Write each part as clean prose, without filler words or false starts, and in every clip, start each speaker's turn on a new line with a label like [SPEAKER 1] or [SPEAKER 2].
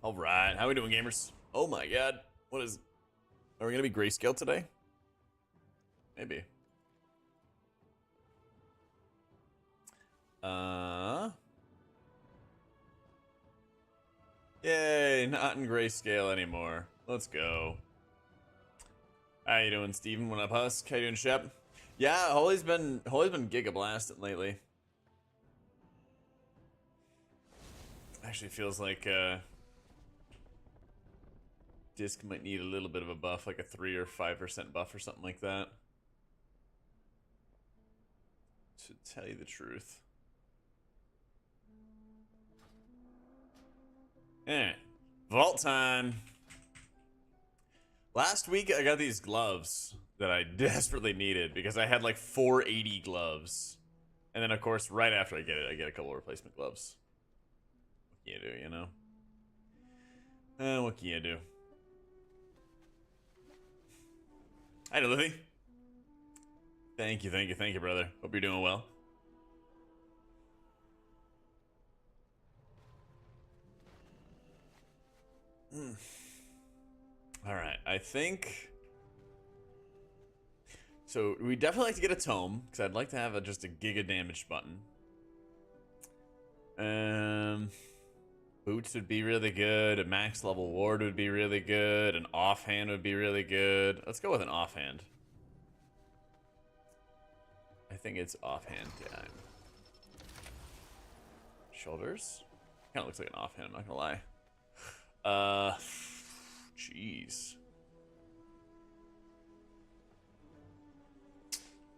[SPEAKER 1] All right, how we doing, gamers? Oh my god, what is? Are we gonna be grayscale today? Maybe. Yay, not in grayscale anymore. Let's go. How you doing, Steven? What up, Husk? How you doing, Shep? Yeah, Holy's been giga blasting lately. Actually feels like disc might need a little bit of a buff, like a 3 or 5% buff or something like that. To tell you the truth. Vault time. Last week I got these gloves that I desperately needed because I had like 480 gloves. And then of course right after I get it, I get a couple replacement gloves. What can you do, you know? What can you do? Hi, Lily. Thank you, brother. Hope you're doing well. All right, I think. So we definitely like to get a tome because I'd like to have just a giga damage button. Boots would be really good. A max level ward would be really good. An offhand would be really good. Let's go with an offhand. I think it's offhand time. Shoulders? Kind of looks like an offhand, I'm not gonna lie. Jeez.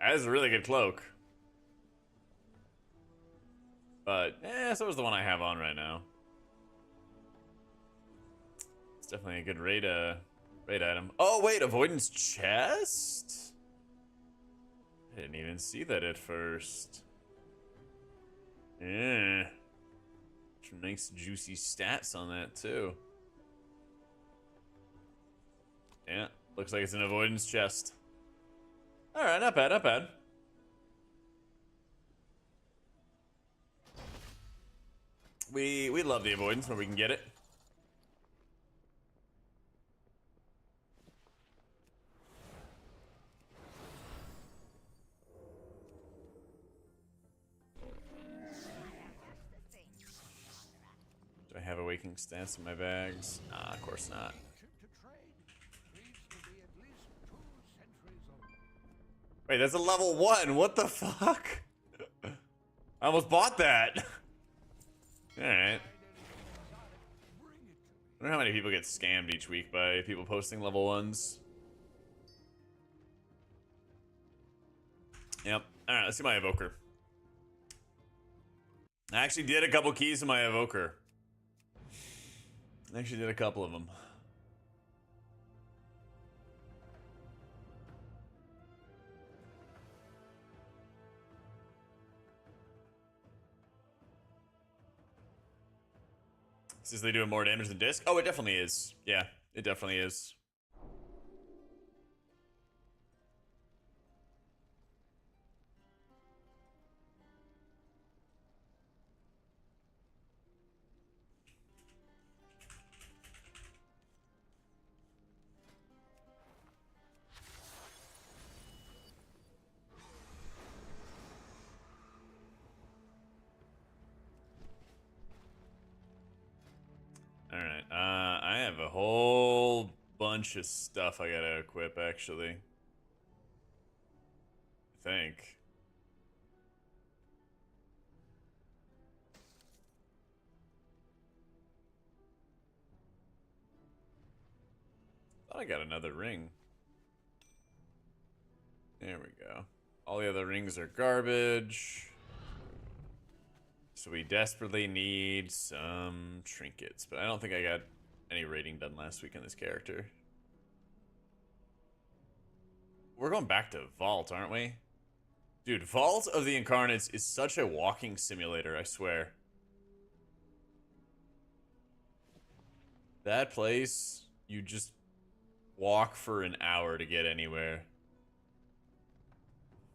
[SPEAKER 1] That is a really good cloak. But, so is the one I have on right now. It's definitely a good raid item. Oh, wait, avoidance chest? I didn't even see that at first. Yeah. Some nice juicy stats on that, too. Yeah, looks like it's an avoidance chest. Alright, not bad, not bad. We love the avoidance when we can get it. Do I have awakening stats in my bags? Nah, of course not. Wait, that's a level 1. What the fuck? I almost bought that. Alright. I wonder how many people get scammed each week by people posting level 1s. Yep. Alright, let's see my evoker. I actually did a couple keys in my evoker. I actually did a couple of them. Is they doing more damage than disc? Oh, it definitely is. Yeah, it definitely is. Alright, I have a whole bunch of stuff I gotta equip, actually. I think. Thought I got another ring. There we go. All the other rings are garbage. So we desperately need some trinkets, but I don't think I got any rating done last week on this character. We're going back to Vault, aren't we? Dude, Vault of the Incarnates is such a walking simulator, I swear. That place, you just walk for an hour to get anywhere.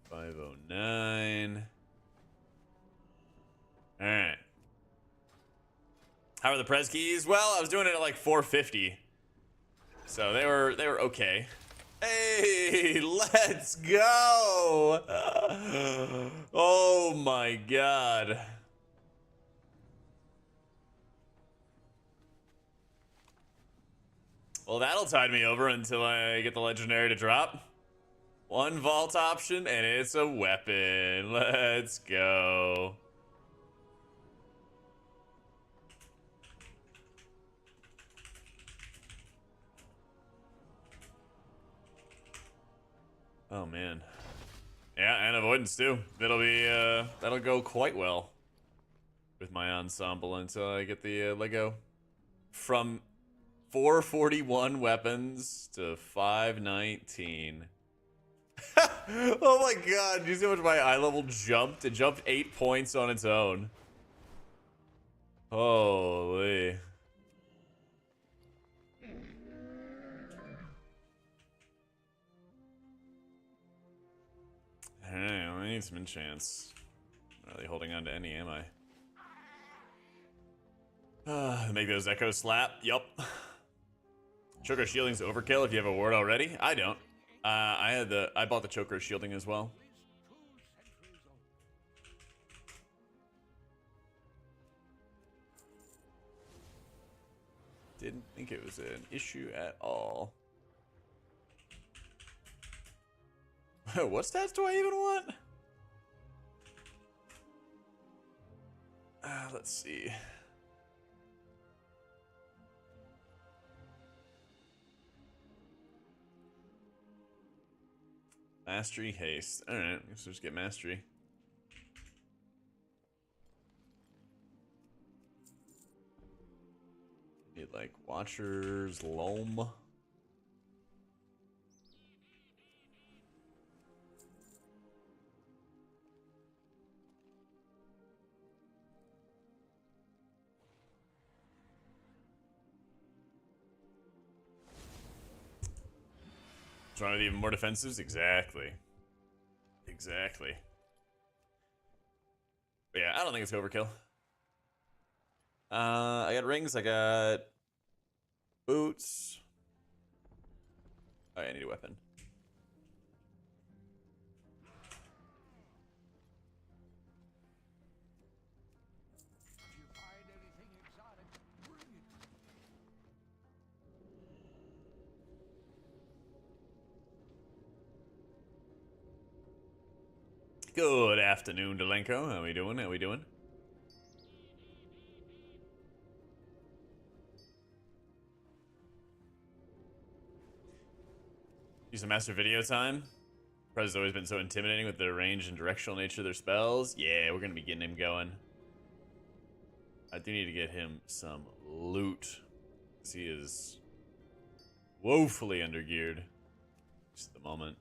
[SPEAKER 1] 509. Alright. How are the press keys? Well, I was doing it at like 450. So they were okay. Hey, let's go! Oh my god. Well, that'll tide me over until I get the legendary to drop. One vault option, and it's a weapon. Let's go. Oh man. Yeah, and avoidance too. That'll go quite well with my ensemble until I get the Lego. From 441 weapons to 519. Oh my god, do you see how much my eye level jumped? It jumped 8 points on its own. Holy. Hey, I need some enchants. Not really holding on to any, am I? Make those echoes slap. Yup. Choker shielding's overkill if you have a ward already. I don't. I bought the choker shielding as well. Didn't think it was an issue at all. What stats do I even want? Let's see. Mastery, haste. Alright, let's just get mastery. Need like Watcher's Loam. Trying to be even more defensives? Exactly. Exactly. But yeah, I don't think it's overkill. I got rings, I got boots. Oh, yeah, I need a weapon. Good afternoon, Delenko. How we doing? How we doing? Use some master video time. Prez has always been so intimidating with their range and directional nature of their spells. Yeah, we're gonna be getting him going. I do need to get him some loot. Because he is woefully undergeared. Just at the moment.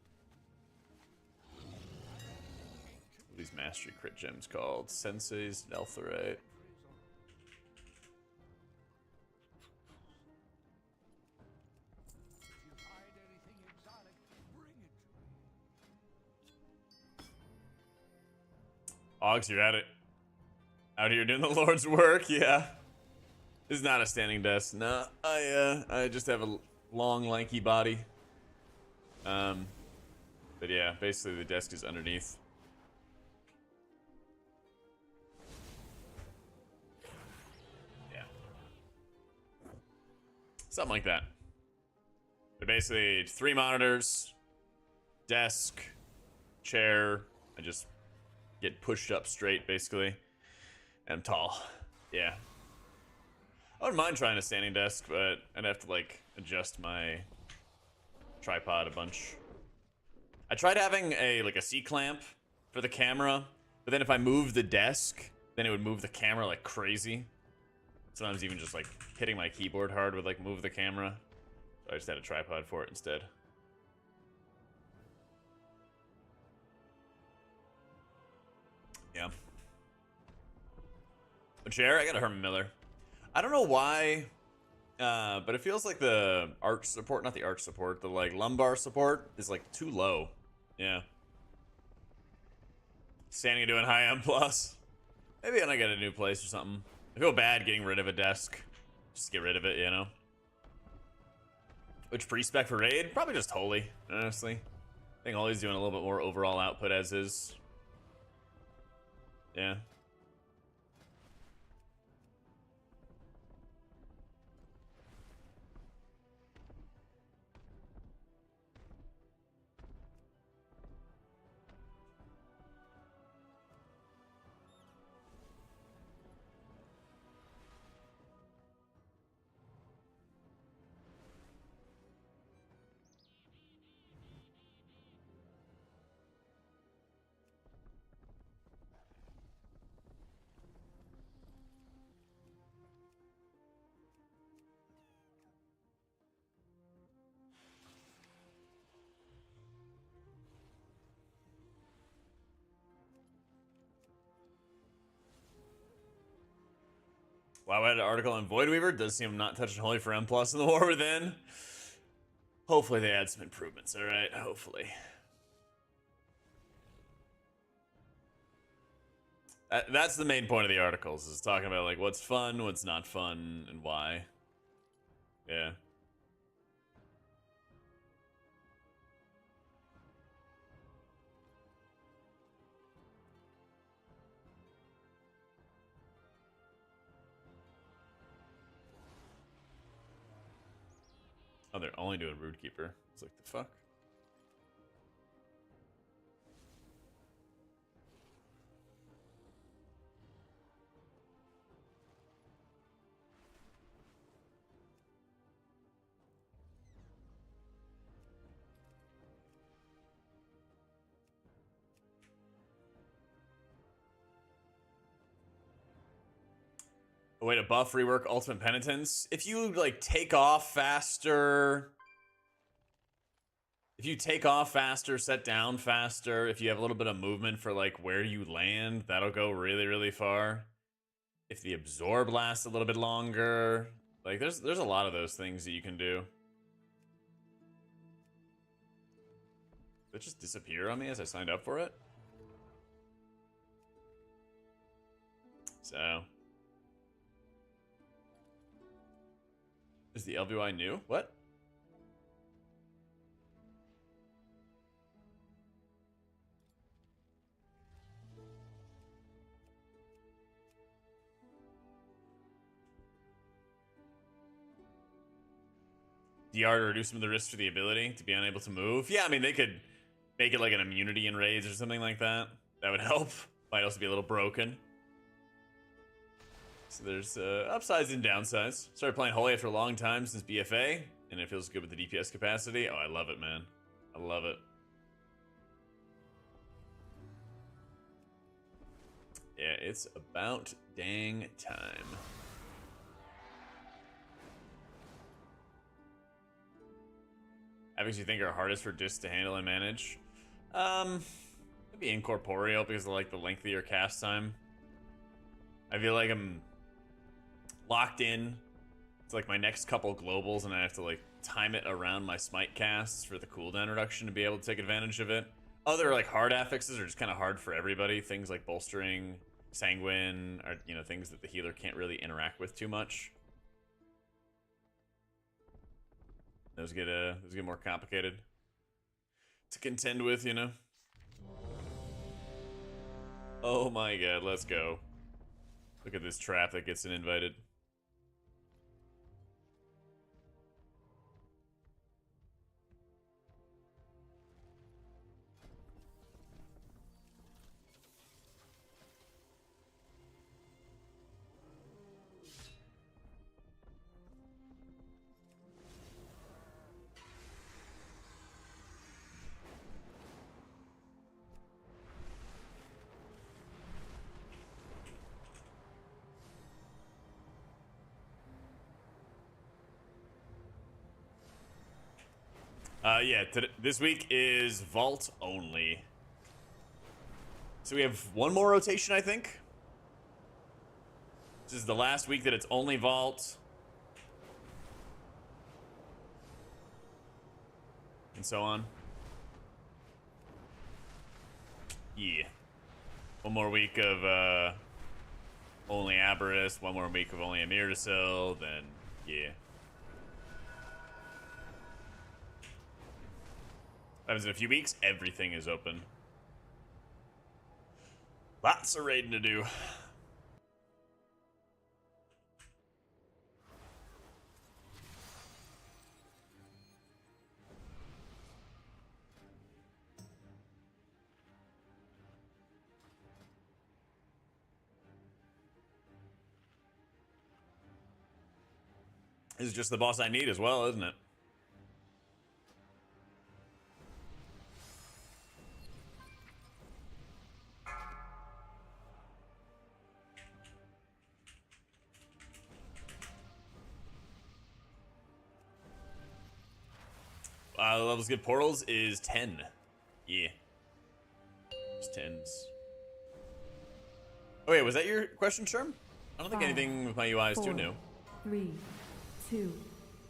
[SPEAKER 1] What are these mastery crit gems called? Sensei's Neltherite. Oggs, you're at it. Out here doing the Lord's work, yeah. This is not a standing desk. No, I just have a long, lanky body. But yeah, basically the desk is underneath. Yeah. Something like that. But basically, 3 monitors, desk, chair. I just get pushed up straight, basically. And I'm tall. Yeah. I wouldn't mind trying a standing desk, but I'd have to, like, adjust my tripod a bunch. I tried having a C-clamp for the camera, but then if I move the desk, then it would move the camera like crazy. Sometimes even just, like, hitting my keyboard hard would, like, move the camera. So I just had a tripod for it instead. Yeah. A chair? I got a Herman Miller. I don't know why, but it feels like the arch support, not the arch support, the like lumbar support is like too low. Yeah. Standing and doing high M plus. Maybe when I get a new place or something. I feel bad getting rid of a desk. Just get rid of it, you know? Which pre-spec for raid? Probably just holy, honestly. I think holy's doing a little bit more overall output as is. Yeah. Wow, I had an article on Voidweaver. Does seem not touching holy for M+ in the War Within. Hopefully they add some improvements, alright? Hopefully. That's the main point of the articles, is talking about like what's fun, what's not fun, and why. Yeah. Oh, they're only doing Root Keeper. It's like, the fuck? A way to buff, rework Ultimate Penitence. If you, like, take off faster... If you take off faster, set down faster, if you have a little bit of movement for, like, where you land, that'll go really, really far. If the absorb lasts a little bit longer... Like, there's a lot of those things that you can do. Did it just disappear on me as I signed up for it? So... Is the LVY new? What? DR to reduce some of the risk for the ability to be unable to move. Yeah, I mean, they could make it like an immunity in raids or something like that. That would help. Might also be a little broken. So there's upsides and downsides. Started playing Holy after a long time since BFA, and it feels good with the DPS capacity. Oh, I love it, man. I love it. Yeah, it's about dang time. Epics you think are hardest for discs to handle and manage? Maybe Incorporeal because of like the lengthier cast time. I feel like I'm locked in to like my next couple globals and I have to like time it around my smite casts for the cooldown reduction to be able to take advantage of it. Other like hard affixes are just kind of hard for everybody. Things like bolstering, sanguine are, you know, things that the healer can't really interact with too much. Those get more complicated to contend with, you know. Oh my god, let's go. Look at this trap that gets an invited. Yeah, this week is Vault only. So we have one more rotation, I think. This is the last week that it's only Vault. And so on. Yeah. One more week of only Aberrus, one more week of only Amirdasil, then yeah. What happens in a few weeks? Everything is open. Lots of raiding to do. This is just the boss I need as well, isn't it? Levels good portals is 10. Yeah. Just 10s. Oh wait, was that your question, Sherm? I don't think anything with my UI is too new.
[SPEAKER 2] 3, 2,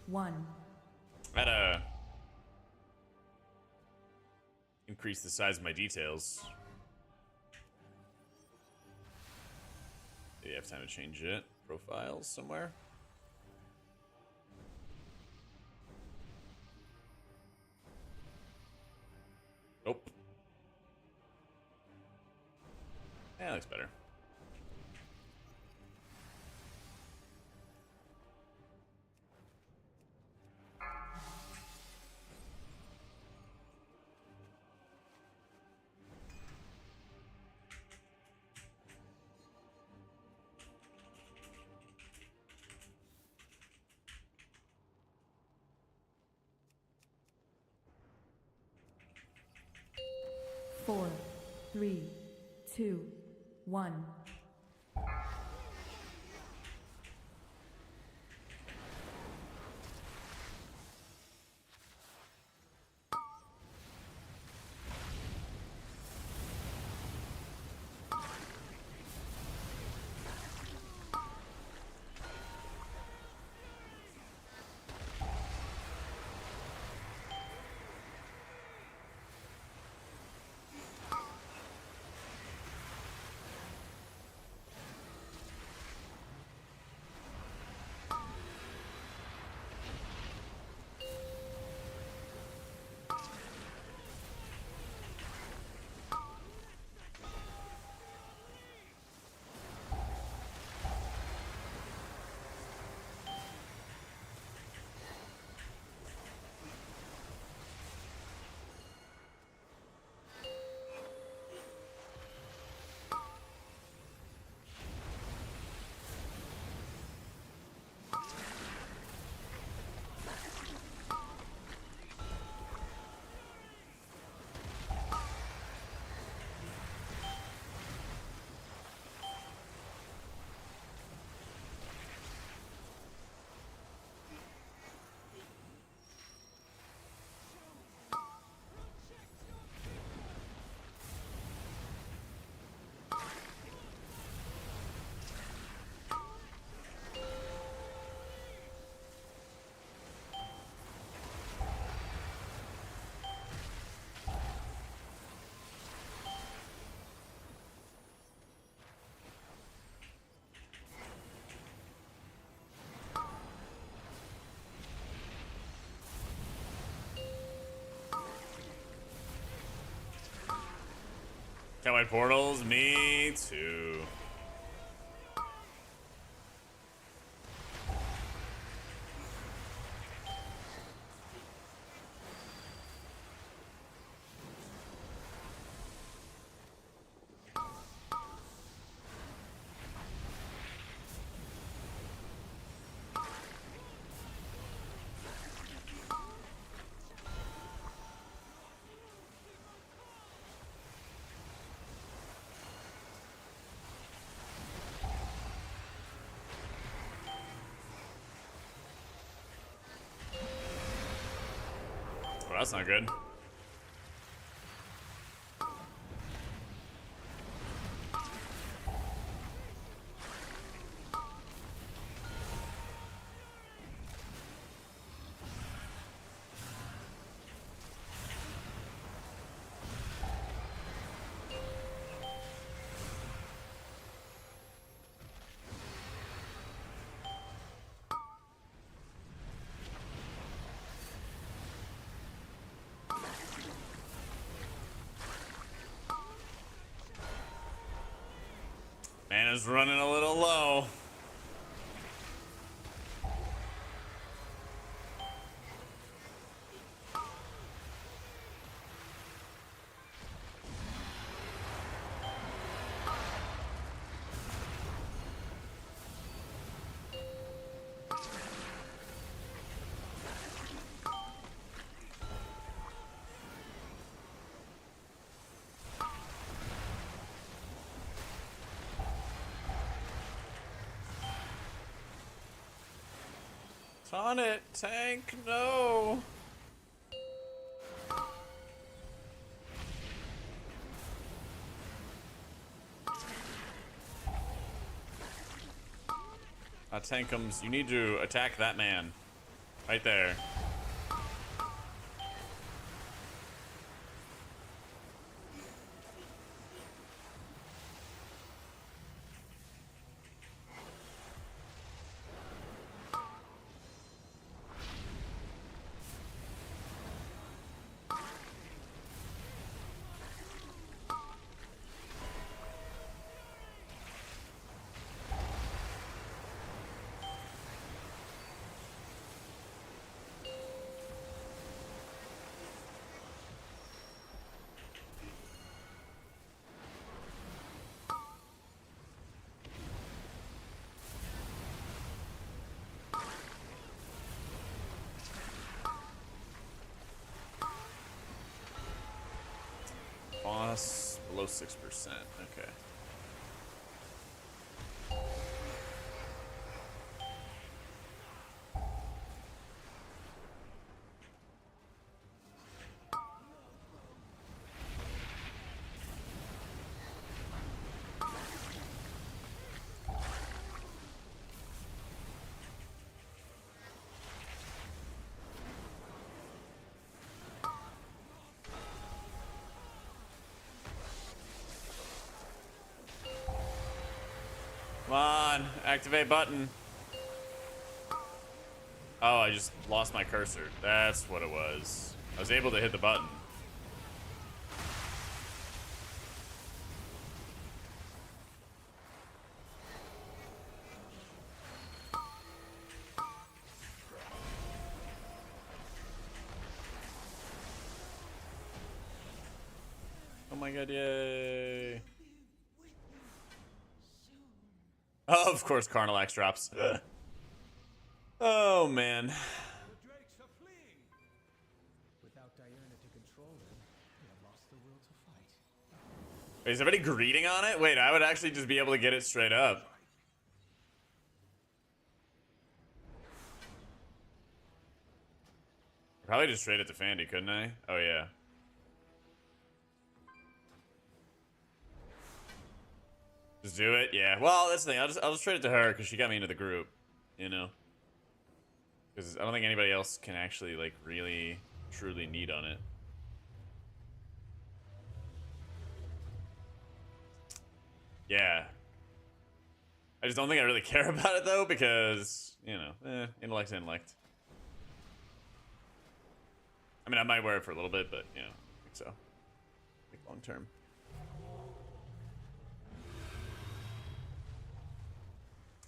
[SPEAKER 2] 1.
[SPEAKER 1] I had to increase the size of my details. Maybe I have time to change it. Profiles somewhere. Nope. Yeah, that looks better.
[SPEAKER 2] Four, 3, 2, 1.
[SPEAKER 1] Got my portals? Me too. Well, that's not good. Mana's running a little low. On it, tank, no. Tank comes. You need to attack that man. Right there. Boss below 6%. Okay. Come on, activate button. Oh, I just lost my cursor. That's what it was. I was able to hit the button. Oh my god, yay. Oh, of course, Carnilax drops. Oh, man.
[SPEAKER 3] The drakes are fleeing. Without Diurna to control them, they have lost the will to fight.
[SPEAKER 1] Wait, is everybody greeting on it? Wait, I would actually just be able to get it straight up. Probably just trade it to Fandy, couldn't I? Oh, yeah. Just do it? Yeah. Well, that's the thing. I'll just trade it to her because she got me into the group, you know? Because I don't think anybody else can actually, like, really, truly need on it. Yeah. I just don't think I really care about it, though, because, you know, intellect's intellect. I mean, I might wear it for a little bit, but, you know, I think so. Like, long term.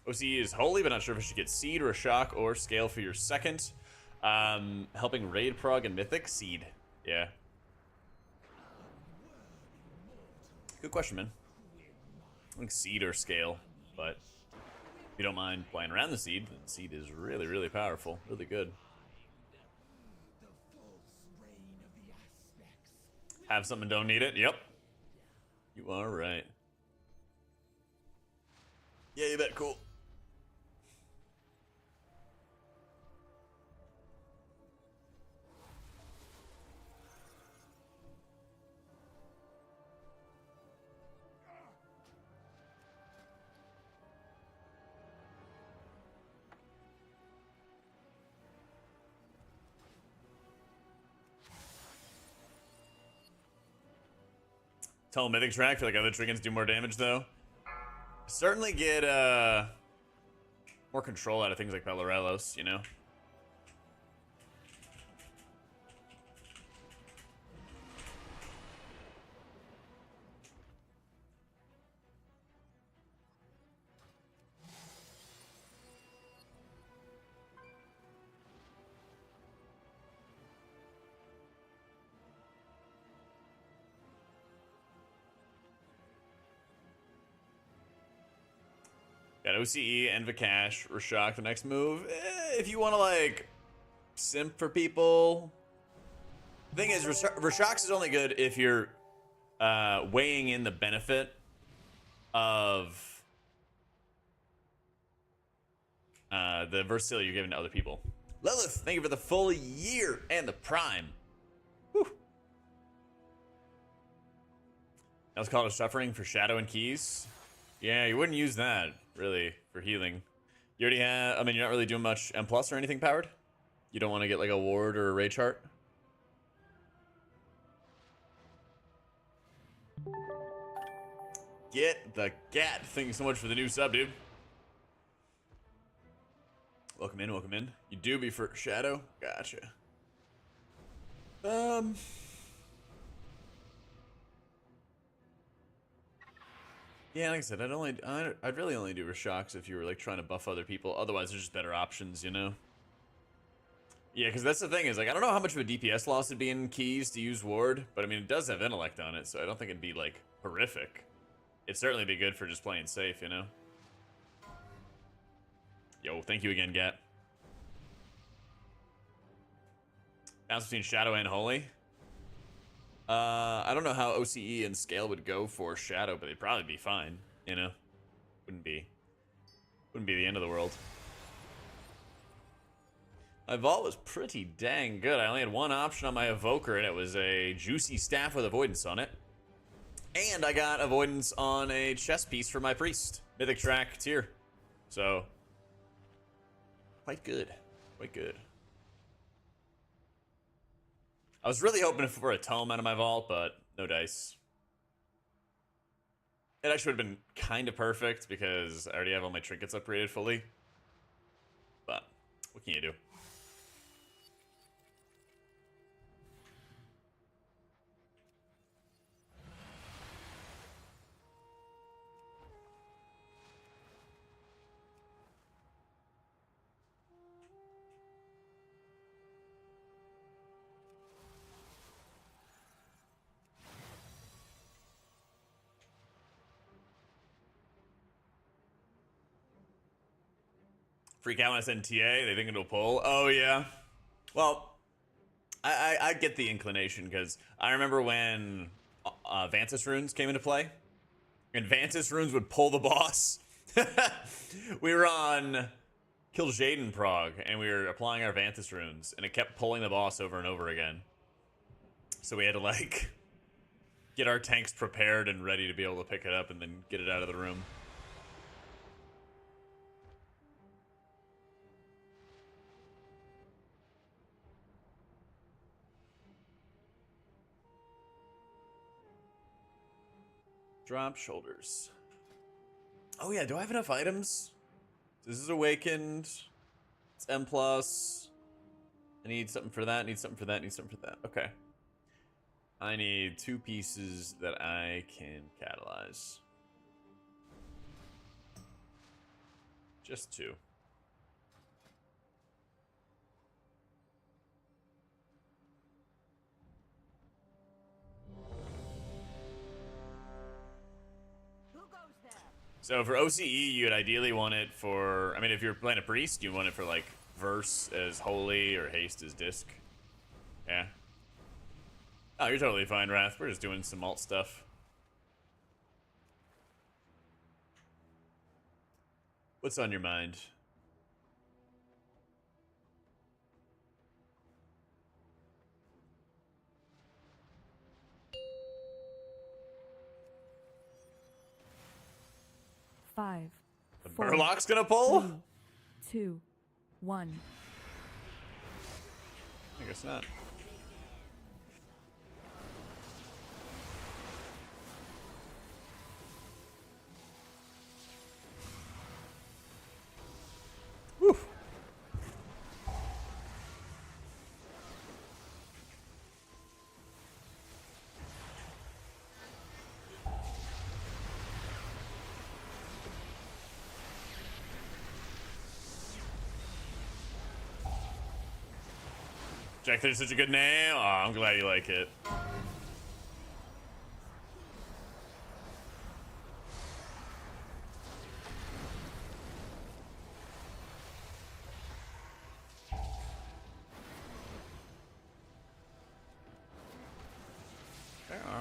[SPEAKER 1] OC is holy, but not sure if it should get seed or a shock or scale for your second. Helping raid prog and mythic seed. Yeah. Good question, man. I think seed or scale, but if you don't mind playing around the seed, then seed is really, really powerful. Really good. Have something, don't need it. Yep. You are right. Yeah, you bet. Cool. Telemythic track. Feel like other trinkets do more damage though. Certainly get more control out of things like Pelerelos, you know. Got OCE and Vikash. Rashok the next move. If you want to like simp for people. The thing is, Rashok's is only good if you're weighing in the benefit of the versatility you're giving to other people. Lilith, thank you for the full year and the prime. Whew. That was called a suffering for Shadow and Keys. Yeah, you wouldn't use that, really, for healing. You already have, I mean, you're not really doing much M plus or anything powered? You don't want to get like a ward or a rage heart? Get the gat. Thank you so much for the new sub, dude. Welcome in, welcome in. You do be for Shadow? Gotcha. Yeah, like I said, I'd really only do Rashoks if you were like trying to buff other people. Otherwise, there's just better options, you know? Yeah, because that's the thing is, like, I don't know how much of a DPS loss it'd be in Keys to use Ward, but I mean, it does have Intellect on it, so I don't think it'd be, like, horrific. It'd certainly be good for just playing safe, you know? Yo, thank you again, Gat. Balance between Shadow and Holy. I don't know how OCE and Scale would go for Shadow, but they'd probably be fine, you know? Wouldn't be the end of the world. My vault was pretty dang good. I only had one option on my Evoker, and it was a Juicy Staff with Avoidance on it. And I got Avoidance on a chest piece for my Priest. Mythic track tier. So, quite good. Quite good. I was really hoping for a Tome out of my vault, but no dice. It actually would have been kind of perfect because I already have all my trinkets upgraded fully. But, what can you do? Freak out when I send TA, they think it'll pull. Oh, yeah. Well, I get the inclination, because I remember when Vantis runes came into play, and Vantis runes would pull the boss. We were on Kil'jaeden Prog, and we were applying our Vantis runes, and it kept pulling the boss over and over again. So we had to, like, get our tanks prepared and ready to be able to pick it up and then get it out of the room. Drop shoulders. Oh yeah, do I have enough items? This is awakened. It's M plus. I need something for that, need something for that, need something for that. Okay. I need 2 pieces that I can catalyze. Just 2. So for OCE, you'd ideally want it for, I mean, if you're playing a Priest, you want it for like Verse as Holy or Haste as Disc. Yeah. Oh, you're totally fine, Wrath. We're just doing some alt stuff. What's on your mind?
[SPEAKER 2] Five.
[SPEAKER 1] The
[SPEAKER 2] 4,
[SPEAKER 1] Murloc's gonna pull?
[SPEAKER 2] 3, 2, 1.
[SPEAKER 1] I guess not. Whew. Jack, there's such a good name. Oh, I'm glad you like it.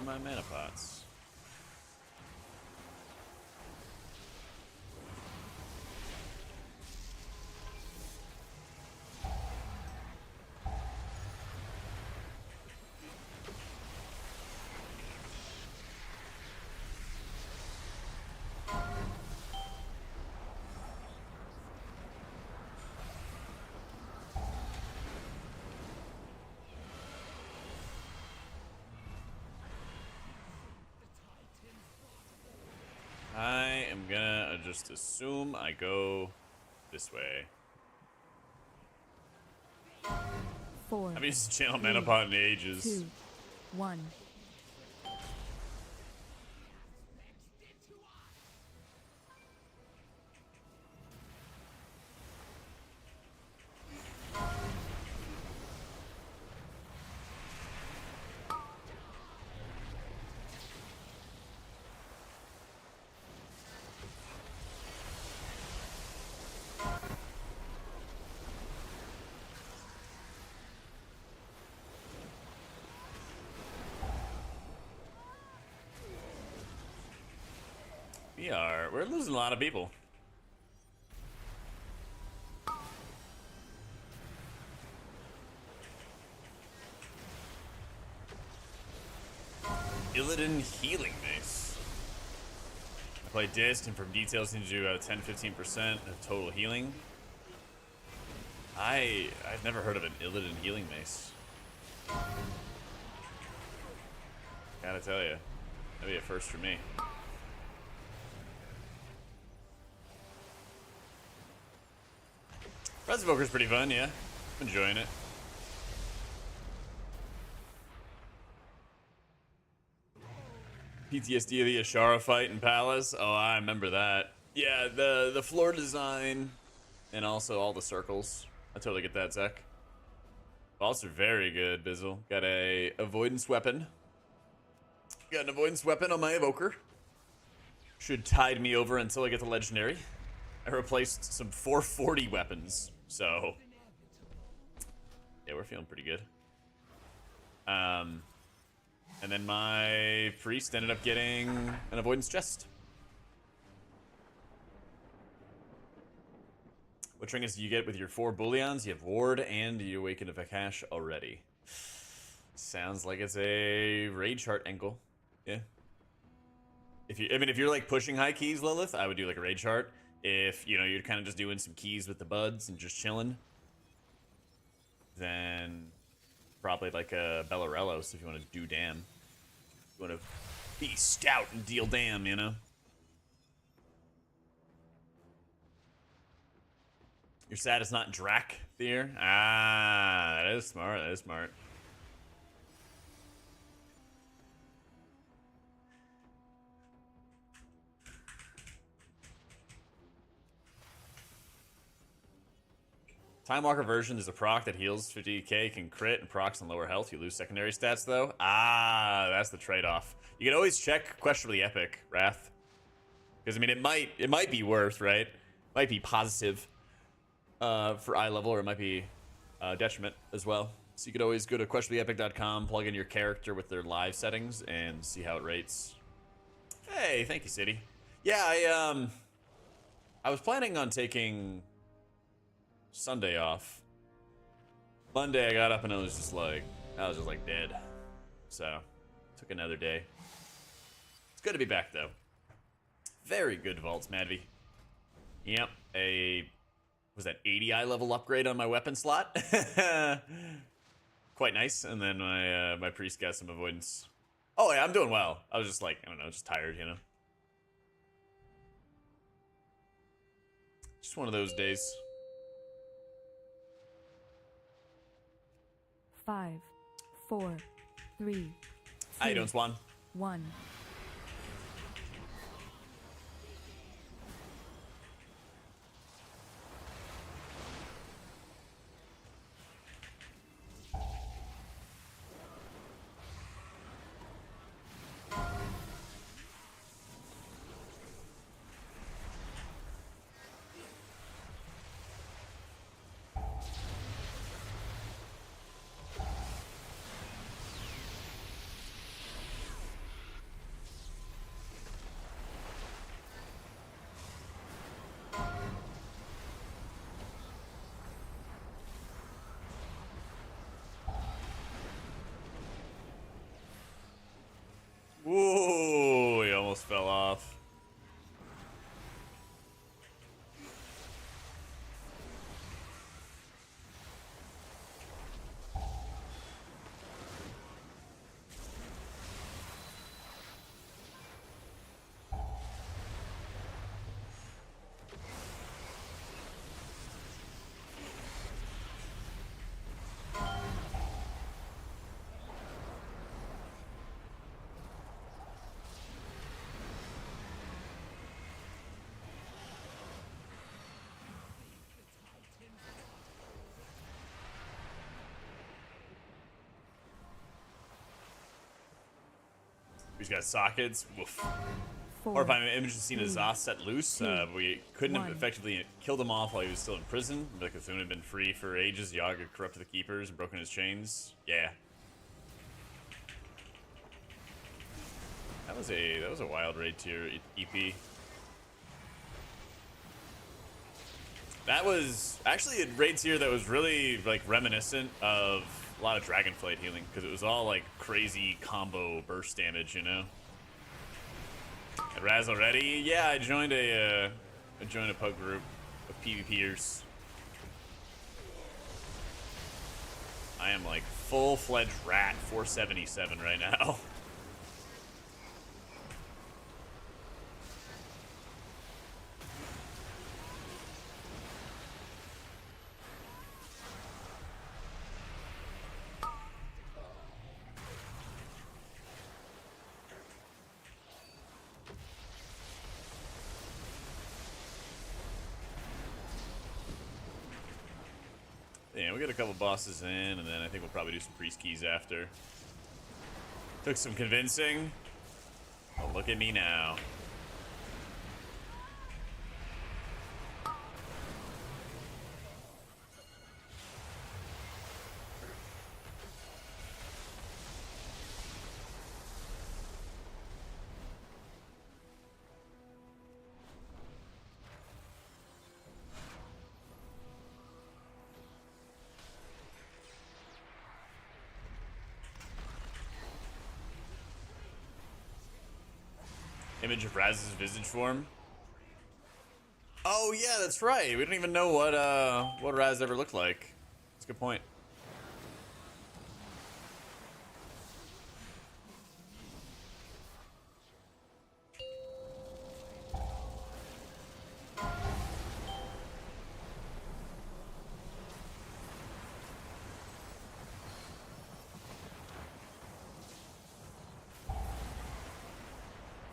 [SPEAKER 1] are my mana pots? I am gonna just assume I go this way.
[SPEAKER 2] 4,
[SPEAKER 1] I've used to channel
[SPEAKER 2] 3,
[SPEAKER 1] mana pot in ages.
[SPEAKER 2] 2, 1.
[SPEAKER 1] We're losing a lot of people. Illidan Healing Mace. I play Disc, and from details into 10-15% of total healing. I've never heard of an Illidan Healing Mace. Gotta tell you, that'd be a first for me. Reservoker's pretty fun, yeah. I'm enjoying it. PTSD of the Ashara fight in Palace. Oh, I remember that. Yeah, the floor design and also all the circles. I totally get that, Zach. Also very good, Bizzle. Got a avoidance weapon. Got an avoidance weapon on my evoker. Should tide me over until I get the legendary. I replaced some 440 weapons, so yeah, we're feeling pretty good. And then my priest ended up getting an avoidance chest. What trinkets do you get with your 4 bullions? You have ward and you awaken a Vakash already. Sounds like it's a raid chart angle. Yeah. If you're like pushing high keys, Lilith, I would do like a raid chart. If you know you're kind of just doing some keys with the buds and just chilling, then probably like a Bellarellos if you want to do damn. You want to be stout and deal damn, you know. You're sad it's not Drak Fear? Ah, that is smart. That is smart. Time Walker version is a proc that heals 50k, can crit, and procs on lower health. You lose secondary stats, though. Ah, that's the trade-off. You can always check questionably epic, Wrath. Because, I mean, it might be worth, right? Might be positive for eye level, or it might be detriment as well. So you could always go to questionablyepic.com, plug in your character with their live settings, and see how it rates. Hey, thank you, City. Yeah, I was planning on taking Sunday off. Monday I got up and I was just like dead. So took another day. It's good to be back though. Very good vaults, Madvi. Yep, was that 80 eye level upgrade on my weapon slot? Quite nice. And then my priest got some avoidance. Oh yeah, I'm doing well. I was just like, I don't know, just tired, you know. Just one of those days.
[SPEAKER 2] 5, 4, 3,
[SPEAKER 1] How you doing, Swan?
[SPEAKER 2] 1.
[SPEAKER 1] He's got sockets. Woof.
[SPEAKER 2] Four,
[SPEAKER 1] Horrifying image to see
[SPEAKER 2] three,
[SPEAKER 1] Zos set loose.
[SPEAKER 2] two,
[SPEAKER 1] We couldn't have
[SPEAKER 2] one.
[SPEAKER 1] effectively killed him off while he was still in prison. The Cthulhu had been free for ages. Yogg had corrupted the keepers and broken his chains. Yeah. That was a wild raid tier EP. That was actually a raid tier that was really like reminiscent of a lot of Dragonflight healing because it was all like crazy combo burst damage, you know. At Raz already? Yeah, I joined a pub group of PvPers. I am like full-fledged rat 477 right now. Yeah, we got a couple bosses in, and then I think we'll probably do some priest keys after. Took some convincing. But look at me now. Image of Raz's visage form. Oh yeah, that's right. We don't even know what Raz ever looked like. That's a good point.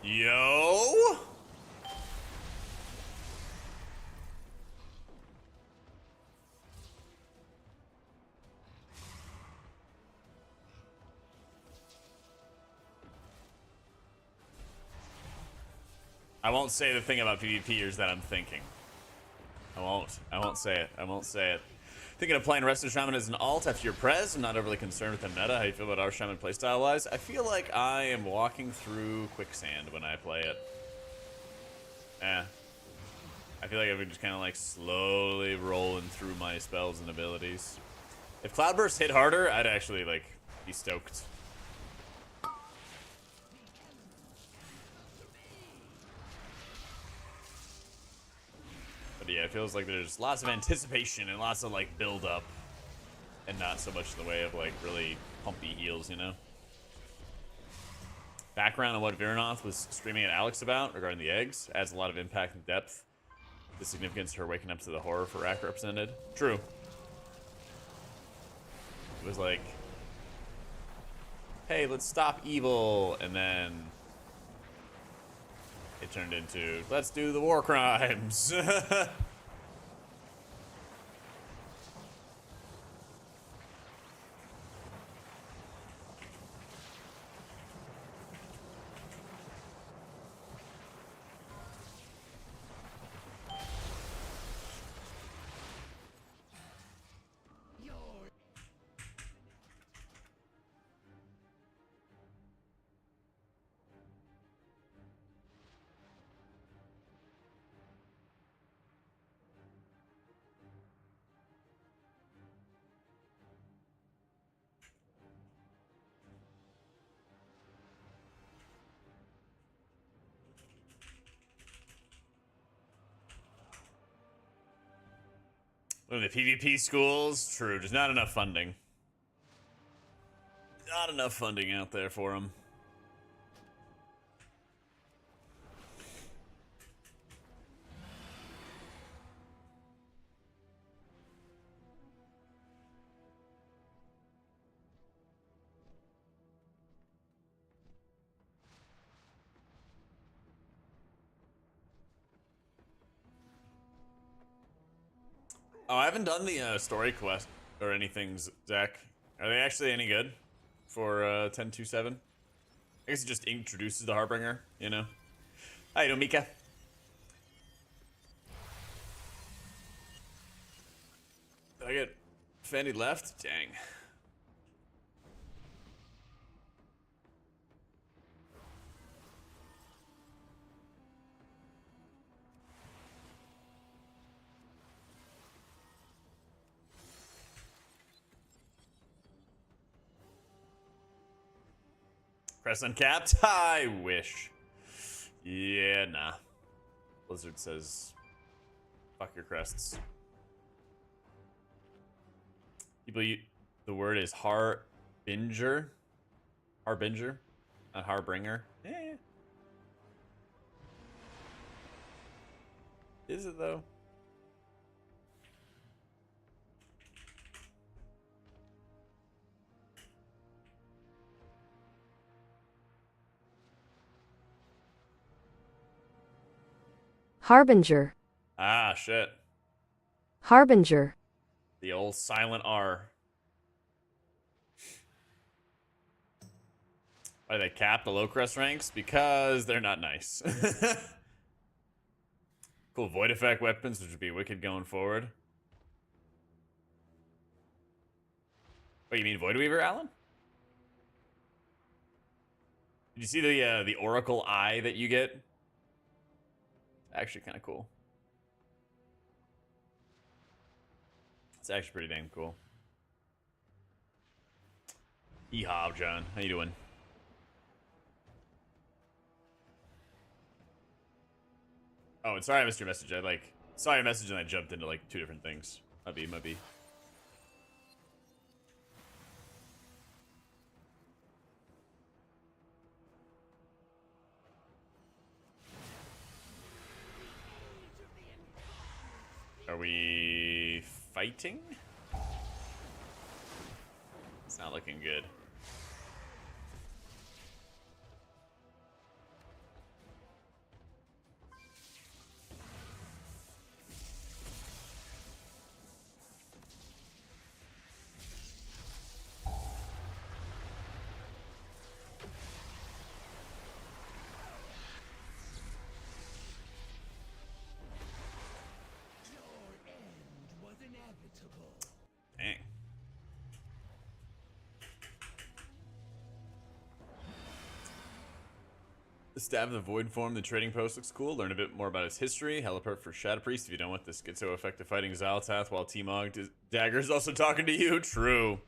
[SPEAKER 1] Yo! I won't say the thing about PvPers that I'm thinking. I won't say it. I won't say it. Thinking of playing Resto Shaman as an alt after your prez. I'm not overly concerned with the meta. How you feel about our Shaman playstyle wise? I feel like I am walking through quicksand when I play it. Yeah. I feel like I've been just kind of like slowly rolling through my spells and abilities. If Cloudburst hit harder, I'd actually like be stoked. But yeah, it feels like there's lots of anticipation and lots of like build up and not so much in the way of like really pumpy heals, you know? Background on what Viranoth was screaming at Alex about regarding the eggs adds a lot of impact and depth. The significance of her waking up to the horror for Rack represented. True. It was like, hey, let's stop evil, and then it turned into, let's do the war crimes. One of the PvP schools, true, just not enough funding. Not enough funding out there for them. Oh, I haven't done the story quest or anything, Zach. Are they actually any good for 10.2.7? I guess it just introduces the Harbinger, you know? How you doing, Mika? Did I get Fendi left? Dang. Press uncapped? I wish. Yeah, nah. Blizzard says, fuck your crests. People, the word is harbinger. Harbinger, not harbringer. Eh. Is it though?
[SPEAKER 4] Harbinger.
[SPEAKER 1] Ah, shit.
[SPEAKER 4] Harbinger.
[SPEAKER 1] The old silent R. Why do they cap the low crest ranks? Because they're not nice. Cool void effect weapons, which would be wicked going forward. Oh, you mean Void Weaver, Alan? Did you see the Oracle Eye that you get? Actually kind of cool. It's actually pretty damn cool. Yeehaw, John. How you doing? Oh, and sorry I missed your message. I saw your message and I jumped into like 2 different things. Might be. Are we fighting? It's not looking good. Dang. The Staff of the Void form, the trading post looks cool. Learn a bit more about its history. Hella perfect for Shadow Priest if you don't want this schizo effective fighting Xal'atath while T-Mog Dagger's also talking to you. True.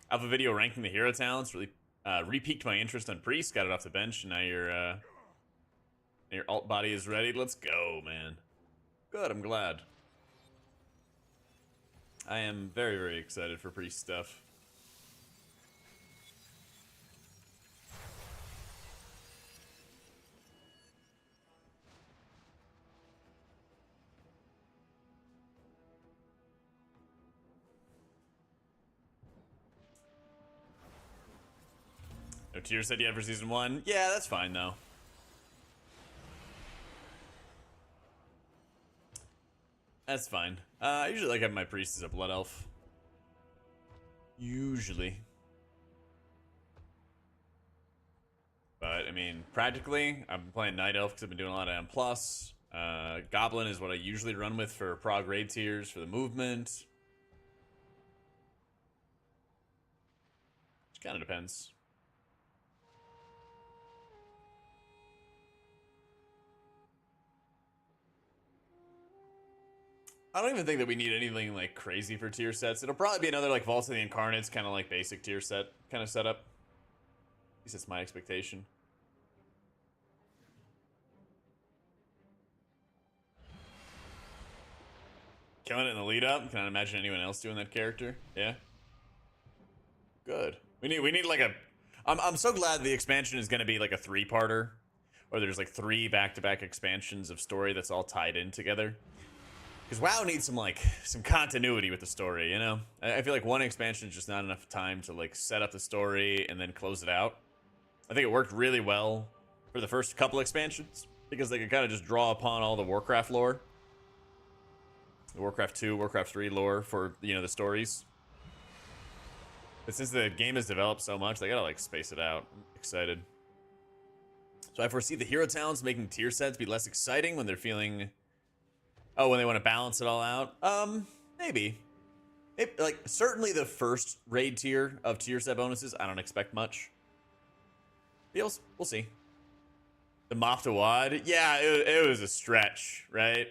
[SPEAKER 1] Alpha video ranking the hero talents really re-piqued my interest on Priest. Got it off the bench, and now your alt body is ready. Let's go, man. Good, I'm glad. I am very, very excited for Priest stuff. No tier set yet for season 1? Yeah, that's fine though. That's fine. I usually like having my priest as a blood elf. Usually. But, I mean, practically, I've been playing Night Elf because I've been doing a lot of M+. Goblin is what I usually run with for prog raid tiers for the movement. Which kind of depends. I don't even think that we need anything like crazy for tier sets. It'll probably be another like Vault of the Incarnates kind of like basic tier set kind of setup. At least that's my expectation. Killing it in the lead up. Can I imagine anyone else doing that character? Yeah. Good. We need like a. I'm so glad the expansion is going to be like a 3-parter, or there's like 3 back-to-back expansions of story that's all tied in together. Because WoW needs some continuity with the story, you know? I feel like one expansion is just not enough time to like set up the story and then close it out. I think it worked really well for the first couple expansions because they could kind of just draw upon all the Warcraft lore. The Warcraft 2, Warcraft 3 lore for, you know, the stories. But since the game has developed so much, they gotta like space it out. I'm excited. So I foresee the hero talents making tier sets be less exciting when they're feeling... Oh, when they want to balance it all out? Maybe. Like, certainly the first raid tier of tier set bonuses, I don't expect much. We'll see. The Mop to Wad? Yeah, it was a stretch, right?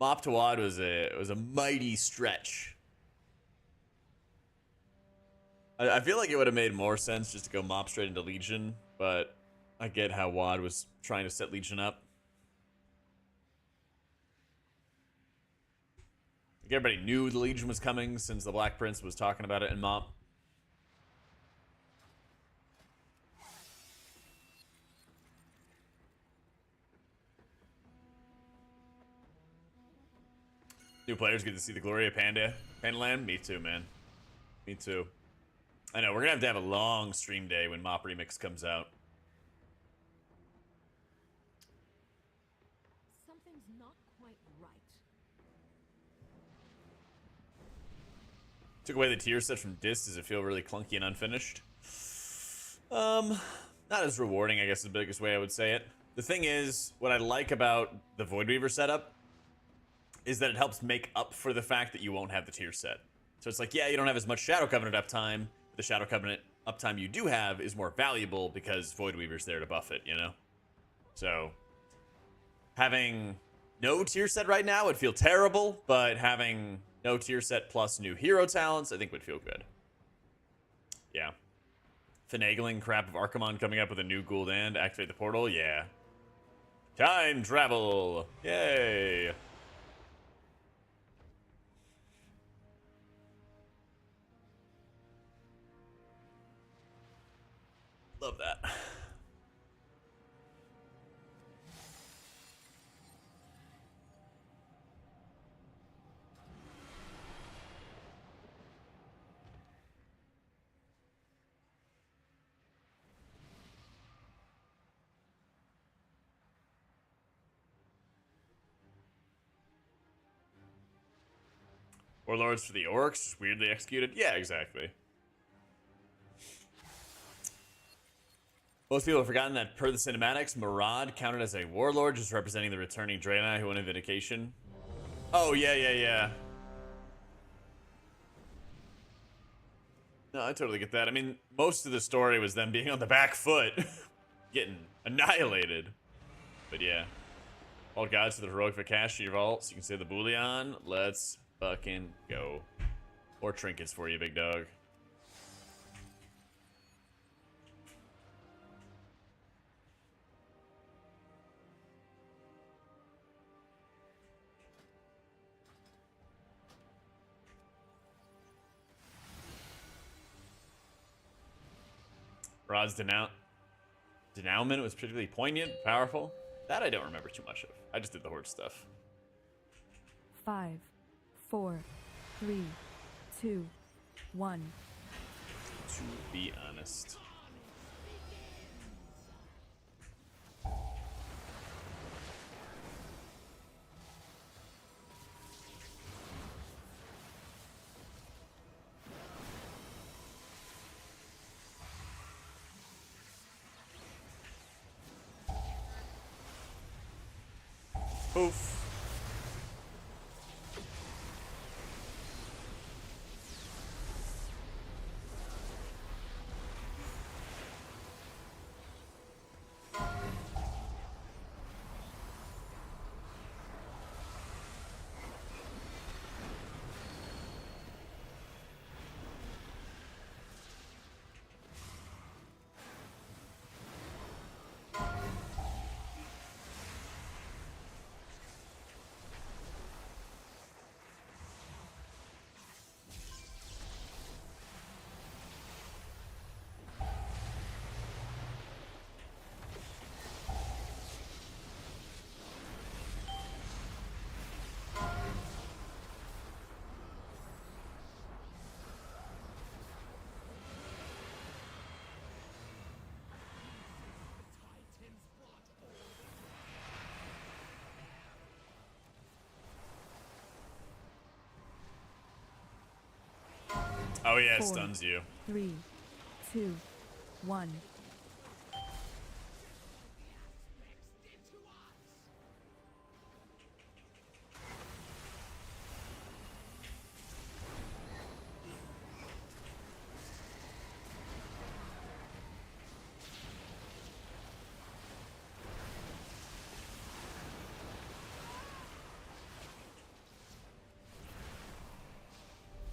[SPEAKER 1] Mop to Wad was a mighty stretch. I feel like it would have made more sense just to go Mop straight into Legion, but I get how Wad was trying to set Legion up. Like everybody knew the Legion was coming since the Black Prince was talking about it in Mop. New players get to see the glory of Pandaland. Me too, man. Me too. I know, we're gonna have a long stream day when Mop Remix comes out.
[SPEAKER 5] Something's not quite right.
[SPEAKER 1] Took away the tier set from Dis. Does it feel really clunky and unfinished? Not as rewarding, I guess is the biggest way I would say it. The thing is, what I like about the Voidweaver setup is that it helps make up for the fact that you won't have the tier set. So it's like, yeah, you don't have as much Shadow Covenant uptime. The Shadow Covenant uptime you do have is more valuable because Voidweaver's there to buff it, you know? So, having no tier set right now would feel terrible, but having no tier set plus new hero talents, I think would feel good. Yeah. Finagling crap of Archimon coming up with a new Gul'dan to activate the portal, yeah. Time travel! Yay! Love that. Warlords for the orcs, just weirdly executed? Yeah, exactly. Most people have forgotten that per the cinematics, Murad counted as a warlord, just representing the returning Draenei who won a vindication. Oh, yeah. No, I totally get that. I mean, most of the story was them being on the back foot, getting annihilated. But yeah. All gods to the heroic Vikash in your vault, so you can save the Bullion. Let's fucking go. Or trinkets for you, big dog. Rod's denouement was particularly poignant, powerful. That I don't remember too much of. I just did the horde stuff.
[SPEAKER 2] 5, 4, 3, 2, 1.
[SPEAKER 1] To be honest. Poof. Oh yeah, it
[SPEAKER 2] 4,
[SPEAKER 1] stuns you.
[SPEAKER 2] 3, 2, 1.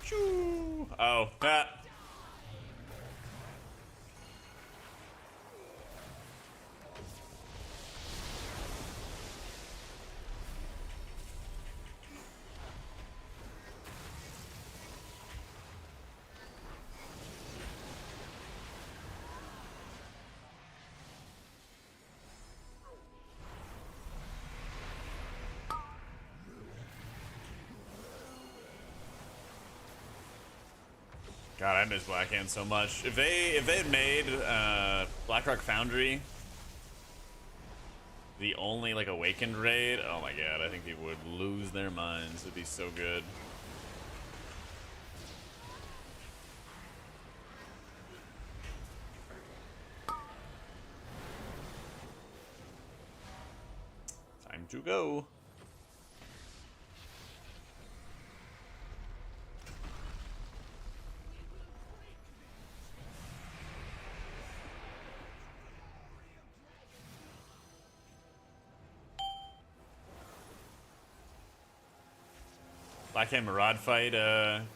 [SPEAKER 1] Choo. Oh, that. God, I miss Blackhand so much. If they had made Blackrock Foundry the only like awakened raid, oh my god, I think people would lose their minds. It'd be so good. Time to go. Blackhand Maraude fight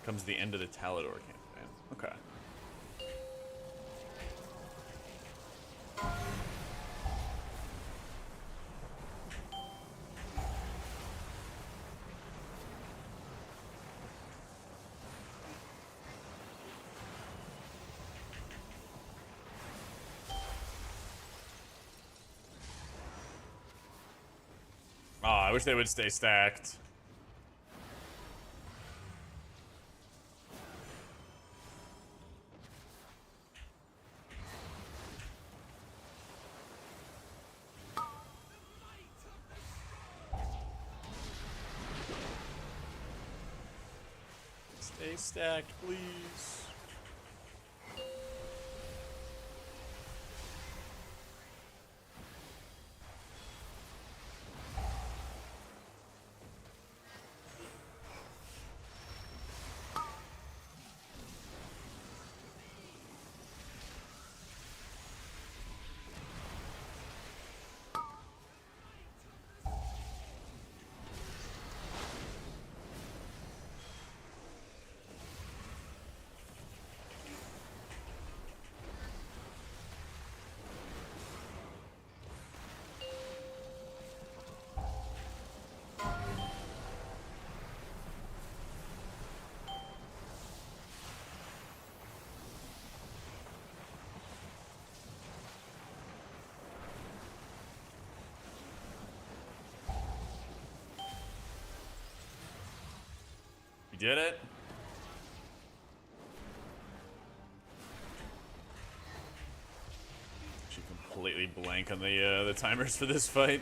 [SPEAKER 1] comes the end of the Talador campaign. Okay. Oh, I wish they would stay stacked. Stay stacked, please. You did it? Actually completely blank on the timers for this fight.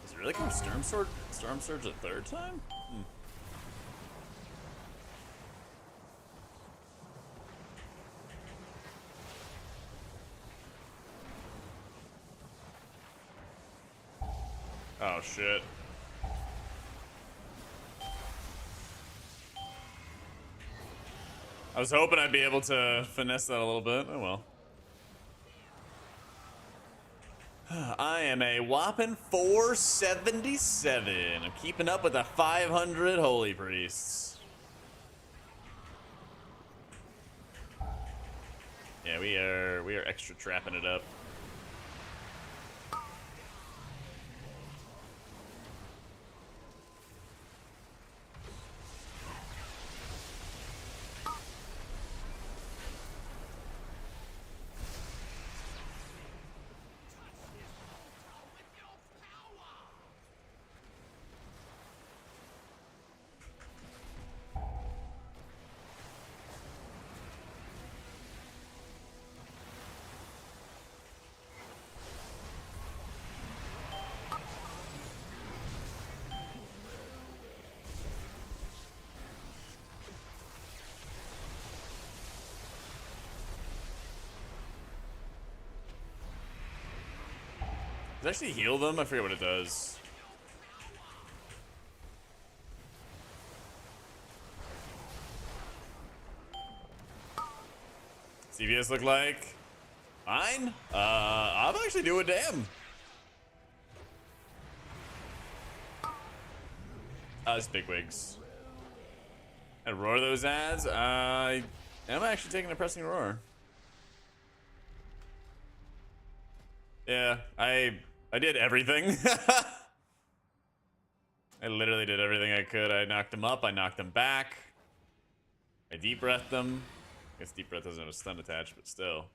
[SPEAKER 1] Is it really going Storm Surge a third time? Hmm. Oh shit. I was hoping I'd be able to finesse that a little bit. Oh well. I am a whopping 477. I'm keeping up with the 500 holy priests. Yeah, we are extra trapping it up. Does it actually heal them? I forget what it does. CVS look like? Fine? I'm actually doing damn. It's bigwigs. And roar those ads? I am actually taking a pressing roar. Yeah, I did everything. I literally did everything I could. I knocked them up, I knocked them back. I deep breathed them. I guess deep breath doesn't have a stun attached, but still.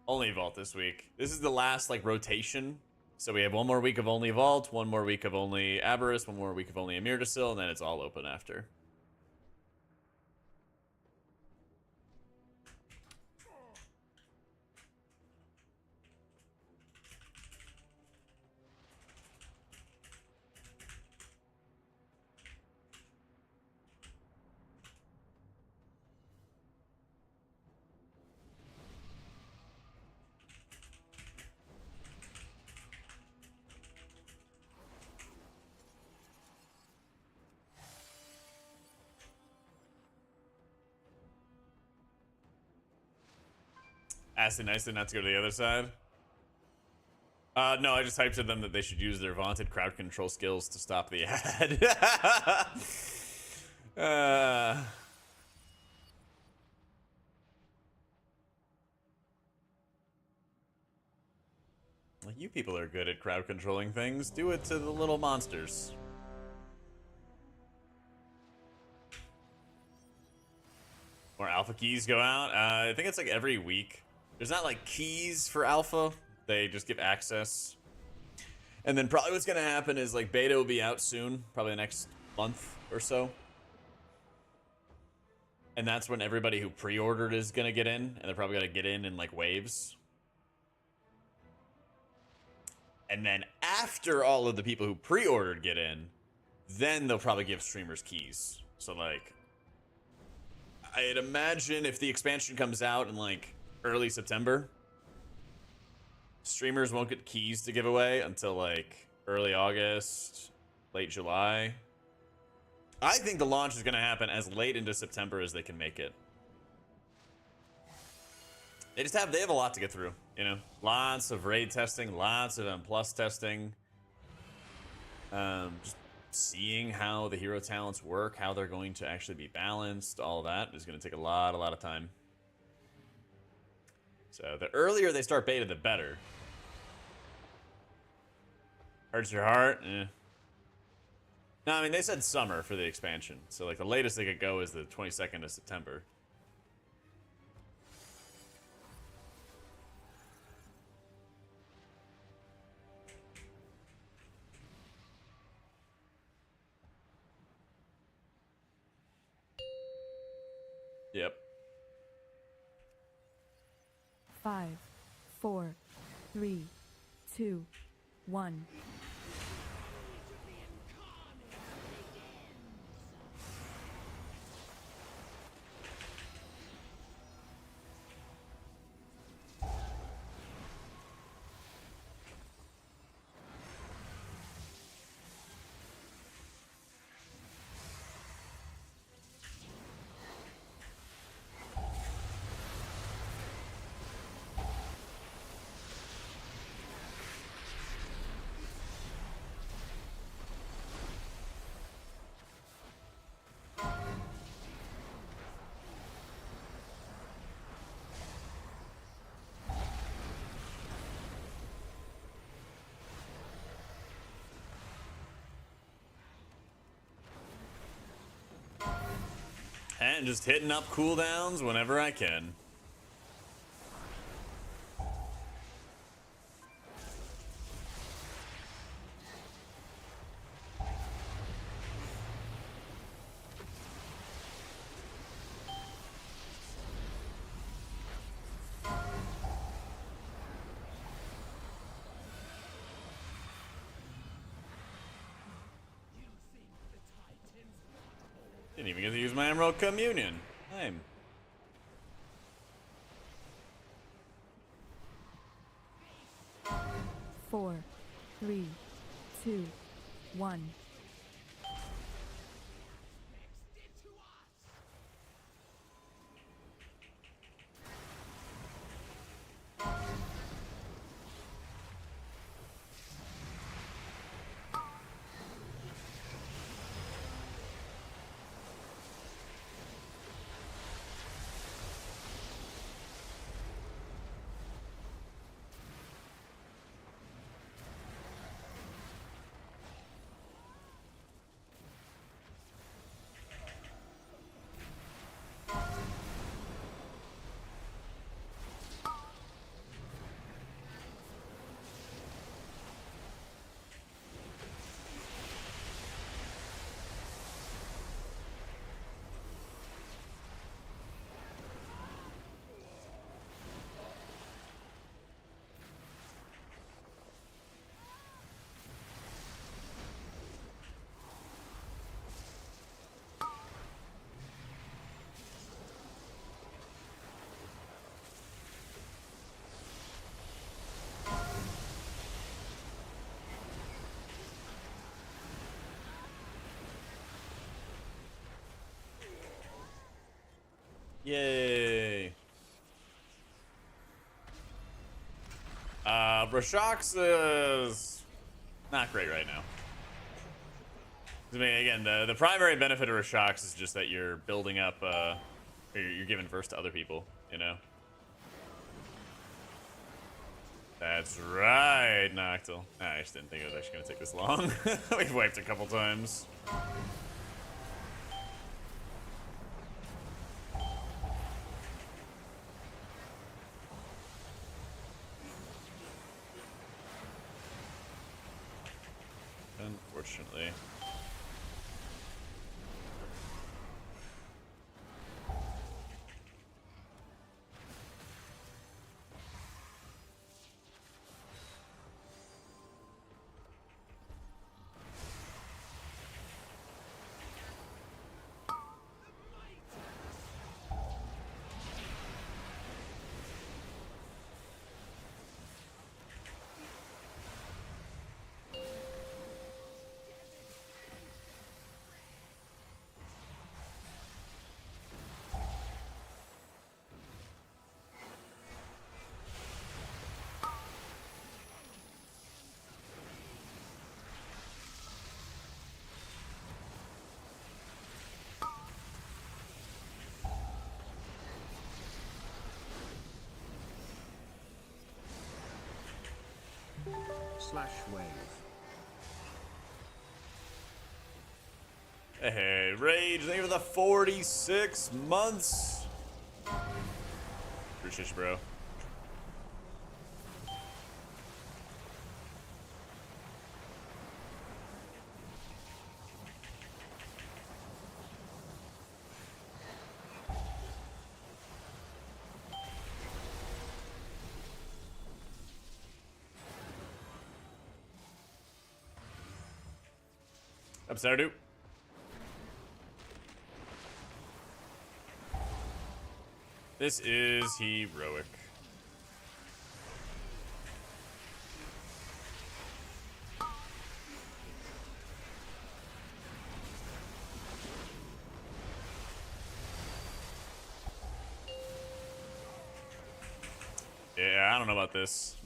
[SPEAKER 1] Only vault this week. This is the last like rotation. So we have one more week of only vault, one more week of only Aberrus, one more week of only Amirdasil, and then it's all open after. Asked it nicely not to go to the other side. No, I just typed to them that they should use their vaunted crowd control skills to stop the ad. Like, you people are good at crowd controlling things. Do it to the little monsters. More alpha keys go out. I think it's like every week. There's not like keys for alpha. They just give access. And then probably what's going to happen is like beta will be out soon. Probably the next month or so. And that's when everybody who pre-ordered is going to get in. And they're probably going to get in like waves. And then after all of the people who pre-ordered get in, then they'll probably give streamers keys. So like, I'd imagine if the expansion comes out in like early September, streamers won't get keys to give away until like early August, late July. I think the launch is going to happen as late into September as they can make it. They have a lot to get through, you know, lots of raid testing, lots of M+ testing. Just seeing how the hero talents work, how they're going to actually be balanced, all that is going to take a lot of time. So the earlier they start beta, the better. Hurts your heart? Eh. No, I mean, they said summer for the expansion. So like the latest they could go is the 22nd of September. Yep.
[SPEAKER 2] 5, 4, 3, 2, 1.
[SPEAKER 1] man, just hitting up cooldowns whenever I can. Didn't even get to use my Emerald Communion. Lame.
[SPEAKER 2] Four, three, two, one. Yay. Rashox is not great right now. I mean, again, the primary benefit of Rashox is just that you're building up, or you're giving verse to other people, you know? That's right, Noctil. I just didn't think it was actually going to take this long. We've wiped a couple times. Unfortunately.
[SPEAKER 3] Slash wave.
[SPEAKER 1] Hey, Rage, thank you for the 46 months. Appreciate you, bro. Up, Sardu. This is heroic. Yeah, I don't know about this.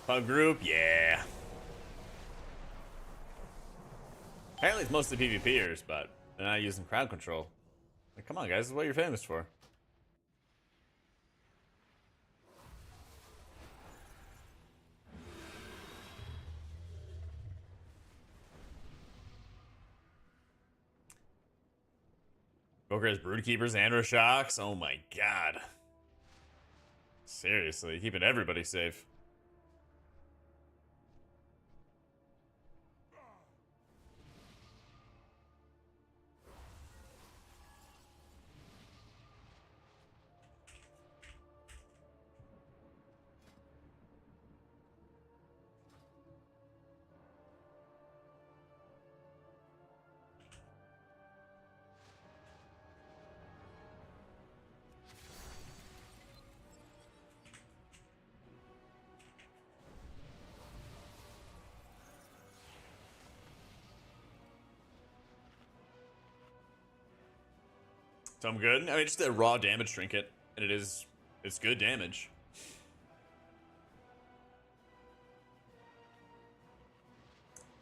[SPEAKER 2] Pub group, yeah. Apparently it's mostly PvPers, but they're not using crowd control. Like, come on, guys, this is what you're famous for. Boker has Broodkeepers and Rashocks. Oh my god. Seriously, keeping everybody safe. So I'm good. I mean, just a raw damage trinket, and it's good damage.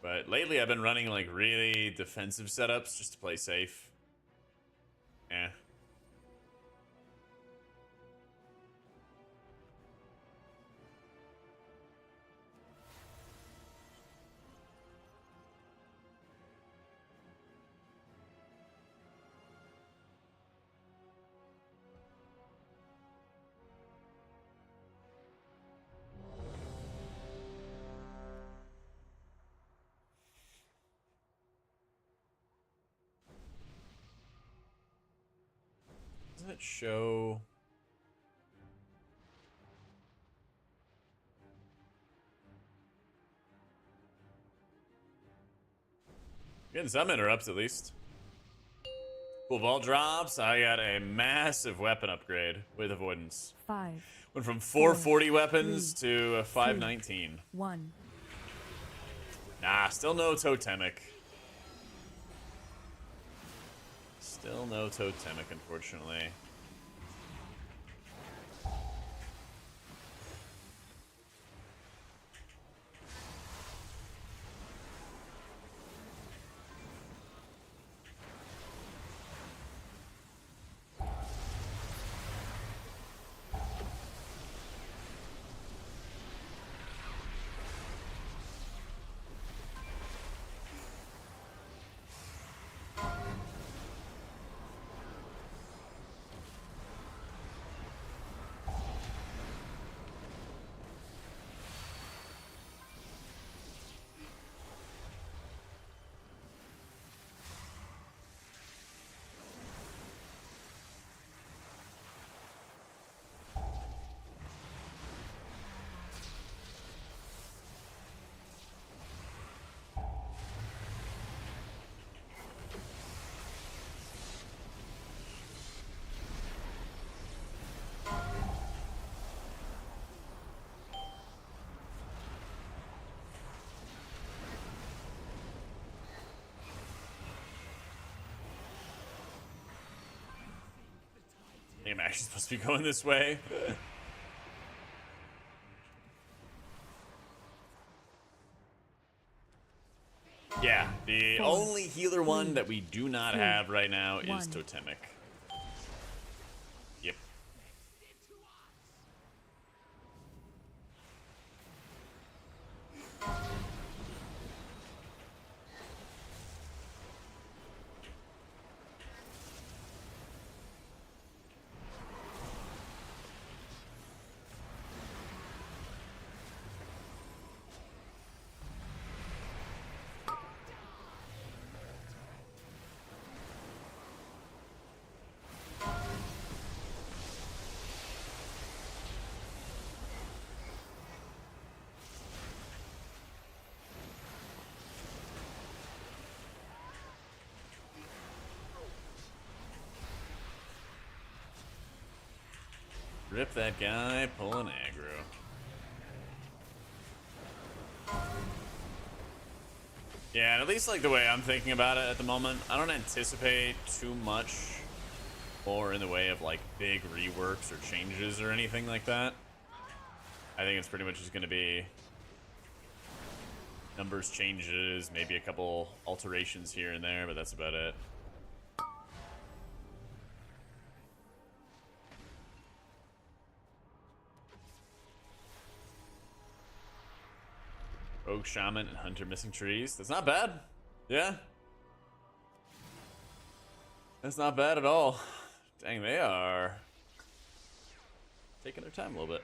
[SPEAKER 2] But lately I've been running like really defensive setups just to play safe. Eh. Doesn't it show? Getting some interrupts at least. Cool vault drops. I got a massive weapon upgrade with avoidance.
[SPEAKER 5] 5,
[SPEAKER 2] Went from 440
[SPEAKER 5] 4,
[SPEAKER 2] weapons
[SPEAKER 5] 3,
[SPEAKER 2] to a 519.
[SPEAKER 5] 1.
[SPEAKER 2] Nah, still no totemic. Still no totemic, unfortunately. I'm actually supposed to be going this way. Yeah, the
[SPEAKER 5] 4,
[SPEAKER 2] only healer one
[SPEAKER 5] 3,
[SPEAKER 2] that we do not
[SPEAKER 5] 2,
[SPEAKER 2] have right now is
[SPEAKER 5] 1.
[SPEAKER 2] Totemic. Yep. Rip that guy, pulling aggro. Yeah, and at least like the way I'm thinking about it at the moment, I don't anticipate too much more in the way of like big reworks or changes or anything like that. I think it's pretty much just going to be numbers changes, maybe a couple alterations here and there, but that's about it. Rogue Shaman and Hunter missing trees. That's not bad. Yeah. That's not bad at all. Dang, they are taking their time a little bit.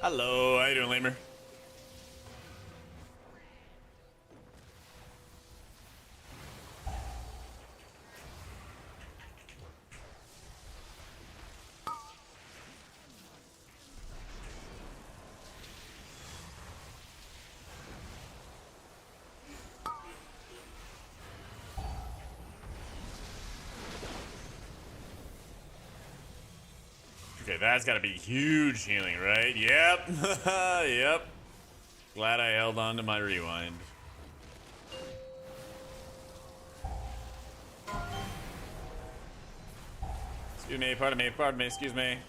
[SPEAKER 2] Hello, how you doing, Lamer? Okay, that's got to be huge healing, right? Yep. Yep. Glad I held on to my rewind. Excuse me, pardon me, excuse me.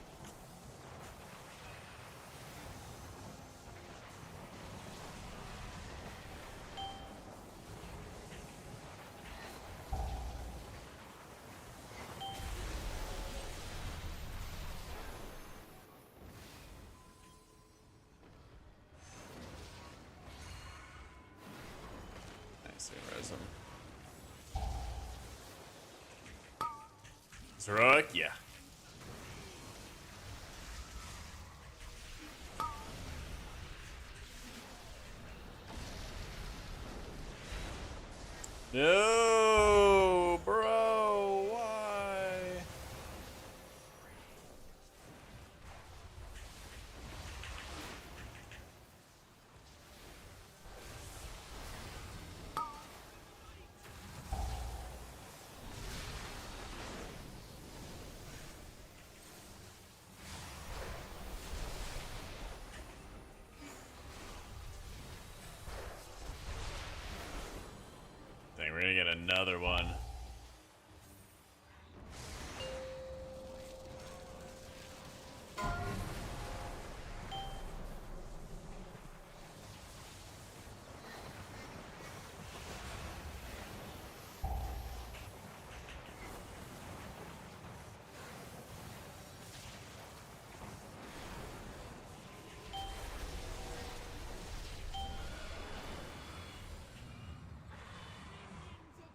[SPEAKER 2] Heroic, yeah. No, bro, why? Dang, we're gonna get another one.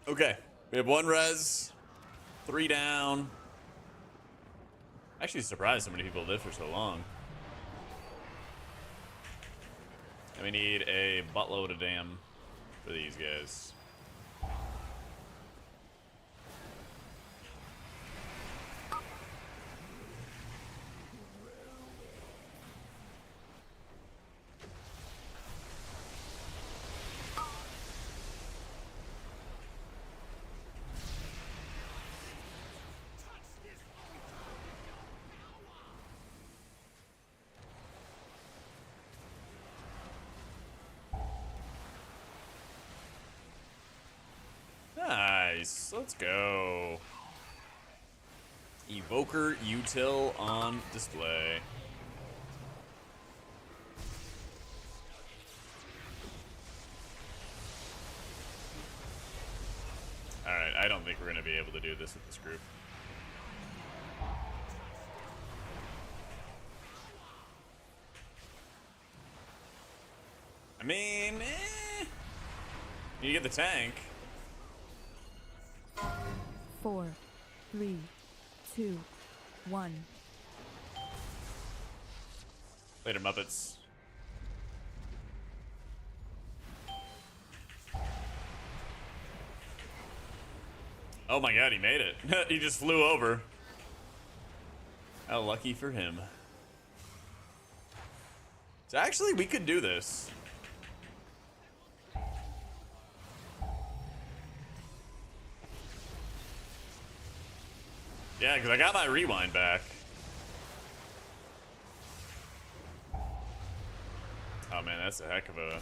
[SPEAKER 2] Okay, we have one res, 3 down. Actually surprised so many people live for so long. And we need a buttload of damn for these guys. Nice. Let's go. Evoker util on display. Alright, I don't think we're going to be able to do this with this group. I mean, you get the tank.
[SPEAKER 5] 4, 3, 2, 1.
[SPEAKER 2] Later, Muppets. Oh my god, he made it. He just flew over. How lucky for him. So actually, we could do this. Yeah, because I got my rewind back. Oh man, that's a heck of a...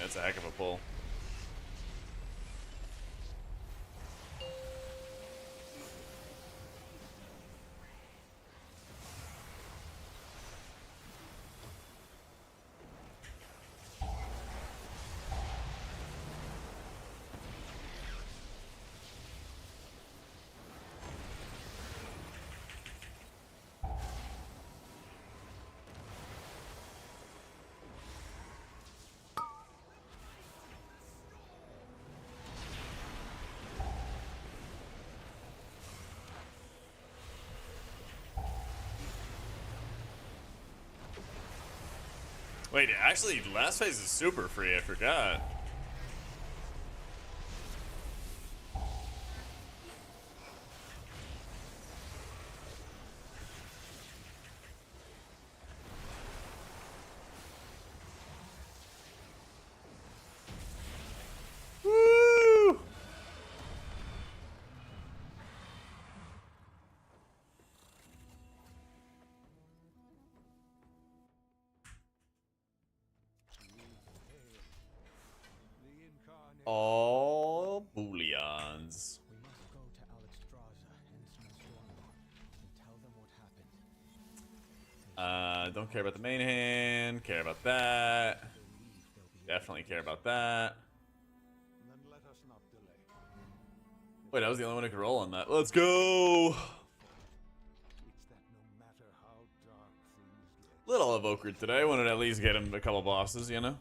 [SPEAKER 2] That's a heck of a pull. Wait, actually, last phase is super free. I forgot. Woo!
[SPEAKER 3] The incarnate.
[SPEAKER 2] All booleans.
[SPEAKER 3] We must go to Alexstrasza and Snowstorm and tell them what happened.
[SPEAKER 2] Don't care about the main hand. Care about that. Definitely care about that.
[SPEAKER 3] Then let us not delay.
[SPEAKER 2] Wait, I was the only one who could roll on that. Let's go.
[SPEAKER 3] It's that no matter how dark things get.
[SPEAKER 2] Little evoker today. Wanted to at least get him a couple bosses, you know?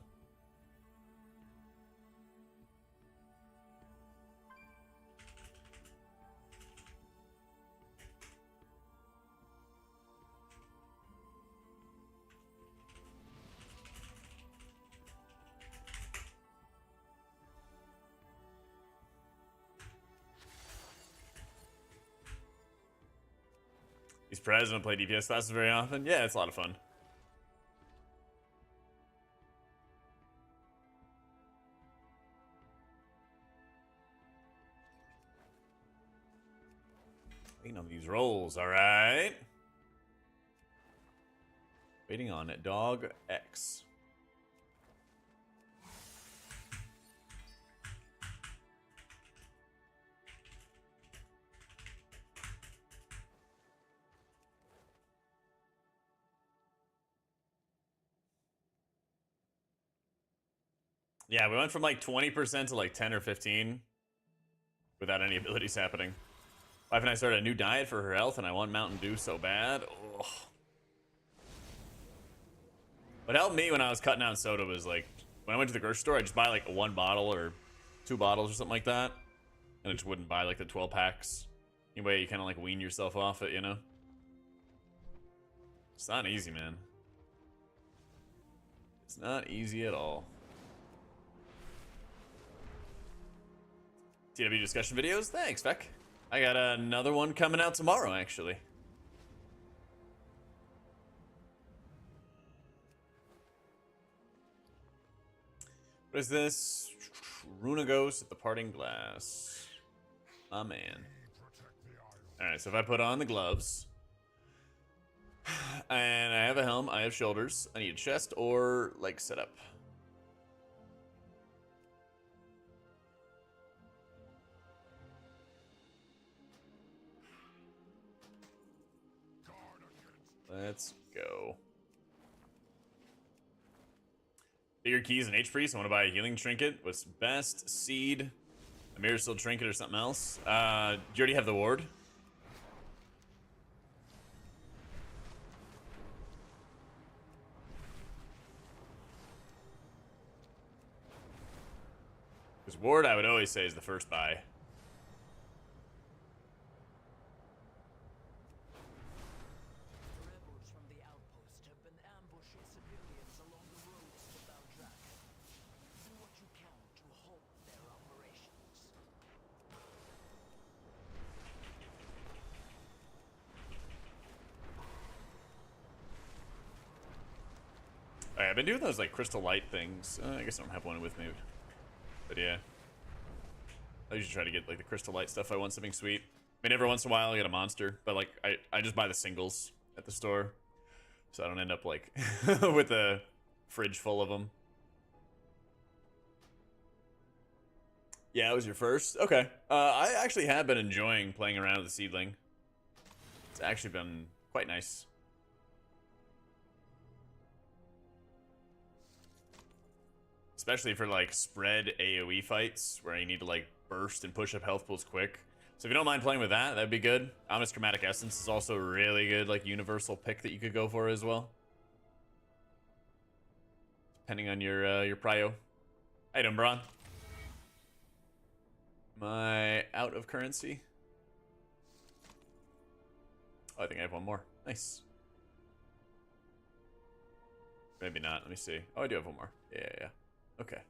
[SPEAKER 2] He's present, play DPS classes very often. Yeah, it's a lot of fun. Waiting on these rolls, alright. Waiting on it. Dog X. Yeah, we went from like 20% to like 10 or 15 without any abilities happening. Wife and I started a new diet for her health, and I want Mountain Dew so bad. Ugh. What helped me when I was cutting out soda was like, when I went to the grocery store, I just buy like 1 bottle or 2 bottles or something like that. And I just wouldn't buy like the 12 packs. Anyway, you kind of like wean yourself off it, you know? It's not easy, man. It's not easy at all. TW discussion videos? Thanks, Feck. I got another one coming out tomorrow, actually. What is this? Runa Ghost at the Parting Glass. Oh, man. Alright, so if I put on the gloves, and I have a helm, I have shoulders, I need a chest or leg setup. Let's go. Bigger keys and H-Priest. I want to buy a healing trinket. What's best? Seed, a mirror steel trinket, or something else? Do you already have the ward?
[SPEAKER 1] Because ward, I would always say, is the first buy.
[SPEAKER 6] Rebels from the outpost have been ambushing civilians along the roads to Totemic. Do what you can to halt their operations.
[SPEAKER 1] Alright, I've been doing those like crystal light things. I guess I don't have one with me. But yeah. I usually try to get like the crystal light stuff. I want something sweet. I mean, every once in a while I get a monster, but like I just buy the singles at the store, so I don't end up like with a fridge full of them. Yeah, it was your first. Okay. I actually have been enjoying playing around with the seedling. It's actually been quite nice. Especially for like spread AoE fights where you need to like burst and push up health pools quick. So if you don't mind playing with that, that'd be good. Omnis Chromatic Essence is also a really good like universal pick that you could go for as well. Depending on your prio. How you doing, Braun? Am I out of currency? Oh, I think I have one more. Nice. Maybe not. Let me see. Oh, I do have one more. Yeah. Okay.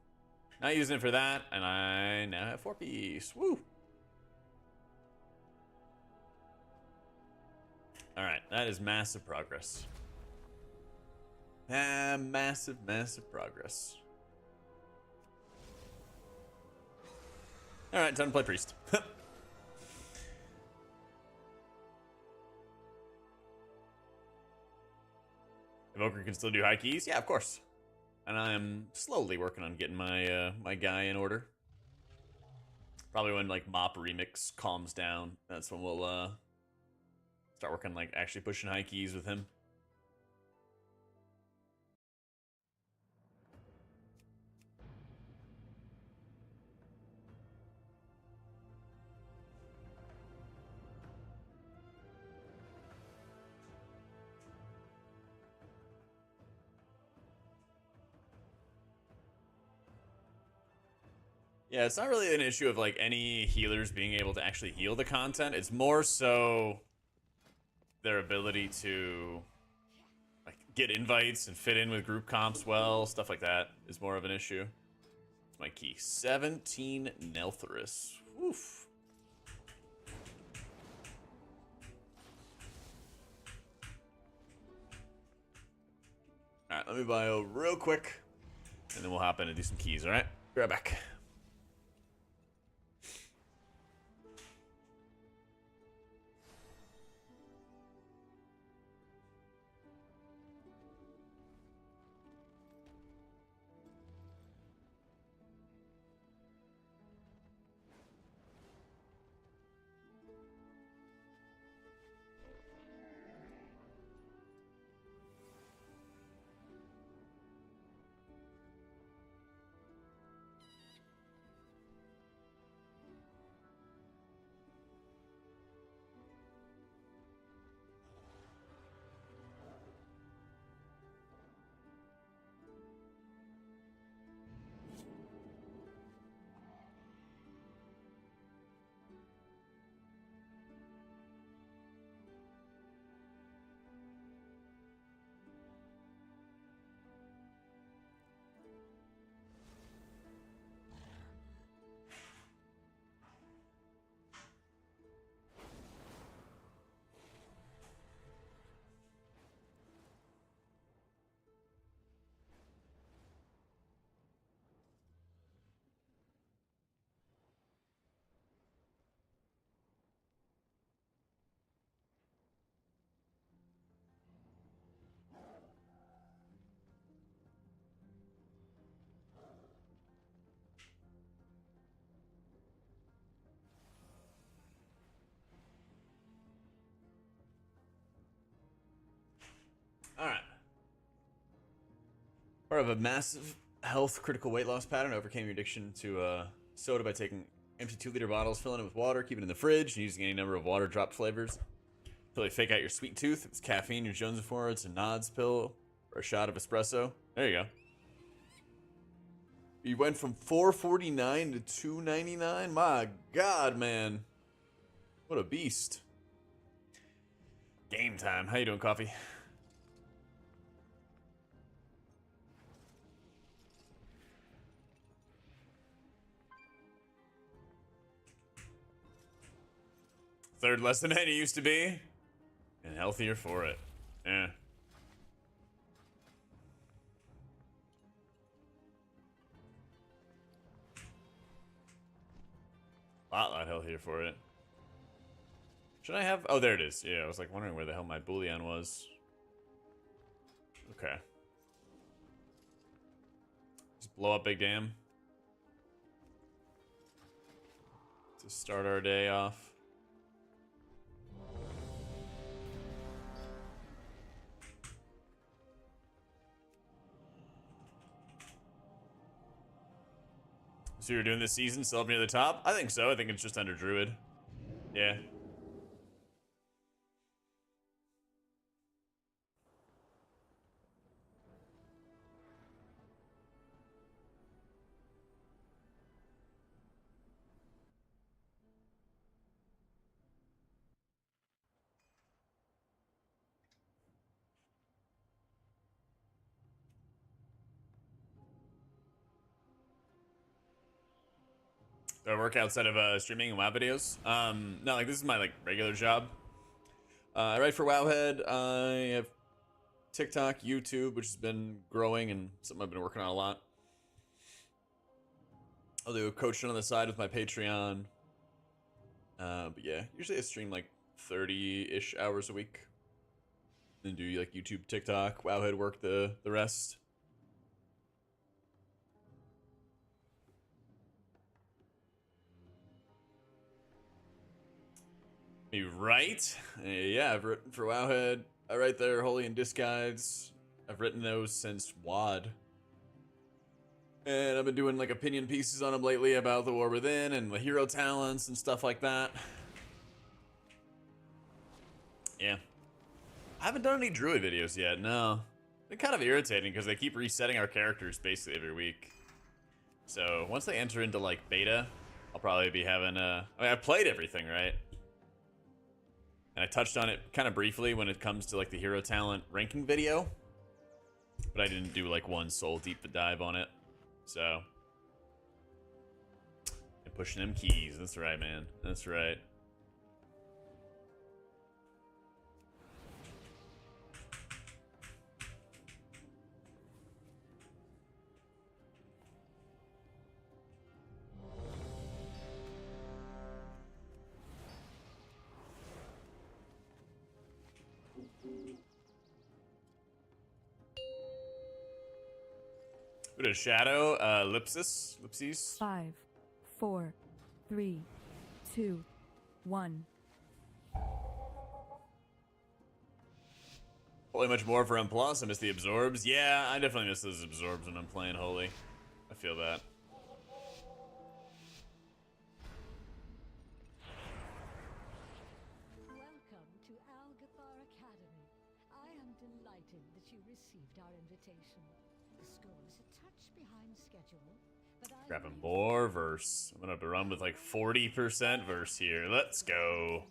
[SPEAKER 1] Not using it for that, and I now have 4-piece. Woo! Alright, that is massive progress. Massive progress. Alright, time to play Priest. Evoker can still do high keys? Yeah, of course. And I am slowly working on getting my my guy in order. Probably when like Mop Remix calms down, that's when we'll start working like actually pushing high keys with him. Yeah, it's not really an issue of like any healers being able to actually heal the content. It's more so their ability to like get invites and fit in with group comps well, stuff like that is more of an issue. It's my key. 17 Neltherus. Oof. Alright, let me bio real quick. And then we'll hop in and do some keys, alright? Be right back. Alright. Part of a massive health critical weight loss pattern, overcame your addiction to soda by taking empty 2-liter bottles, filling it with water, keeping it in the fridge, and using any number of water drop flavors. Until you fake out your sweet tooth. If it's caffeine you're jonesing for, it's a Nods pill or a shot of espresso. There you go. He went from 449 to 299. My God, man. What a beast. Game time. How you doing, Coffee? Third less than it used to be. And healthier for it. Yeah. Lot healthier for it. Should I have? Oh, there it is. Yeah, I was like wondering where the hell my Boolean was. Okay. Just blow up Big Dam. To start our day off. So you're doing this season still up near the top? I think so. I think it's just under Druid. Yeah. Do I work outside of streaming and WoW videos? No, like this is my like regular job. I write for Wowhead. I have TikTok, YouTube, which has been growing and something I've been working on a lot. I'll do coaching on the side with my Patreon. But yeah, usually I stream like 30-ish hours a week. Then do like YouTube, TikTok, Wowhead work the rest. You write? Yeah, I've written for Wowhead. I write their Holy and Disc guides. I've written those since WAD. And I've been doing like opinion pieces on them lately about the War Within and the hero talents and stuff like that. Yeah. I haven't done any Druid videos yet, no. They're kind of irritating because they keep resetting our characters basically every week. So once they enter into like beta, I'll probably be having I mean, I played everything, right? And I touched on it kind of briefly when it comes to like the hero talent ranking video. But I didn't do like one soul deep dive on it. So. And pushing them keys. That's right, man. That's right. What is Shadow? Ellipses?
[SPEAKER 5] 5, 4, 3, 2, 1.
[SPEAKER 1] Holy much more for M+. I miss the absorbs. Yeah, I definitely miss those absorbs when I'm playing Holy. I feel that.
[SPEAKER 7] Welcome to Algathar Academy. I am delighted that you received our invitation. The school is a touch behind schedule, but I
[SPEAKER 1] Grabbing more verse. I'm gonna have to run with like 40% verse here. Let's go.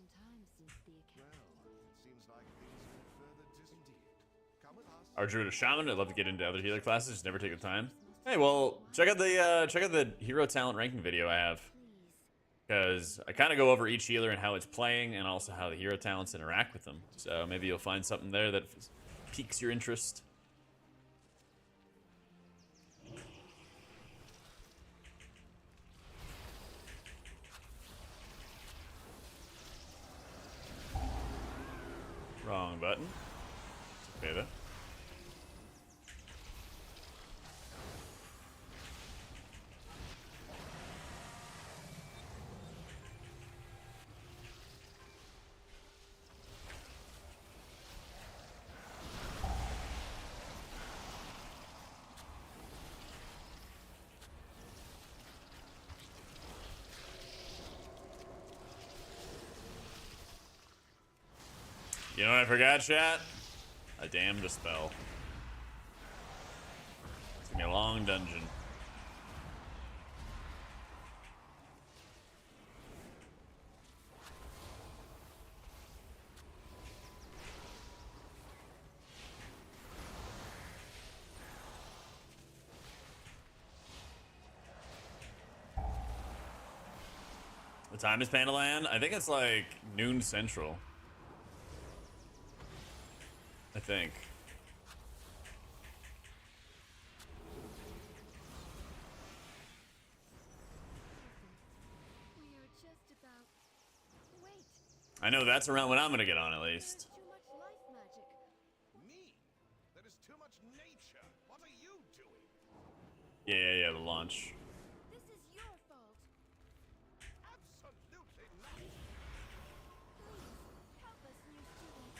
[SPEAKER 1] Our Druid Shaman. I'd love to get into other healer classes. Just never take the time. Hey, well, check out the hero talent ranking video I have, because I kind of go over each healer and how it's playing, and also how the hero talents interact with them. So maybe you'll find something there that piques your interest. Wrong button. It's okay though. You know what I forgot, chat? A damned spell. It's gonna be a long dungeon.
[SPEAKER 2] What time is Pandaland? I think it's like noon central. I think.
[SPEAKER 7] We are just about. Wait,
[SPEAKER 2] I know that's around when I'm gonna get on at least.
[SPEAKER 7] too much life magic.
[SPEAKER 8] Me? There is too much nature. What are you doing?
[SPEAKER 2] Yeah, the launch.
[SPEAKER 7] This is your fault.
[SPEAKER 8] Absolutely not.
[SPEAKER 7] Please, help us, new student.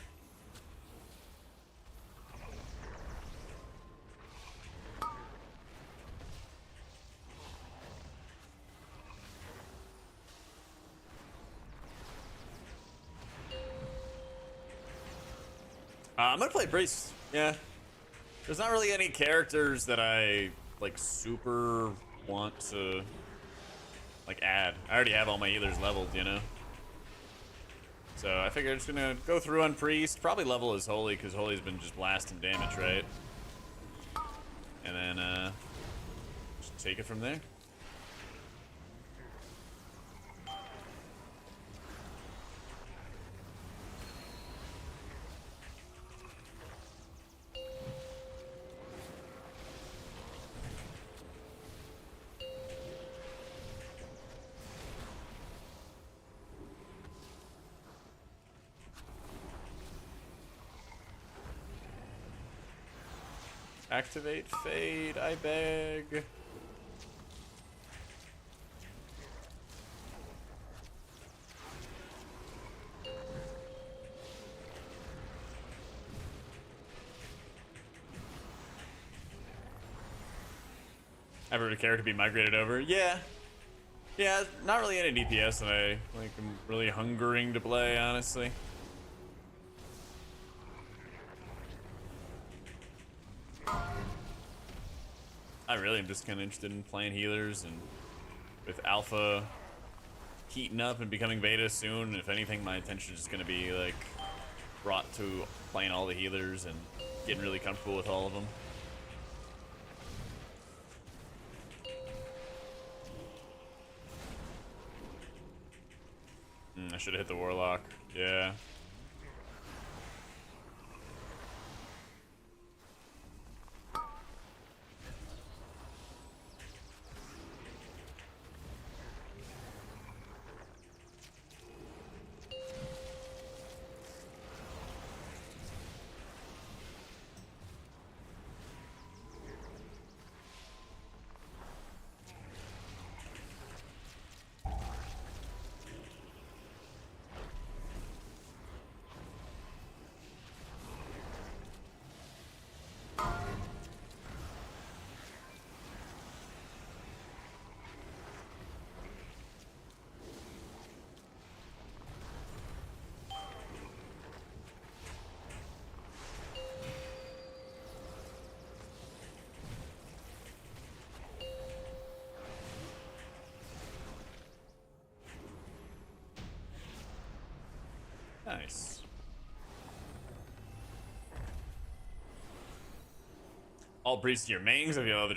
[SPEAKER 2] I'm gonna play Priest. Yeah. There's not really any characters that I like super want to like add. I already have all my healers leveled, you know. So I figure I'm just gonna go through on Priest, probably level as Holy, because Holy's been just blasting damage, right? And then just take it from there. Activate Fade, I beg. Ever a character be migrated over? Yeah. Yeah, not really any DPS that I like. I'm really hungering to play, honestly. I really am just kind of interested in playing healers, and with alpha heating up and becoming beta soon, if anything, my attention is going to be like brought to playing all the healers and getting really comfortable with all of them. I should have hit the Warlock. Yeah. Nice. All priests to your mains if you have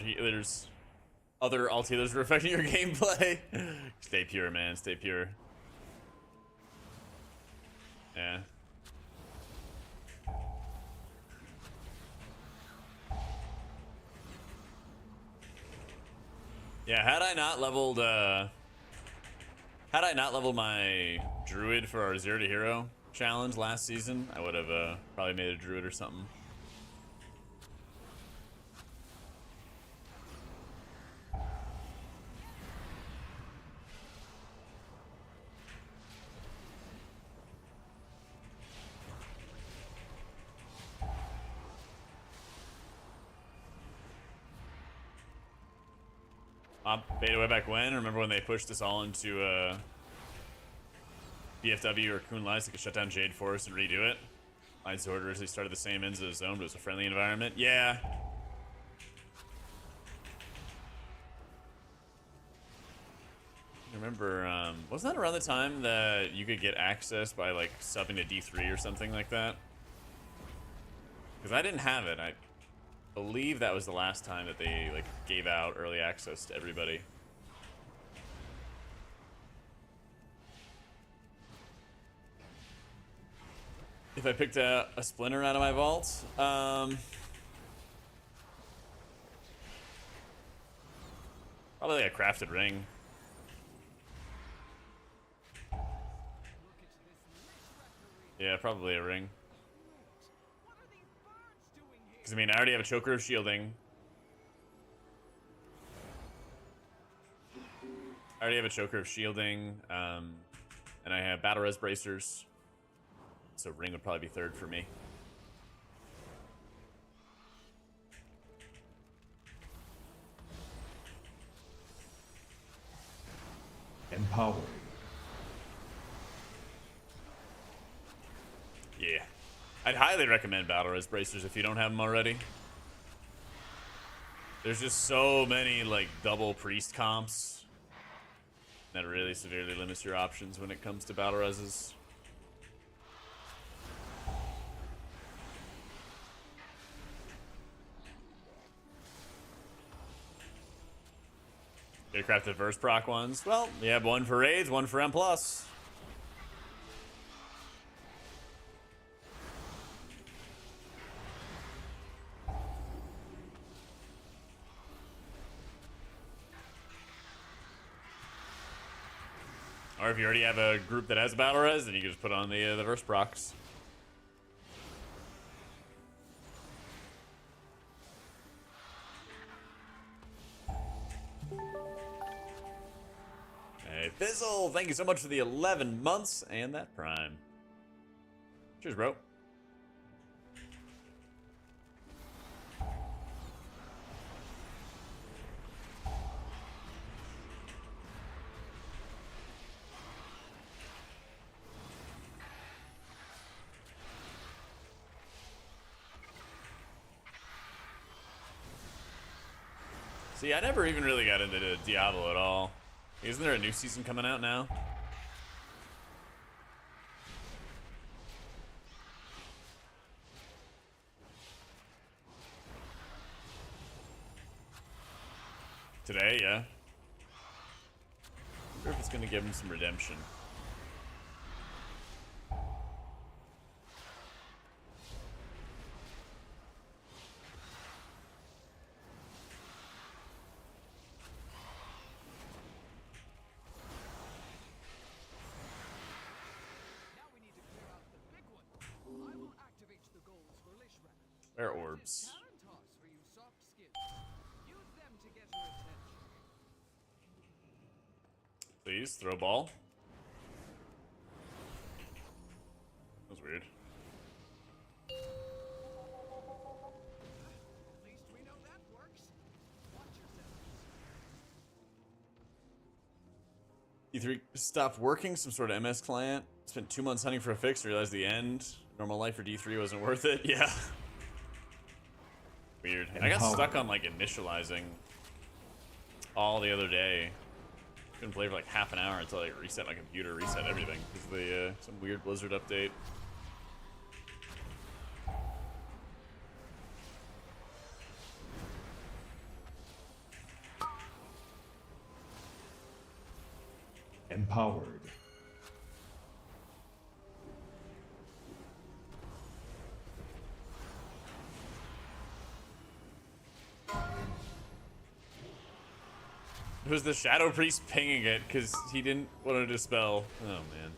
[SPEAKER 2] other alt healers are affecting your gameplay. Stay pure, man. Stay pure. Yeah. Yeah, had I not leveled my druid for our 0 to hero challenge last season, I would have probably made a druid or something. Beta way back when? Remember when they pushed us all into BFW or Kun Lights that could shut down Jade Forest and redo it? Lights Order originally started the same ends of the zone, but it was a friendly environment. Yeah. I remember, wasn't that around the time that you could get access by like subbing to D3 or something like that? Because I didn't have it. I believe that was the last time that they like gave out early access to everybody. if I picked a splinter out of my vault. Probably like a crafted ring. Yeah, probably a ring. Because, I mean, I already have a choker of shielding. And I have battle res bracers. So ring would probably be third for me.
[SPEAKER 9] Empowered.
[SPEAKER 2] Yeah. I'd highly recommend battle res bracers if you don't have them already. There's just so many, like, double priest comps that really severely limits your options when it comes to battle reses. You crafted verse proc ones. Well, you have one for raids, one for M+. Or if you already have a group that has a battle res, then you can just put on the verse procs. Hey, Fizzle, thank you so much for the 11 months and that prime. Cheers, bro. See, I never even really got into Diablo at all. Isn't there a new season coming out now? Today, yeah. I wonder if it's gonna give him some redemption. Where are orbs? Please, throw ball. That was weird. E3 stopped working, some sort of MS client. Spent 2 months hunting for a fix, realized the end. Normal life for D3 wasn't worth it. Yeah. Weird. And I got stuck on like initializing all the other day. Couldn't play for like half an hour until I reset my computer, reset everything because of the some weird Blizzard update.
[SPEAKER 9] Empowered.
[SPEAKER 2] It was the Shadow Priest pinging it because he didn't want to dispel. Oh man.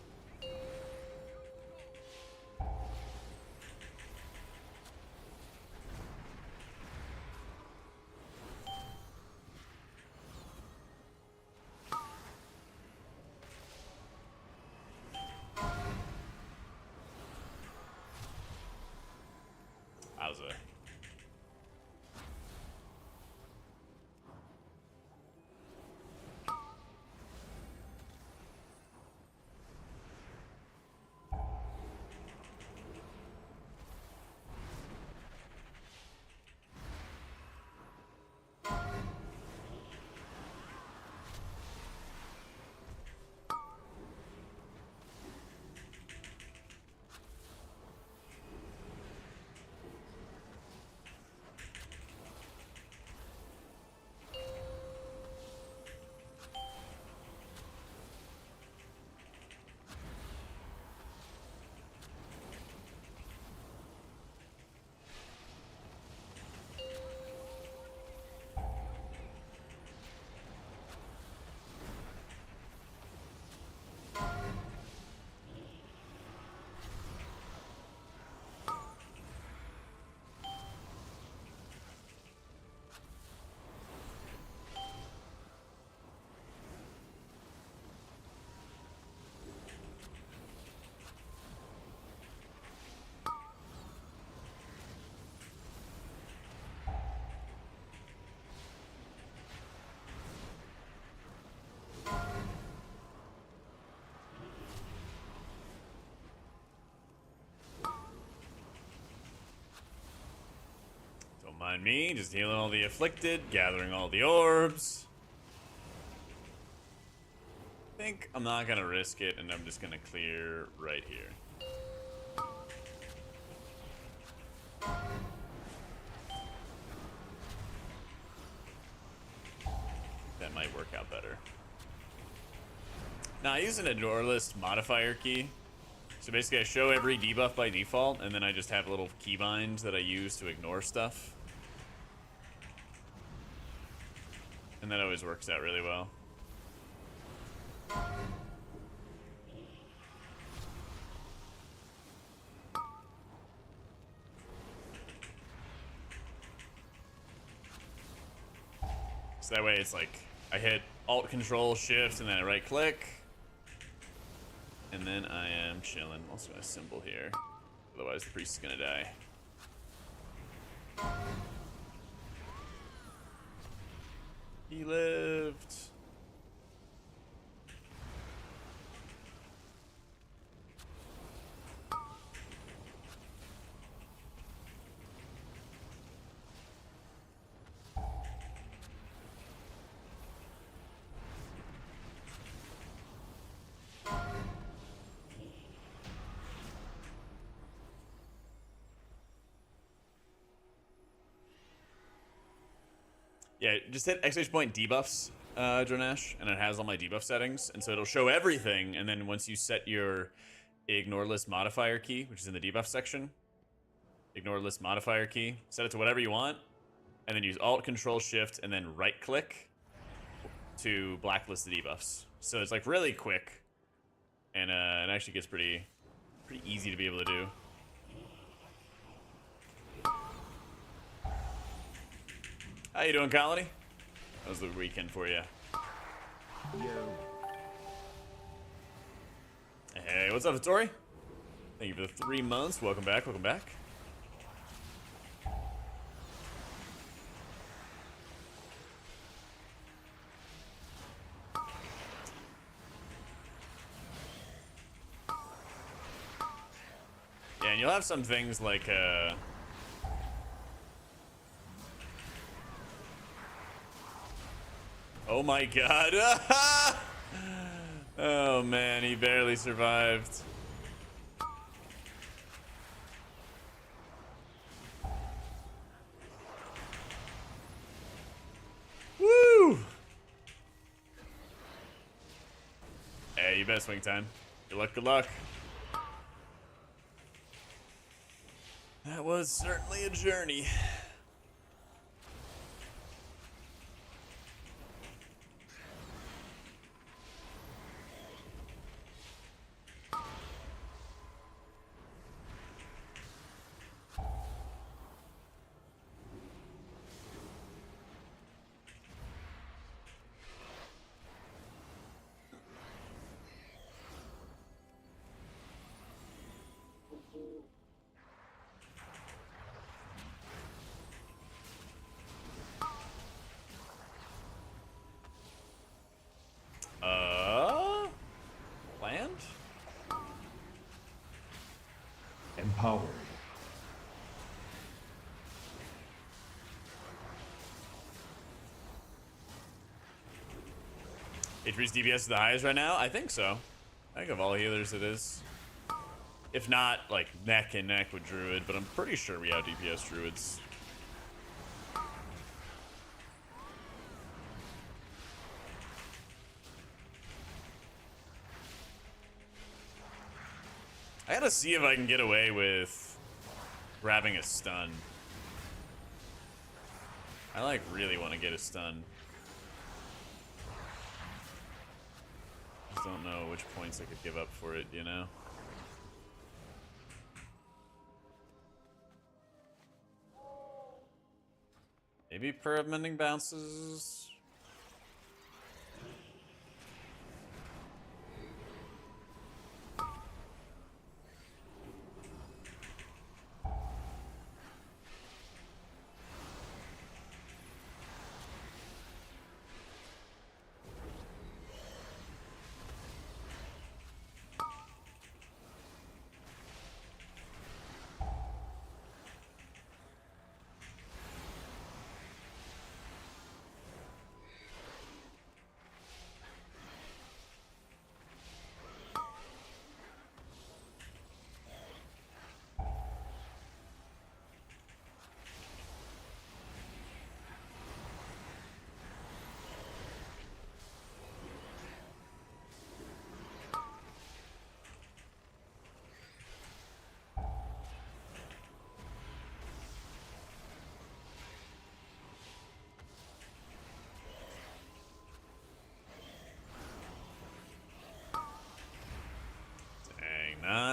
[SPEAKER 2] Wowza. Fine me, just healing all the afflicted, gathering all the orbs. I think I'm not gonna risk it, and I'm just gonna clear right here. That might work out better. Now I use an ignore list modifier key. So basically I show every debuff by default, and then I just have little keybinds that I use to ignore stuff. And that always works out really well. So that way it's like, I hit Alt Control Shift and then I right click. And then I am chilling. Also a symbol here. Otherwise the priest is gonna die. He lived. Yeah, just hit exclamation point debuffs, Dronash, and it has all my debuff settings, and so it'll show everything, and then once you set your ignore list modifier key, which is in the debuff section, ignore list modifier key, set it to whatever you want, and then use Alt Control Shift and then right click to blacklist the debuffs. So it's like really quick, and it actually gets pretty easy to be able to do. How you doing, Colony? That was the weekend for you. Hey, what's up, Vittori? Thank you for the 3 months. Welcome back, welcome back. Yeah, and you'll have some things like, oh my god. Oh man, he barely survived. Woo! Hey, you bet swing time. Good luck, good luck. That was certainly a journey. Land?
[SPEAKER 9] Empowered.
[SPEAKER 2] HP's DPS is the highest right now? I think so. I think of all healers it is. If not, like, neck and neck with Druid, but I'm pretty sure we have DPS Druids. I gotta see if I can get away with grabbing a stun. I like really want to get a stun. Just don't know which points I could give up for it, you know? Maybe permanent bounces.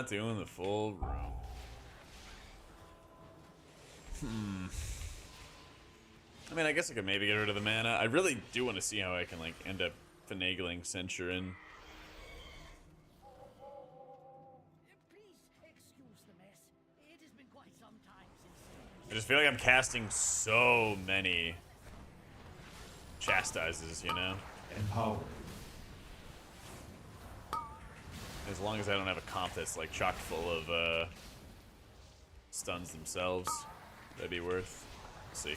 [SPEAKER 1] not doing the full room. I mean, I guess I could maybe get rid of the mana. I really do want to see how I can, like, end up finagling Censure in.
[SPEAKER 6] Please excuse the mess. It has been quite some time since.
[SPEAKER 1] I just feel like I'm casting so many Chastises, you know?
[SPEAKER 9] Empowered.
[SPEAKER 1] As long as I don't have a comp that's, like, chock full of, stuns themselves, that'd be worth. Let's see.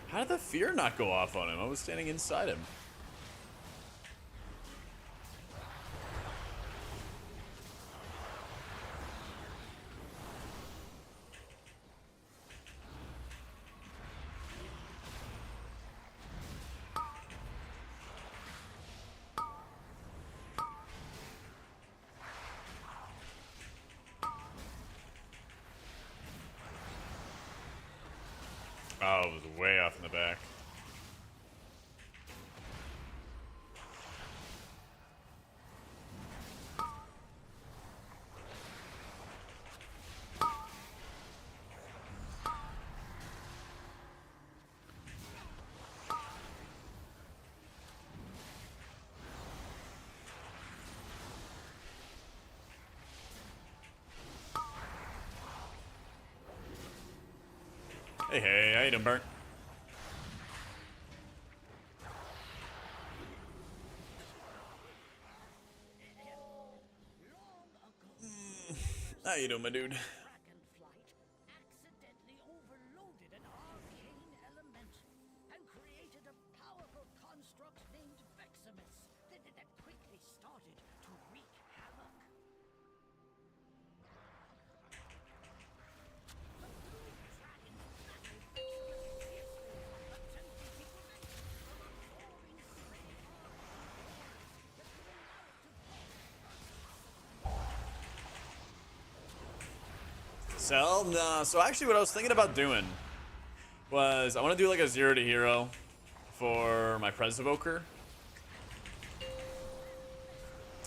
[SPEAKER 1] How did the fear not go off on him? I was standing inside him. Oh, it was way off in the back. Hey, hey, how you doing, Burnt? How you doing, my dude?
[SPEAKER 6] Dragonflight accidentally overloaded an arcane element and created a powerful construct named Veximus that quickly started to wreak havoc.
[SPEAKER 1] So actually what I was thinking about doing was I want to do like a 0 to hero for my Pres Evoker.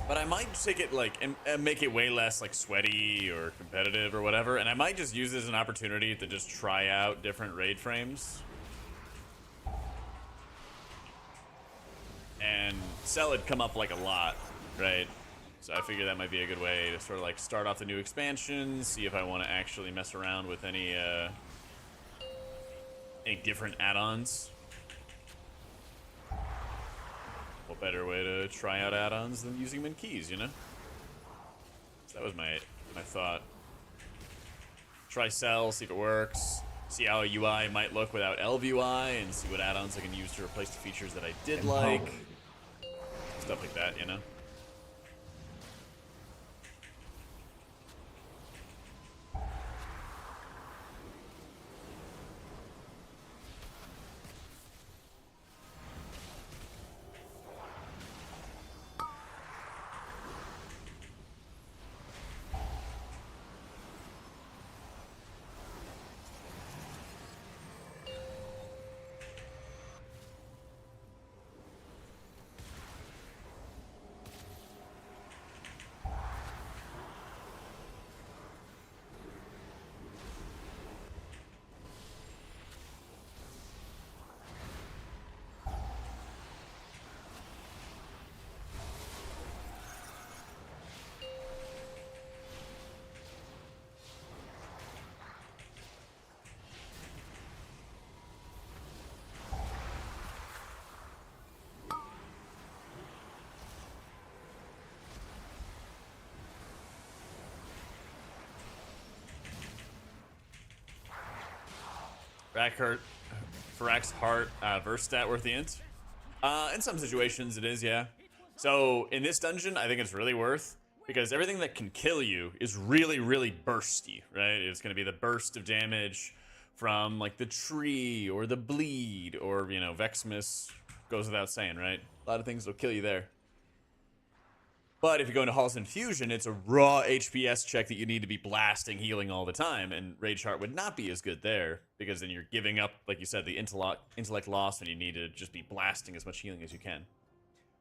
[SPEAKER 1] But I might take it like and make it way less like sweaty or competitive or whatever, and I might just use this as an opportunity to just try out different raid frames. And Cell had come up like a lot, right? So I figure that might be a good way to sort of like start off the new expansion, see if I want to actually mess around with any different add-ons. What better way to try out add-ons than using them in keys, you know? So that was my thought. Try Cell, see if it works. See how a UI might look without ElvUI, and see what add-ons I can use to replace the features that I did like. Stuff like that, you know? Frax Heart verse stat worth the int? In some situations it is, yeah. So in this dungeon, I think it's really worth, because everything that can kill you is really, really bursty, right? It's going to be the burst of damage from like the tree or the bleed or, you know, Veximus goes without saying, right? A lot of things will kill you there.
[SPEAKER 2] But if you go into Hall's Infusion, it's a raw HPS check that you need to be blasting, healing all the time, and Rage Heart would not be as good there, because then you're giving up, like you said, the intellect loss, and you need to just be blasting as much healing as you can.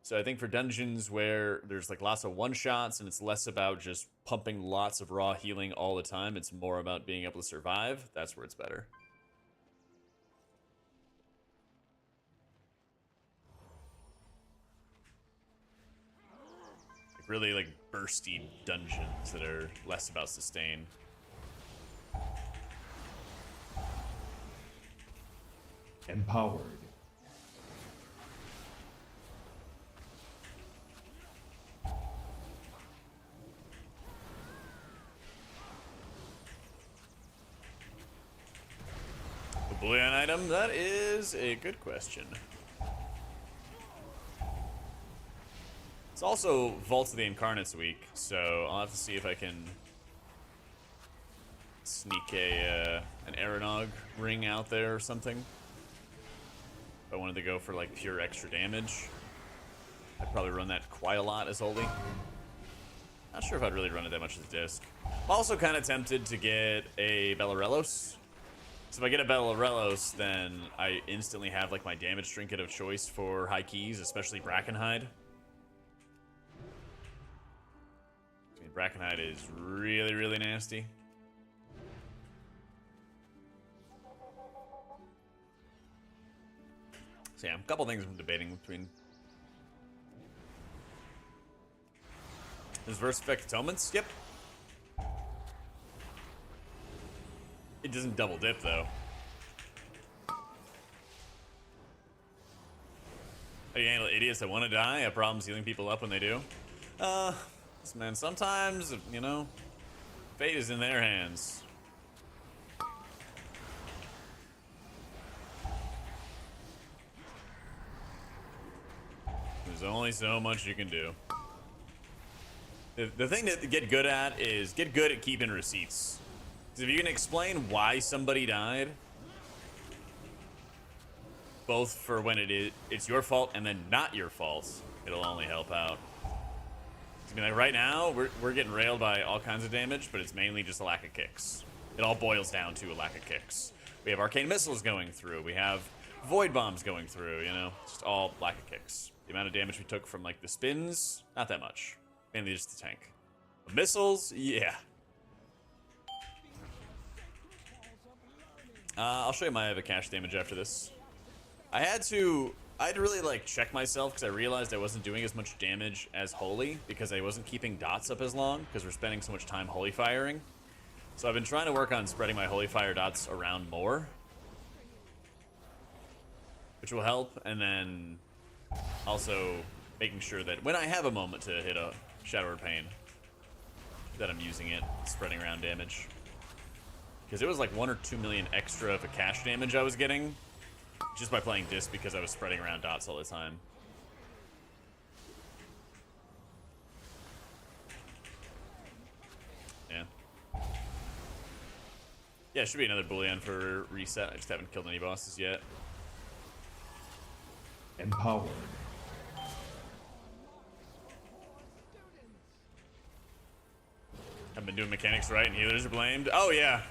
[SPEAKER 2] So I think for dungeons where there's like lots of one-shots, and it's less about just pumping lots of raw healing all the time, it's more about being able to survive, that's where it's better. Really like bursty dungeons that are less about sustain.
[SPEAKER 9] Empowered.
[SPEAKER 2] The bullion item, that is a good question. It's also Vault of the Incarnates week, so I'll have to see if I can sneak an Aranog ring out there or something. If I wanted to go for like pure extra damage, I'd probably run that quite a lot as Holy. Not sure if I'd really run it that much as a disc. I'm also kind of tempted to get a Bellarellos. So if I get a Bellarellos, then I instantly have like my damage trinket of choice for high keys, especially Brackenhide. Brackenhide is really, really nasty. So yeah, a couple things I'm debating between. Is Verse Effect Atonements? Yep. It doesn't double dip though. How do you handle idiots that want to die? Have problems healing people up when they do? Man, sometimes, you know, fate is in their hands. There's only so much you can do. The thing to get good at is get good at keeping receipts. Because if you can explain why somebody died, both for when it's your fault and then not your fault, it'll only help out. I mean, like right now, we're getting railed by all kinds of damage, but it's mainly just a lack of kicks. It all boils down to a lack of kicks. We have arcane missiles going through. We have void bombs going through, you know? Just all lack of kicks. The amount of damage we took from, like, the spins, not that much. Mainly just the tank. The missiles, yeah. I'll show you my Vakash damage after this. I had to really like check myself because I realized I wasn't doing as much damage as Holy because I wasn't keeping dots up as long because we're spending so much time Holy Firing. So I've been trying to work on spreading my Holy Fire dots around more, which will help, and then also making sure that when I have a moment to hit a Shadow or Pain, that I'm using it, spreading around damage. Because it was like 1 or 2 million extra of a cash damage I was getting just by playing disc because I was spreading around dots all the time. Yeah. Yeah, it should be another bullion for reset. I just haven't killed any bosses yet.
[SPEAKER 9] Empowered.
[SPEAKER 2] I've been doing mechanics right and healers are blamed. Oh yeah.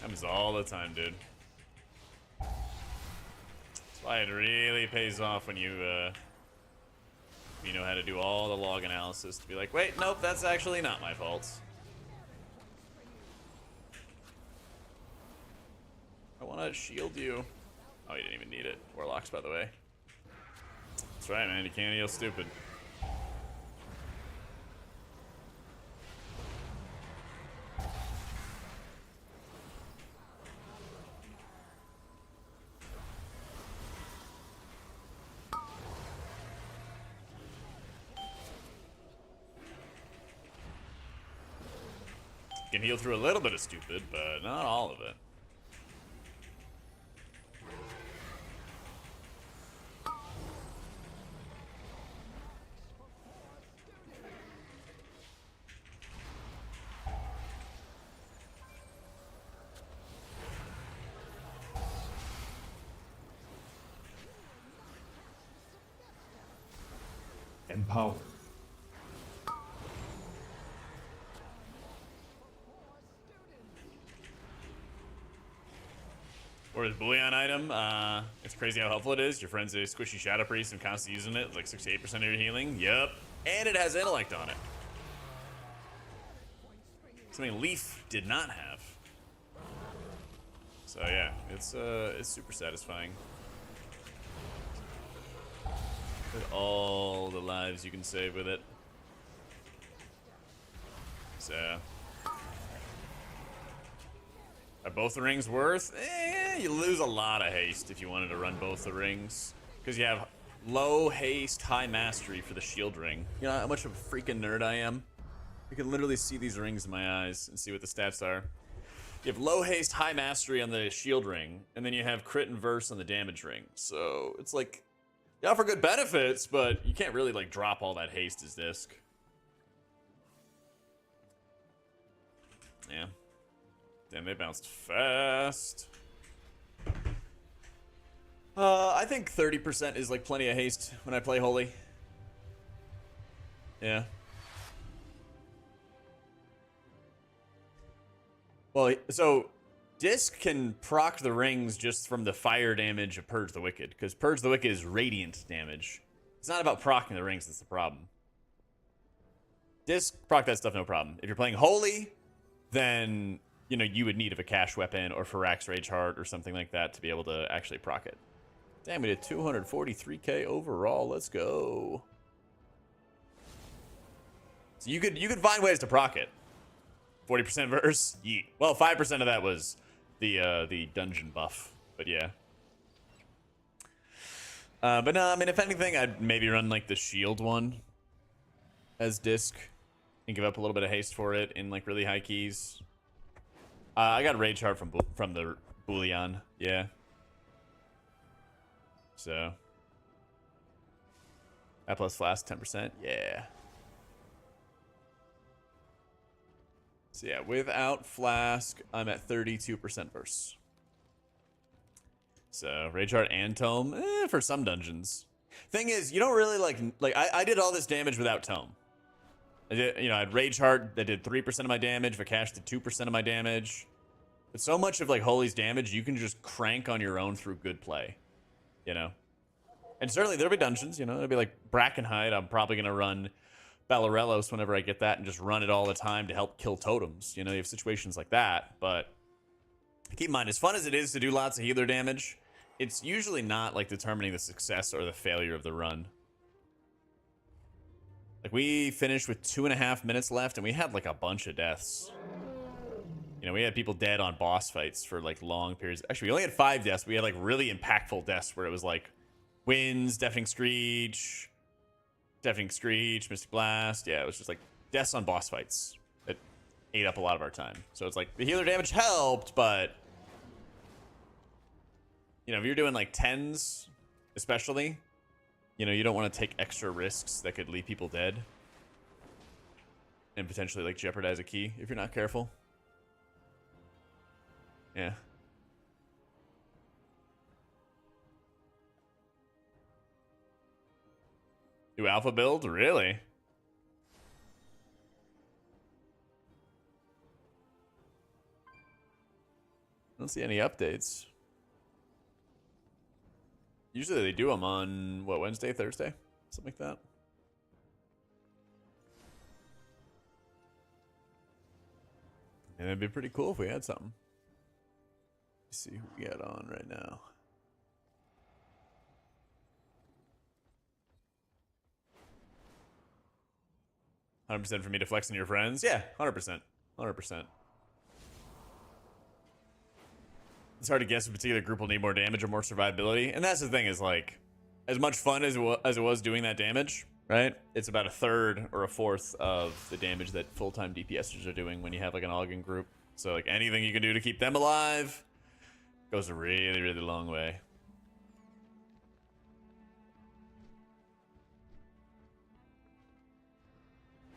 [SPEAKER 2] Happens all the time, dude. That's why it really pays off when you know how to do all the log analysis to be like, wait, nope, that's actually not my fault. I want to shield you. Oh, you didn't even need it. Warlocks, by the way. That's right, man. You can't heal stupid. Can heal through a little bit of stupid, but not all of it.
[SPEAKER 9] and power.
[SPEAKER 2] Or his bullion item, it's crazy how helpful it is. Your friend's a squishy Shadow Priest and constantly using it. It's like 68% of your healing. Yep. And it has intellect on it. Something Leaf did not have. So yeah, it's super satisfying. With all the lives you can save with it. So are both the rings worth? You lose a lot of haste if you wanted to run both the rings. Because you have low haste, high mastery for the shield ring. You know how much of a freaking nerd I am? You can literally see these rings in my eyes and see what the stats are. You have low haste, high mastery on the shield ring, and then you have crit and verse on the damage ring. So it's like, you offer good benefits, but you can't really like drop all that haste as disc. Yeah. Damn, they bounced fast. I think 30% is like plenty of haste when I play Holy. Yeah. Well, so Disc can proc the rings just from the fire damage of Purge the Wicked, because Purge the Wicked is radiant damage. It's not about procking the rings that's the problem. Disc, proc that stuff, no problem. If you're playing Holy, then, you know, you would need a cash weapon or Firax Rage Heart or something like that to be able to actually proc it. Damn, we did 243k overall. Let's go. So you could find ways to proc it. 40% verse, yeet. Well, 5% of that was the dungeon buff, but yeah. But no, I mean, if anything, I'd maybe run like the shield one as disc and give up a little bit of haste for it in like really high keys. I got Rage Heart from the Bullion, yeah. So that plus Flask 10%, yeah. So yeah, without Flask, I'm at 32% verse. So Rage Heart and Tome, for some dungeons. Thing is, you don't really like I did all this damage without Tome. I did, you know, I had Rage Heart that did 3% of my damage, Vakash did 2% of my damage. But so much of like Holy's damage, you can just crank on your own through good play, you know. And certainly there'll be dungeons, you know, it'll be like Brackenhide. I'm probably gonna run Balarelos whenever I get that and just run it all the time to help kill totems. You know, you have situations like that, but keep in mind, as fun as it is to do lots of healer damage, it's usually not like determining the success or the failure of the run. Like we finished with 2.5 minutes left and we had like a bunch of deaths. You know, we had people dead on boss fights for like long periods. Actually, we only had 5 deaths, but we had like really impactful deaths where it was like Winds, Deafening Screech, Mystic Blast. Yeah, it was just like deaths on boss fights that ate up a lot of our time. So it's like the healer damage helped, but you know, if you're doing like 10s, especially, you know, you don't want to take extra risks that could leave people dead and potentially like jeopardize a key if you're not careful. Yeah. Do alpha build? Really? I don't see any updates. Usually they do them on, what, Wednesday, Thursday? Something like that. And it'd be pretty cool if we had something. Let's see who we got on right now. $100% for me to flex on your friends? Yeah, 100%. 100%. It's hard to guess if a particular group will need more damage or more survivability. And that's the thing is, like, as much fun as it was doing that damage, right? It's about 1/3 or 1/4 of the damage that full-time DPSers are doing when you have, like, an Ogden group. So, like, anything you can do to keep them alive goes a really, really long way.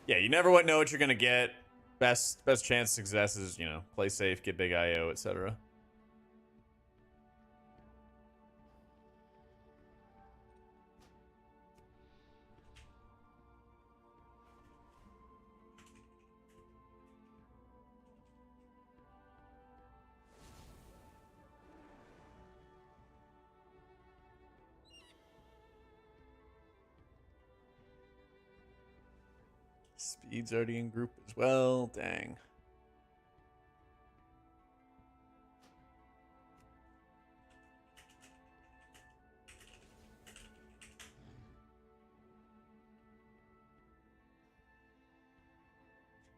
[SPEAKER 2] Yeah, you never know what you're going to get. Best chance of success is, you know, play safe, get big IO, etc.
[SPEAKER 1] Feed's already in group as well. Dang.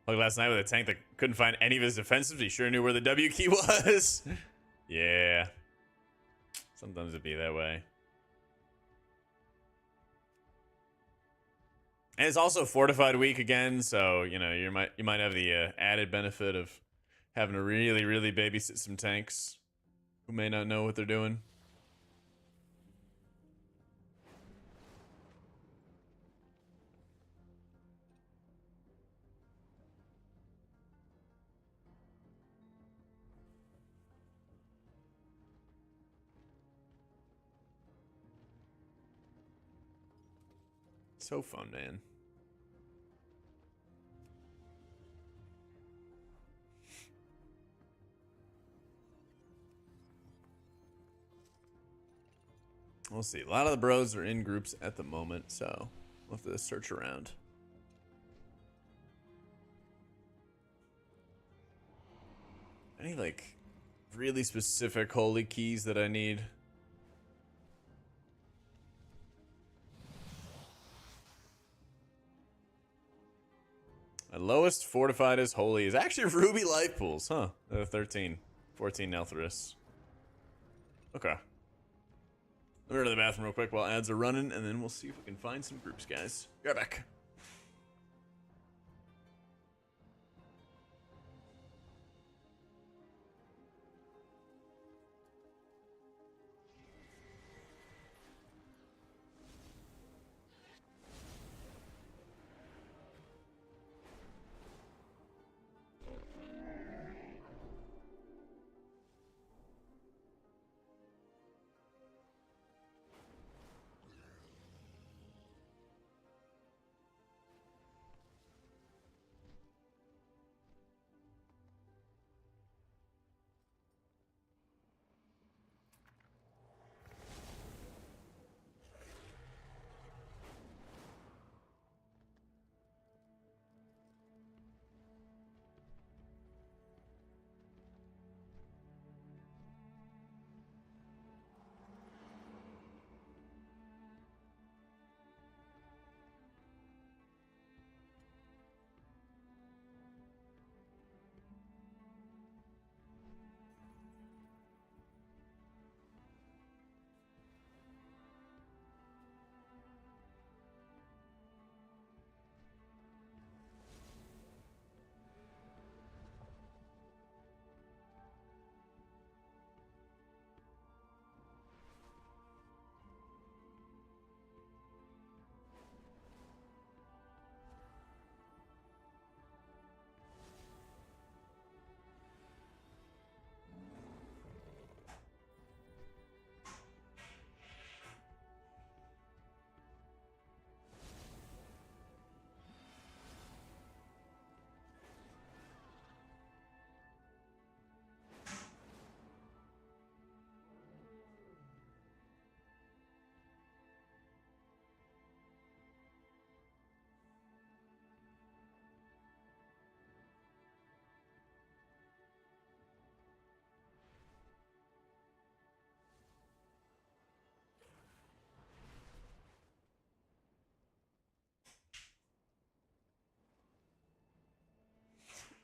[SPEAKER 1] Like last night with a tank that couldn't find any of his defensives. He sure knew where the W key was. Yeah. Sometimes it'd be that way. And it's also fortified week again, so you know you might have the added benefit of having to really babysit some tanks who may not know what they're doing. So fun, man. We'll see. A lot of the bros are in groups at the moment, so we'll have to search around. Any, like, really specific holy keys that I need? My lowest fortified is holy is actually Ruby life pools, huh? 13. 14 Nelthrus. Okay. Let me go to the bathroom real quick while ads are running, and then we'll see if we can find some groups, guys. Be right back.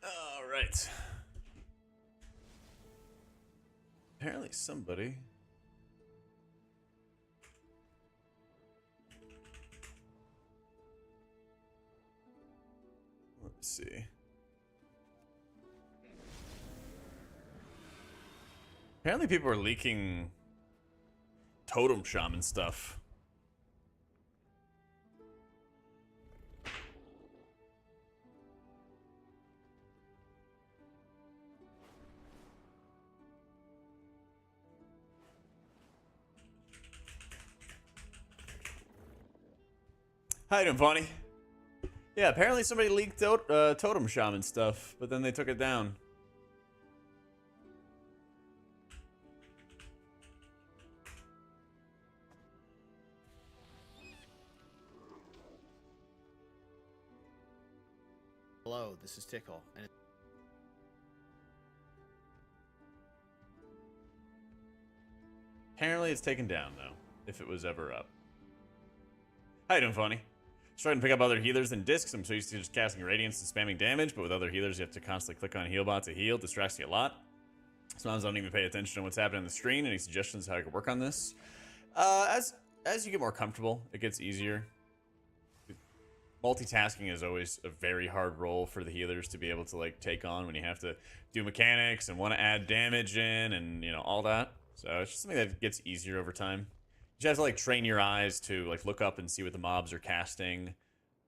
[SPEAKER 1] All right. Apparently somebody... Let's see. Apparently people are leaking Totem Shaman stuff. How you doing, Bonnie? Yeah, apparently somebody leaked Totem Shaman stuff, but then they took it down.
[SPEAKER 10] Hello, this is Tickle, and
[SPEAKER 2] Apparently it's taken down, though, if it was ever up. How you doing, Funny? Starting to pick up other healers and discs. I'm so used to just casting Radiance and spamming damage, but with other healers, you have to constantly click on Healbot to heal. Distracts me a lot. Sometimes I don't even pay attention to what's happening on the screen. Any suggestions how I could work on this? As you get more comfortable, it gets easier. Multitasking is always a very hard role for the healers to be able to like take on when you have to do mechanics and want to add damage in and all that. So it's just something that gets easier over time. You just have to like train your eyes to like look up and see what the mobs are casting,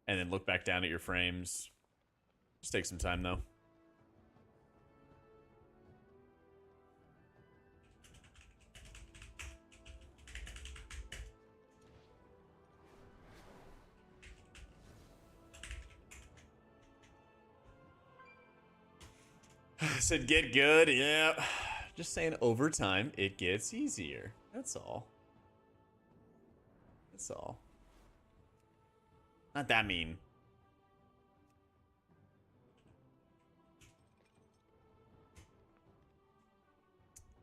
[SPEAKER 2] and then look back down at your frames. Just takes some time though. Said get good, yeah. Just saying over time, it gets easier. That's all. That's all. Not that mean.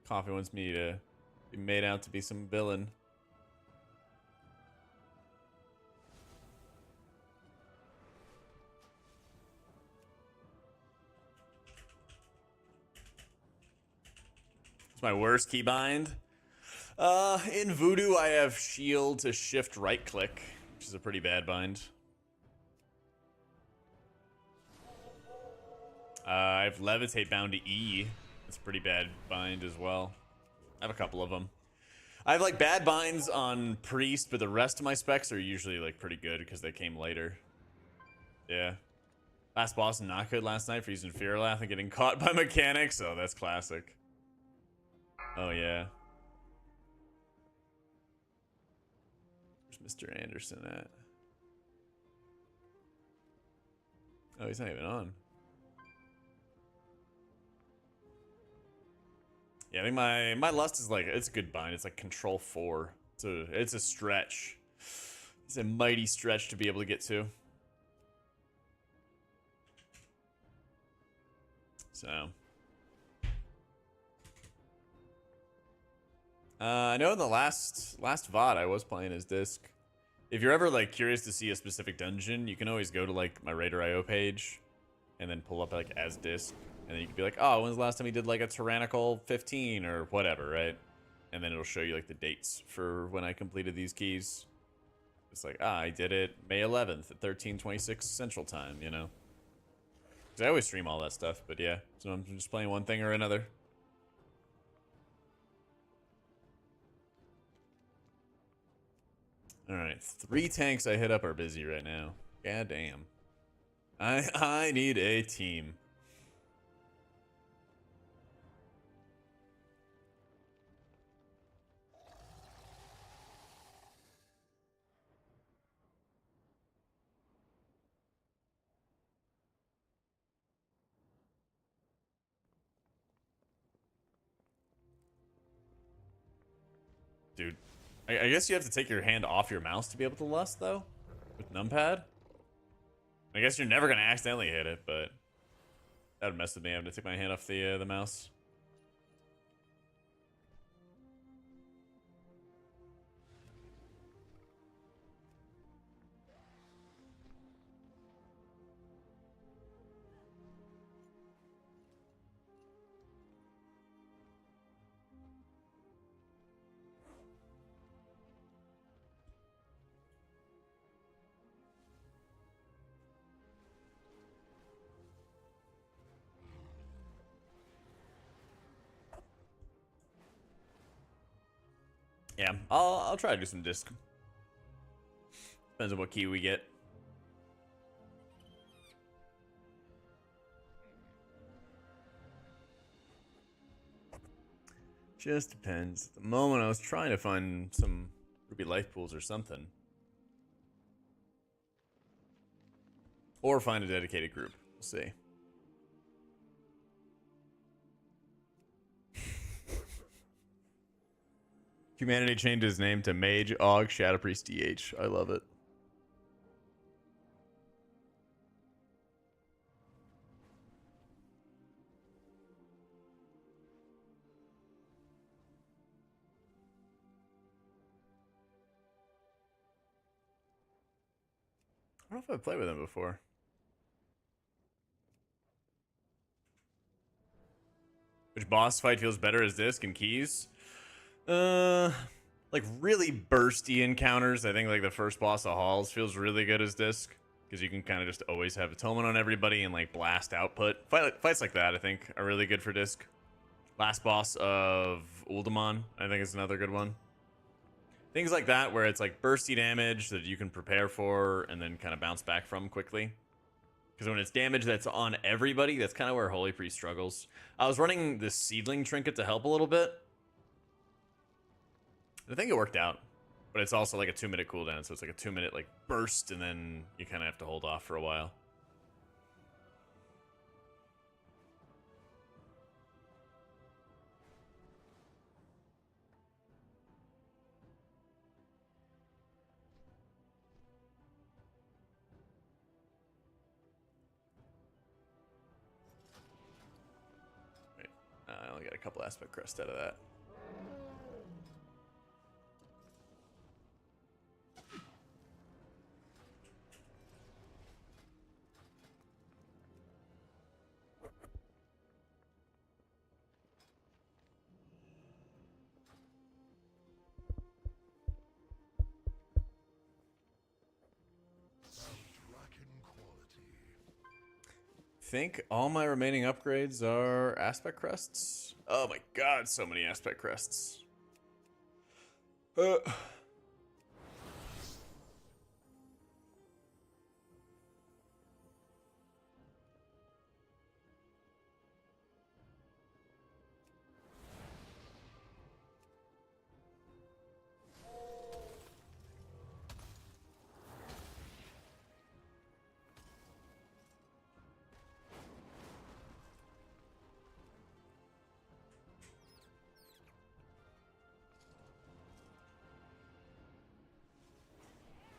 [SPEAKER 2] Coffee wants me to be made out to be some villain. It's my worst keybind. In Voodoo, I have shield to shift right click, which is a pretty bad bind. I have levitate bound to E. That's a pretty bad bind as well. I have a couple of them. I have like bad binds on priest, but the rest of my specs are usually like pretty good because they came later. Yeah. Last boss not good last night for using Fear Laugh and getting caught by mechanics. Oh, that's classic. Oh, yeah. Where's Mr. Anderson at? Oh, he's not even on. Yeah, I think my lust is like, it's a good bind. It's like control 4. It's a stretch. It's a mighty stretch to be able to get to. So. I know in the last VOD I was playing as disc. If you're ever like curious to see a specific dungeon, you can always go to like my Raider.io page and then pull up like as disc, and then you can be like, oh, when's the last time you did like a tyrannical 15 or whatever, right? And then it'll show you like the dates for when I completed these keys. It's like, I did it May 11th at 13:26 Central Time, you know? Because I always stream all that stuff, but yeah, so I'm just playing one thing or another. Alright, 3 tanks I hit up are busy right now. God damn. I need a team. Dude, I guess you have to take your hand off your mouse to be able to lust, though? With numpad? I guess you're never going to accidentally hit it, but that would mess with me having to take my hand off the mouse. Yeah, I'll try to do some disc. Depends on what key we get. Just depends. At the moment, I was trying to find some Ruby life pools or something. Or find a dedicated group. We'll see. Humanity changed his name to Mage Og Shadowpriest DH. I love it.
[SPEAKER 1] I don't know if I've played with him before. Which boss fight feels better as disc and keys? Like really bursty encounters. I think like the first boss of Halls feels really good as disc because you can kind of just always have atonement on everybody and like blast output. Fights like that I think are really good for disc. Last boss of Uldaman I think is another good one. Things like that where it's like bursty damage that you can prepare for and then kind of bounce back from quickly. Because when it's damage that's on everybody, that's kind of where Holy Priest struggles. I was running this Seedling Trinket to help a little bit. I think it worked out. But it's also like a 2-minute cooldown, so it's like a 2-minute like burst, and then you kind of have to hold off for a while. I only got a couple aspect crest out of that. I think all my remaining upgrades are aspect crests. Oh my god, so many aspect crests.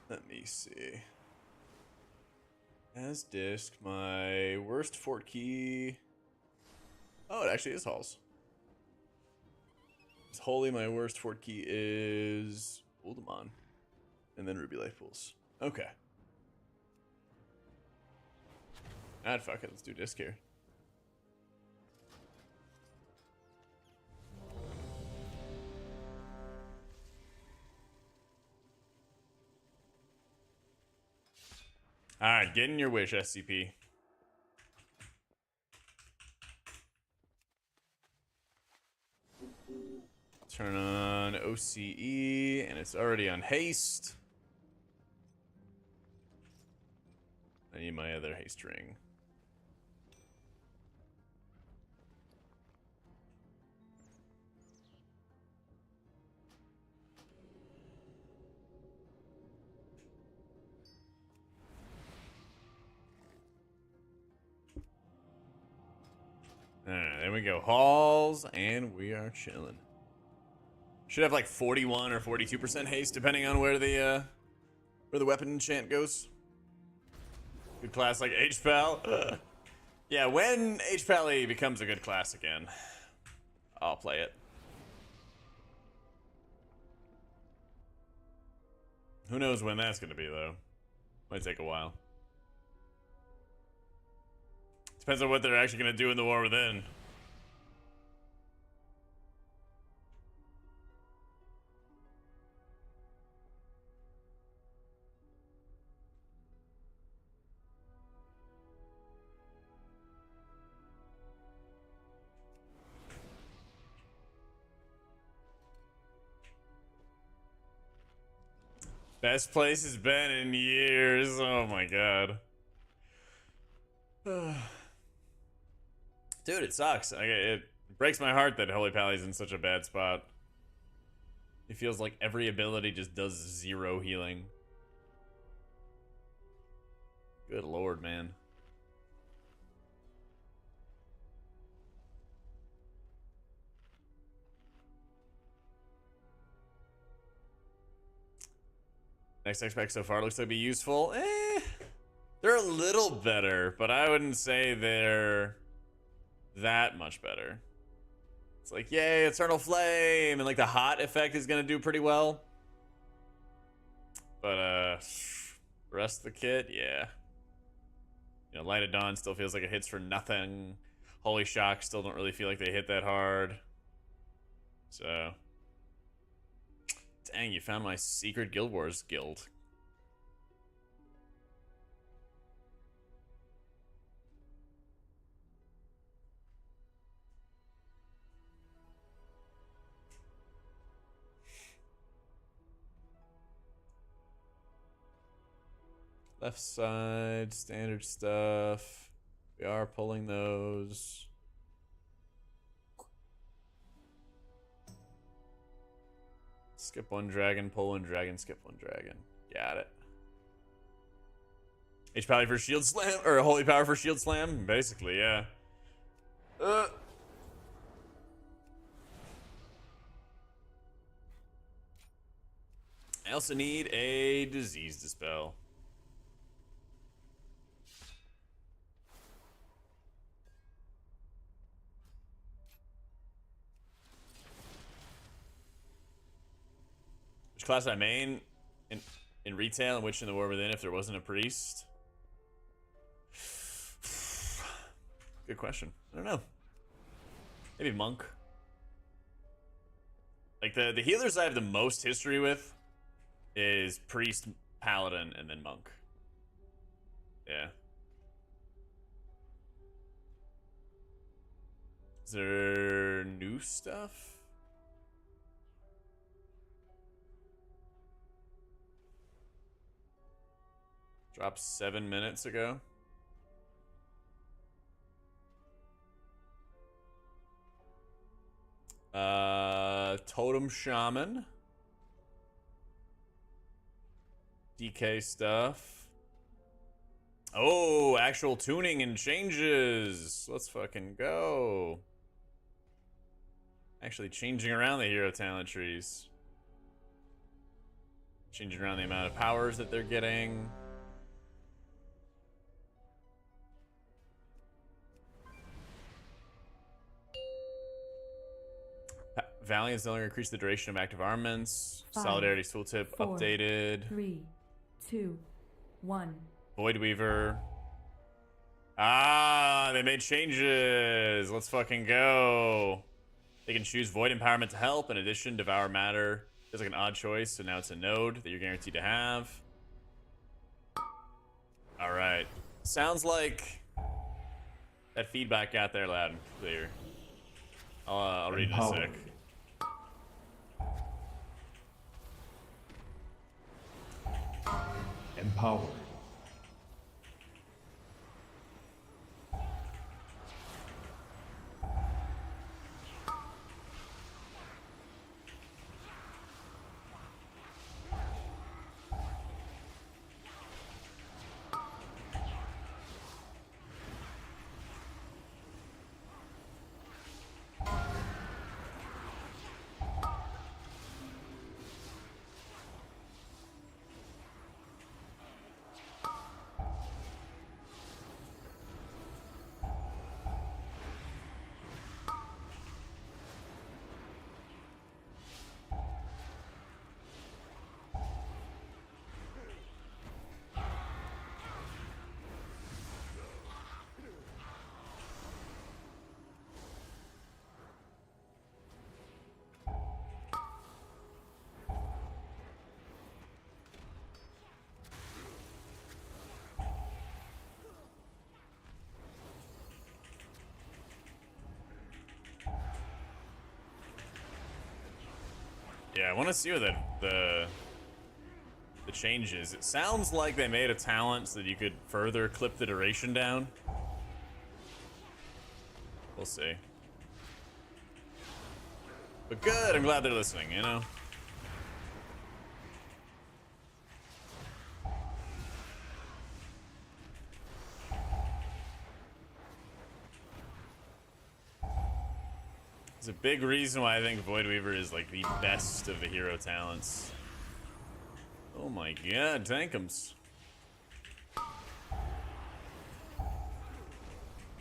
[SPEAKER 1] Let me see. As disc, my worst fort key. Oh, it actually is Halls. It's holy. My worst fort key is Uldaman, and then Ruby Life Pools. Okay. Fuck it. Let's do disc here. Alright, get in your wish, SCP. Turn on OCE, and it's already on haste. I need my other haste ring. Alright, there we go. Halls, and we are chilling. Should have like 41 or 42% haste, depending on where the weapon enchant goes. Good class like HPAL. Yeah, when HPAL becomes a good class again, I'll play it. Who knows when that's going to be, though. Might take a while. Depends on what they're actually going to do in the War Within. Best place has been in years. Oh my god. Dude, it sucks. It breaks my heart that Holy Pally's in such a bad spot. It feels like every ability just does 0 healing. Good lord, man. Next expect so far looks like be useful. They're a little better, but I wouldn't say they're that much better. It's like, yay, Eternal Flame, and like the hot effect is gonna do pretty well. But Rest of the kit, yeah. You know, Light of Dawn still feels like it hits for nothing. Holy Shock still don't really feel like they hit that hard. So, dang, you found my secret Guild Wars guild. Left side, standard stuff. We are pulling those. Skip one dragon, pull one dragon, skip one dragon. Got it. H power for shield slam, or holy power for shield slam? Basically, yeah. I also need a disease dispel. Which class I main in retail and which in the war within if there wasn't a priest? Good question. I don't know. Maybe monk. Like the healers I have the most history with is priest, paladin, and then monk. Yeah. Is there new stuff? Dropped 7 minutes ago. Totem Shaman. DK stuff. Oh, actual tuning and changes. Let's fucking go. Actually changing around the hero talent trees. Changing around the amount of powers that they're getting. Valiant's no longer increase the duration of active armaments.
[SPEAKER 5] 5,
[SPEAKER 1] Solidarity tooltip
[SPEAKER 5] 4,
[SPEAKER 1] updated.
[SPEAKER 5] 3, 2, 1.
[SPEAKER 1] Void Weaver. Ah, they made changes. Let's fucking go. They can choose Void Empowerment to help. In addition, Devour Matter is like an odd choice, so now it's a node that you're guaranteed to have. All right. Sounds like that feedback got there loud and clear. I'll read it in a sec.
[SPEAKER 9] Empowered.
[SPEAKER 1] Yeah, I want to see what the change is. It sounds like they made a talent so that you could further clip the duration down. We'll see. But good, I'm glad they're listening, you know? It's a big reason why I think Void Weaver is like the best of the hero talents. Oh my god, tankums.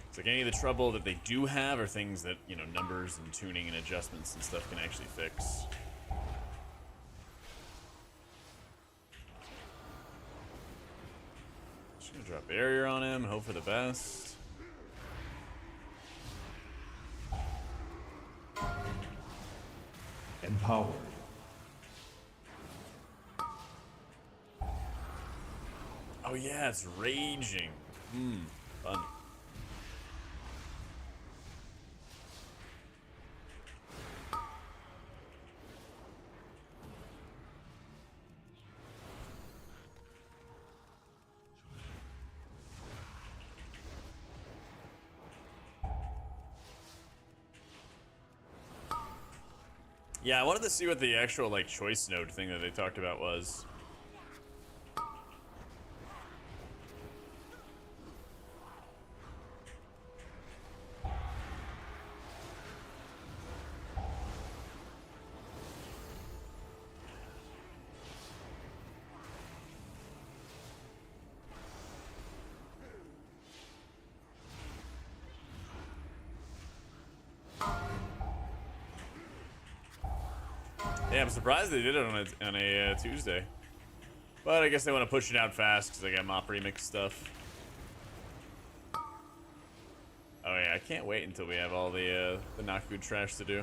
[SPEAKER 1] It's like any of the trouble that they do have are things that, you know, numbers and tuning and adjustments and stuff can actually fix.
[SPEAKER 2] barrier on him. Hope for the best.
[SPEAKER 9] Empowered.
[SPEAKER 2] Oh yeah, it's raging. Fun. Yeah, I wanted to see what the actual like choice node thing that they talked about was. Yeah, I'm surprised they did it on a Tuesday. But I guess they want to push it out fast because they got mop remix stuff. Oh yeah, I can't wait until we have all the not good trash to do.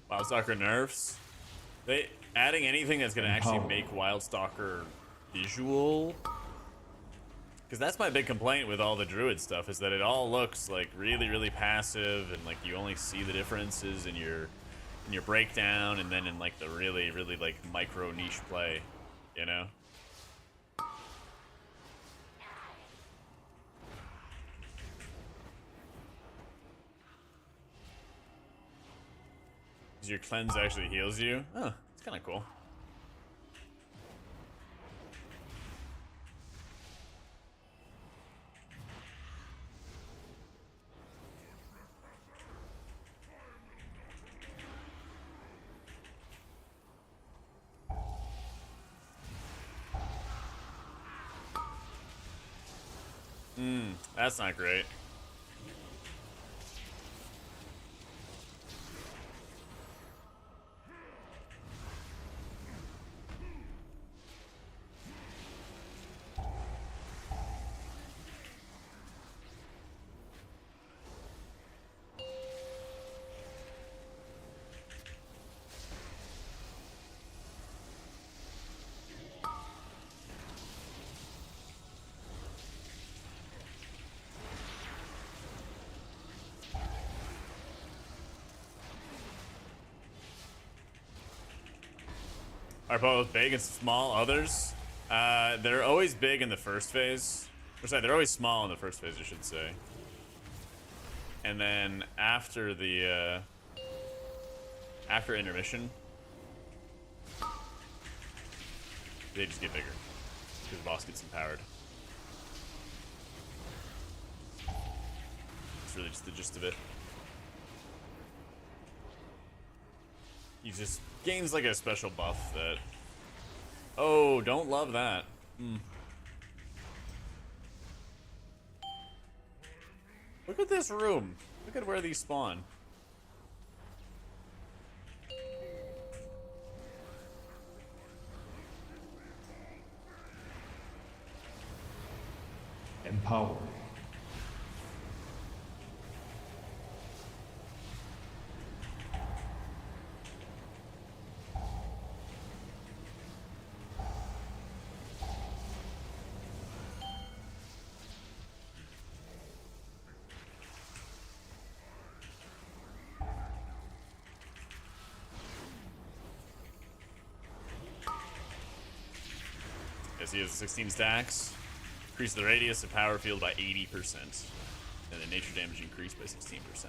[SPEAKER 2] Wildstalker nerfs. They adding anything that's gonna actually make Wildstalker visual. Because that's my big complaint with all the druid stuff is that it all looks like really, really passive and like you only see the differences in your breakdown and then in like the really, really like micro niche play, you know? Your cleanse actually heals you. Oh, it's kind of cool. That's not great. Are both big and small others? They're always big in the first phase. Or sorry, they're always small in the first phase, I should say. And then after the after intermission, they just get bigger because the boss gets empowered. It's really just the gist of it. He just gains like a special buff that... Oh, don't love that. Look at this room. Look at where these spawn.
[SPEAKER 9] Empowered.
[SPEAKER 2] As he has 16 stacks. Increase the radius of power field by 80%. And the nature damage increased by 16%.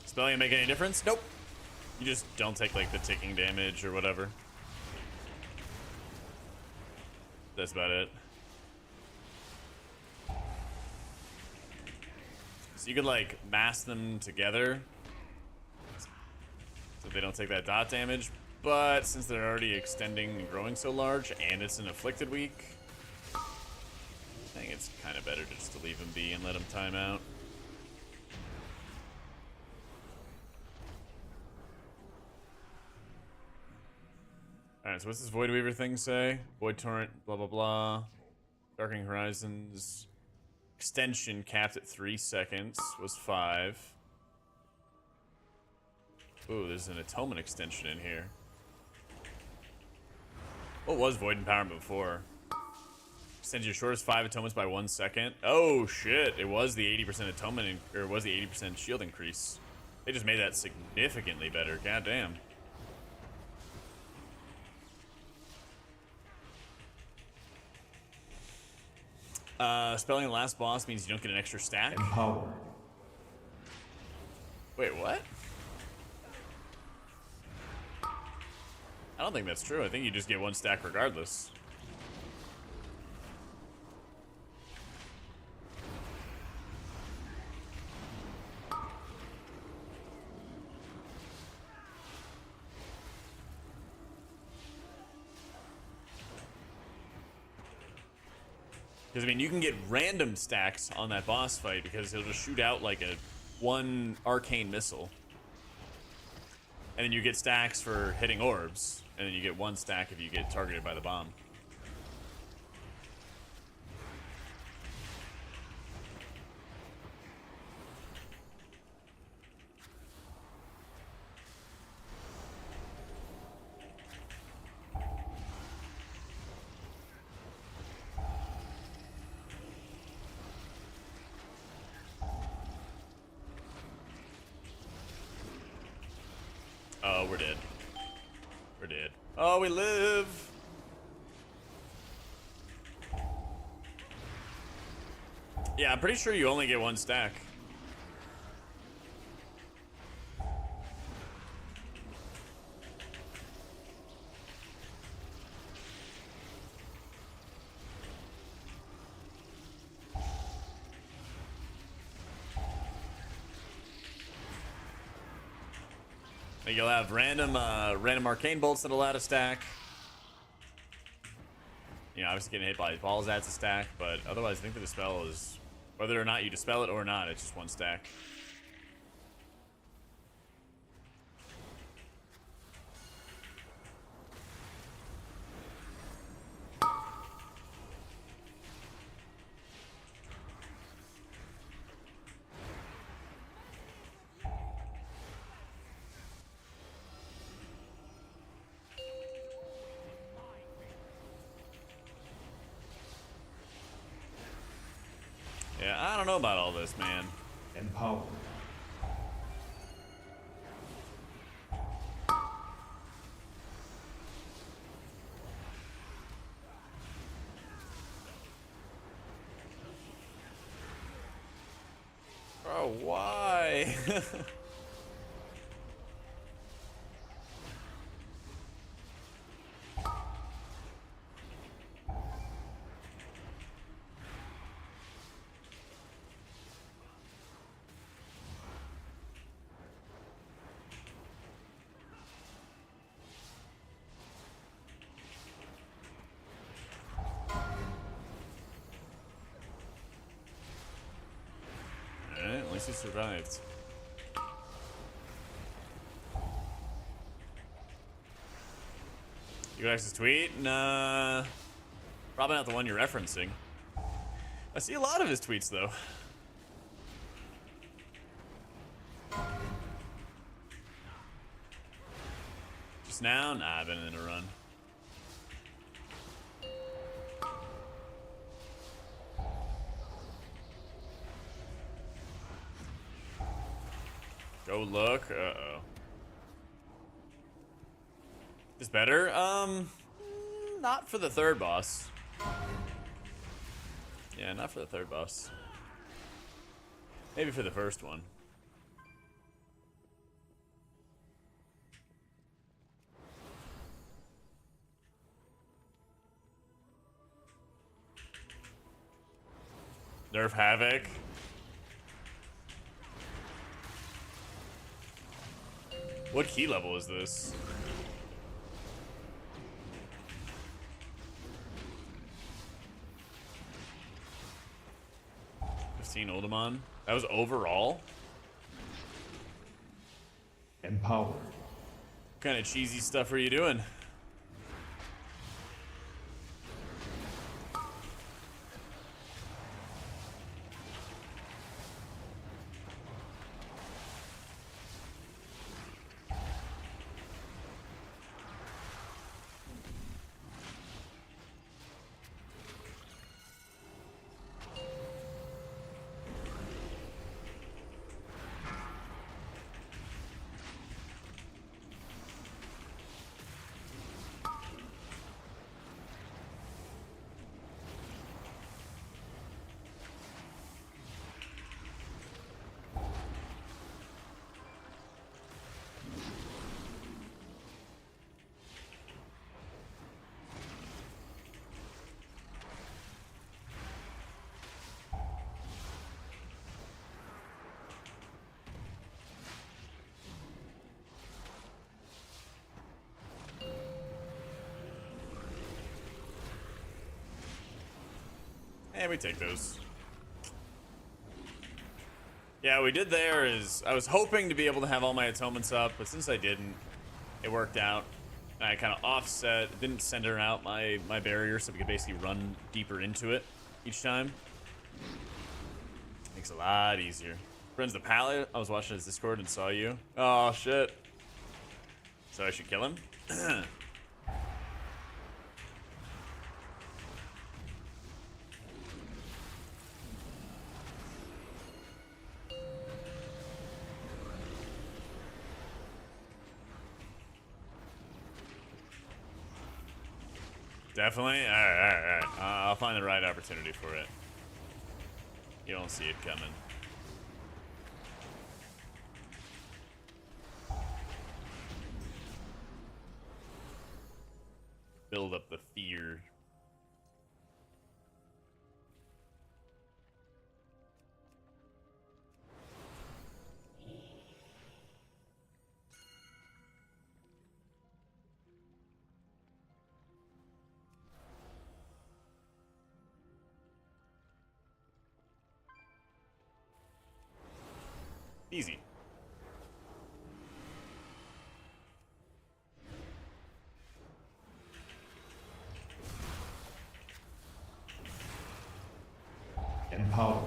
[SPEAKER 2] Spelling make any difference? Nope. You just don't take like the ticking damage or whatever. That's about it. So you could like mass them together so they don't take that dot damage, but since they're already extending and growing so large and it's an afflicted week, I think it's kind of better just to leave them be and let them time out. Alright, so what's this Void Weaver thing say? Void Torrent, blah blah blah. Darkening Horizons. Extension capped at 3 seconds was 5. Ooh, there's an Atonement extension in here. What was Void Empowerment before? Extends your shortest 5 atonements by 1 second. Oh shit, it was the 80% atonement, or it was the 80% shield increase. They just made that significantly better, god damn. Spelling the last boss means you don't get an extra stack.
[SPEAKER 9] Empower.
[SPEAKER 2] Wait, what? I don't think that's true. I think you just get 1 stack regardless. Because, I mean, you can get random stacks on that boss fight because he'll just shoot out like a 1 arcane missile. And then you get stacks for hitting orbs. And then you get 1 stack if you get targeted by the bomb. Oh, we're dead. We're dead. Oh, we live! Yeah, I'm pretty sure you only get 1 stack. You'll have random arcane bolts that'll add a stack. You know, obviously getting hit by balls adds a stack, but otherwise I think the dispel is, whether or not you dispel it or not, it's just 1 stack. Yeah, I don't know about all this, man.
[SPEAKER 9] Empower.
[SPEAKER 2] Bro, why? Alright, at least he survived. You guys' tweet? Nah. Probably not the one you're referencing. I see a lot of his tweets, though. Just now? Nah, I've been in a run. Go look. Uh-oh. Is better? Not for the third boss. Yeah, not for the third boss. Maybe for the first one. Nerf Havoc. What key level is this? Oldemon. That was overall?
[SPEAKER 9] Empower.
[SPEAKER 2] What kind of cheesy stuff are you doing? Yeah, we take those. Yeah, what we did there is I was hoping to be able to have all my atonements up, but since I didn't, it worked out. And I kind of offset, didn't center out my barrier so we could basically run deeper into it each time. Makes it a lot easier. Friends the pallet, I was watching his Discord and saw you. Oh shit. So I should kill him? Definitely? Alright. I'll find the right opportunity for it. You don't see it coming. Build up the fear. Easy.
[SPEAKER 9] Empower.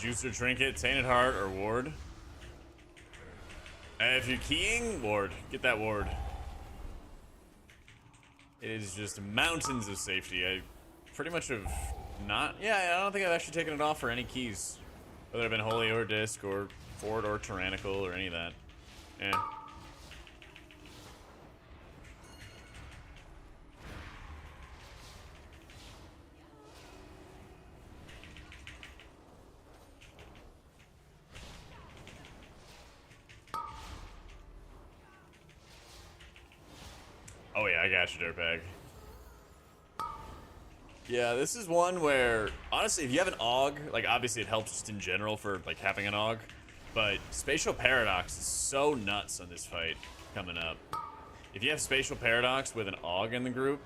[SPEAKER 2] Juicer Trinket, Tainted Heart, or Ward. If you're keying, Ward. Get that Ward. It is just mountains of safety. I pretty much have not... Yeah, I don't think I've actually taken it off for any keys. Whether it's been Holy or Disc or Ford or Tyrannical or any of that. Yeah. Oh yeah, I got you, dirtbag. Yeah, this is one where, honestly, if you have an AUG, like, obviously it helps just in general for, like, having an AUG, but Spatial Paradox is so nuts on this fight coming up. If you have Spatial Paradox with an AUG in the group,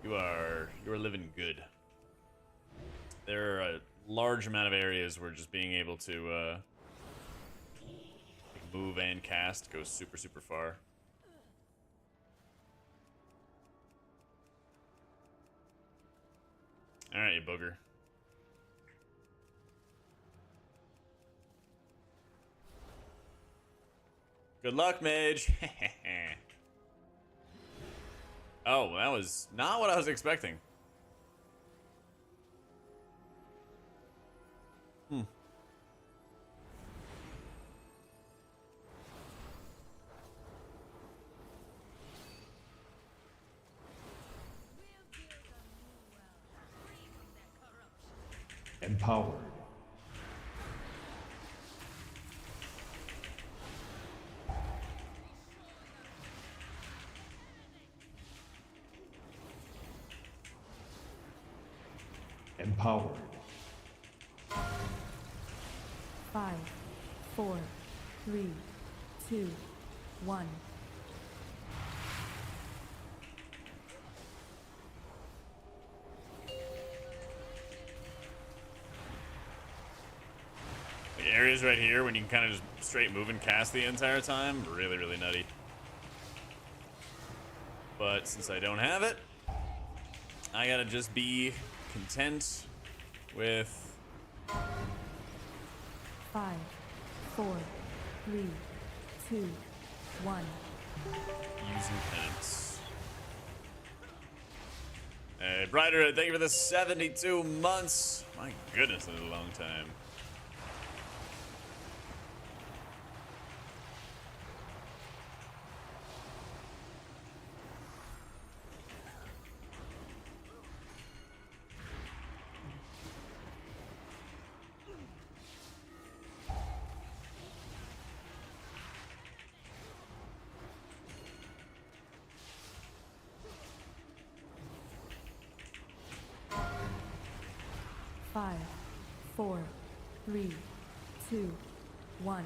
[SPEAKER 2] you are living good. There are a large amount of areas where just being able to move and cast goes super, super far. Alright, you booger. Good luck, mage. Oh, that was not what I was expecting.
[SPEAKER 9] Empowered. Empowered.
[SPEAKER 5] 5, 4, 3, 2, 1.
[SPEAKER 2] The areas right here when you can kind of just straight move and cast the entire time, really, really nutty. But since I don't have it, I gotta just be content with
[SPEAKER 5] 5, 4, 3, 2, 1.
[SPEAKER 2] using penance. Hey, Brighter, thank you for the 72 months. My goodness, that's a long time.
[SPEAKER 5] Five, 4, 3, 2, 1.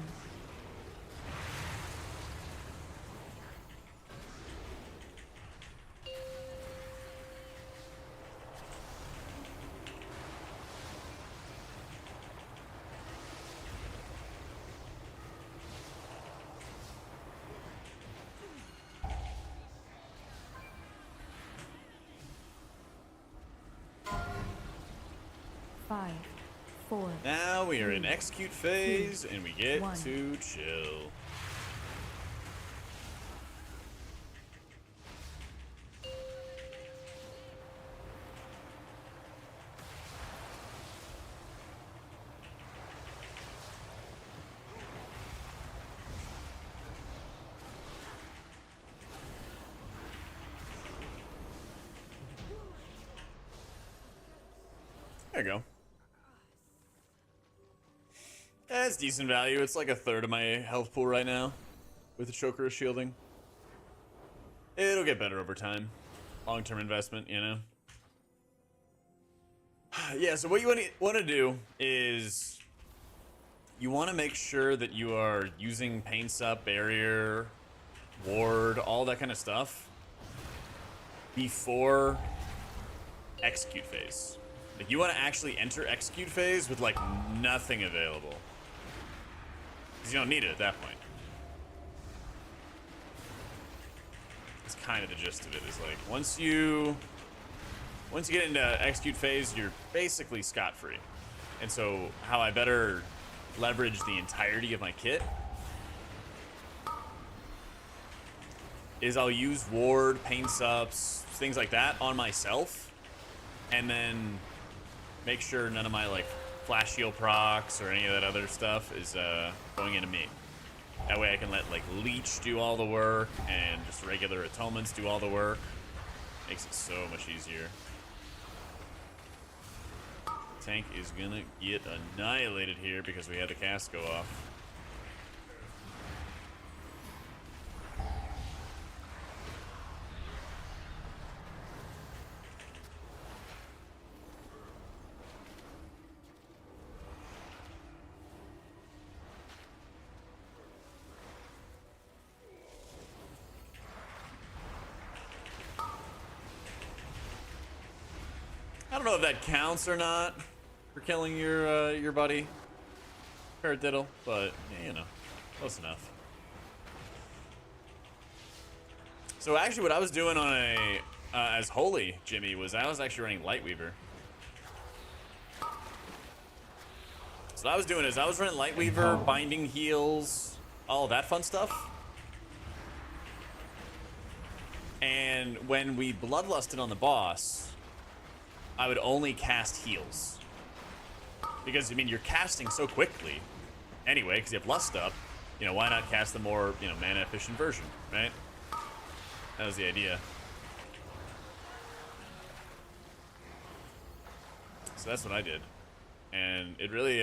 [SPEAKER 5] Five, 4.
[SPEAKER 2] Now we are in
[SPEAKER 5] 3,
[SPEAKER 2] execute phase,
[SPEAKER 5] 2,
[SPEAKER 2] and we get
[SPEAKER 5] 1.
[SPEAKER 2] to chill. There you go. That's decent value. It's like a third of my health pool right now with the choker shielding. It'll get better over time. Long-term investment, you know? Yeah, so what you want to do is you want to make sure that you are using pain sup, barrier, ward, all that kind of stuff before execute phase. Like, you want to actually enter execute phase with, like, nothing available. Because you don't need it at that point. That's kind of the gist of it, is, like, once you get into execute phase, you're basically scot-free. And so, how I better leverage the entirety of my kit is I'll use ward, pain subs, things like that on myself, and then make sure none of my, like, flash shield procs or any of that other stuff is going into me. That way I can let, like, leech do all the work and just regular atonements do all the work. Makes it so much easier. Tank is gonna get annihilated here because we had the cast go off. I don't know if that counts or not for killing your buddy, Paradiddle, but yeah, you know, close enough. So actually, what I was doing on a as Holy Jimmy was I was actually running Lightweaver. So what I was doing is I was running Lightweaver, binding heals, all that fun stuff. And when we bloodlusted on the boss, I would only cast heals. Because, I mean, you're casting so quickly anyway, because you have lust up. You know, why not cast the more, you know, mana efficient version, right? That was the idea. So that's what I did. And it really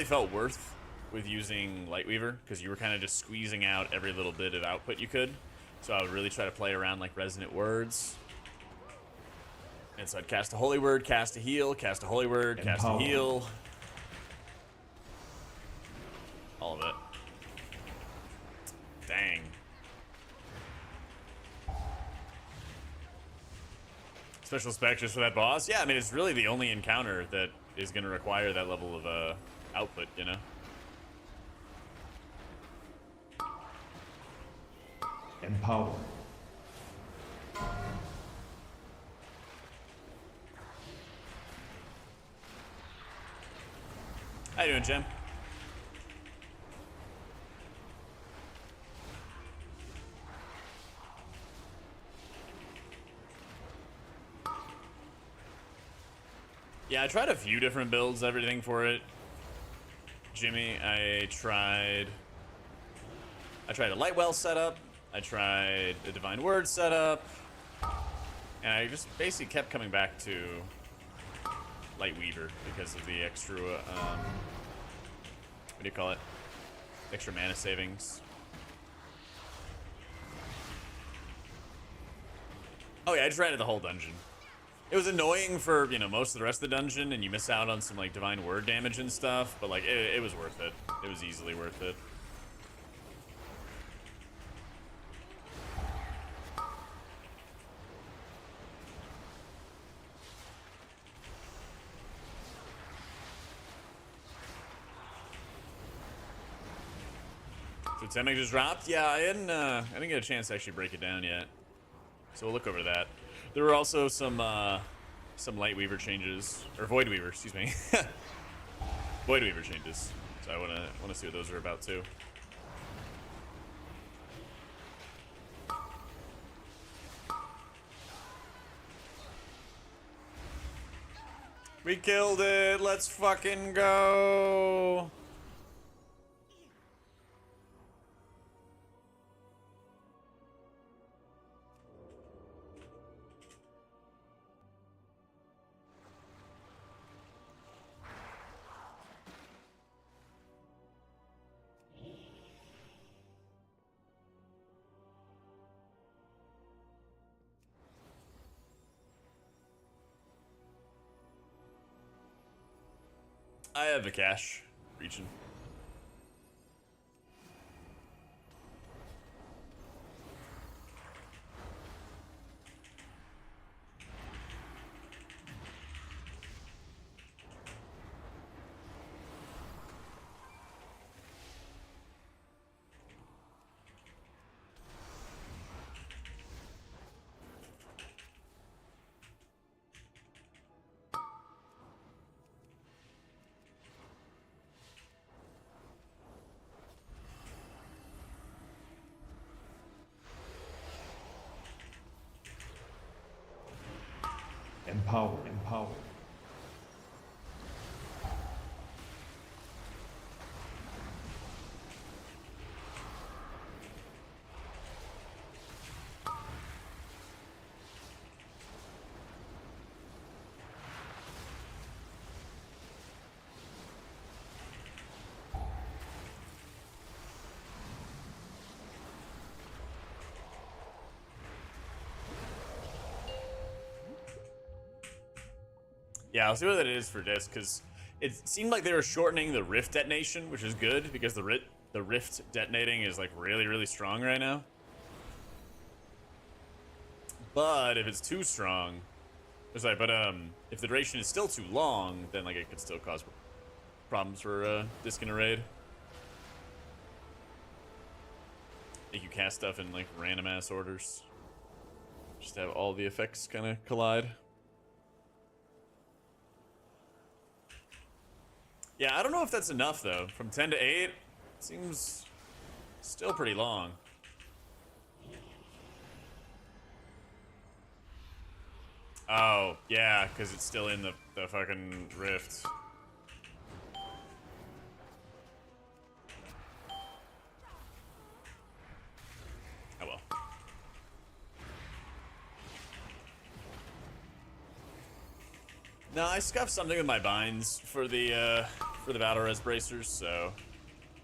[SPEAKER 2] felt worth with using Lightweaver, because you were kind of just squeezing out every little bit of output you could. So I would really try to play around like resonant words. And so I'd cast a holy word, cast a heal, cast a holy word, cast a heal. All of it. Dang. Special specters for that boss? Yeah, I mean, it's really the only encounter that is going to require that level of output, you know?
[SPEAKER 9] Empower.
[SPEAKER 2] How you doing, Jim? Yeah, I tried a few different builds, everything for it. Jimmy, I tried a Lightwell setup. I tried a Divine Word setup. And I just basically kept coming back to Lightweaver because of the extra, what do you call it? Extra mana savings. Oh yeah, I just ran it the whole dungeon. It was annoying for, you know, most of the rest of the dungeon, and you miss out on some, like, Divine Word damage and stuff, but, like, it was worth it. It was easily worth it. So Totemic just dropped? Yeah, I didn't get a chance to actually break it down yet. So we'll look over that. There were also some Lightweaver changes, or Voidweaver, excuse me. Voidweaver changes. So I wanna see what those are about too. We killed it. Let's fucking go. I have the cash region.
[SPEAKER 9] Empower. Empower.
[SPEAKER 2] Yeah, I'll see what that is for this, because it seemed like they were shortening the rift detonation, which is good, because the rift detonating is, like, really, really strong right now. But if it's too strong, it's like, but if the duration is still too long, then like it could still cause problems for disc and a raid. Make you cast stuff in like random ass orders. Just have all the effects kind of collide. Yeah, I don't know if that's enough though. From 10 to 8 seems still pretty long. Oh, yeah, because it's still in the fucking rift. Oh well. No, I scuffed something with my binds for the battle res bracers, so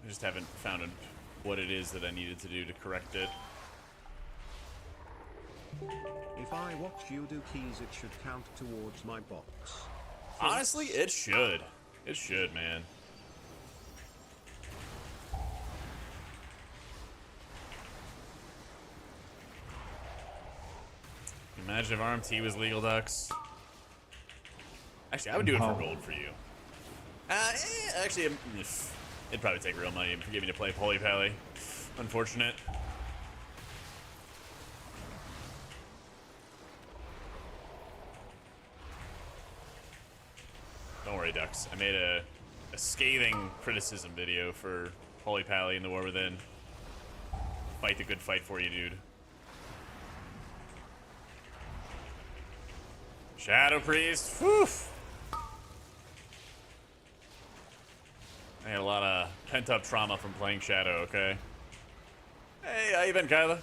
[SPEAKER 2] I just haven't found what it is that I needed to do to correct it.
[SPEAKER 10] If I watch you do keys, it should count towards my box.
[SPEAKER 2] Honestly, it should. It should, man. Imagine if RMT was legal, Ducks. Actually, I would do it for gold for you. Actually, it'd probably take real money to get me to play Poly Pally. Unfortunate. Don't worry, Ducks. I made a scathing criticism video for Poly Pally in the War Within. Fight the good fight for you, dude. Shadow Priest. Whew. I had a lot of pent-up trauma from playing Shadow, okay? Hey, how you been, Kyla?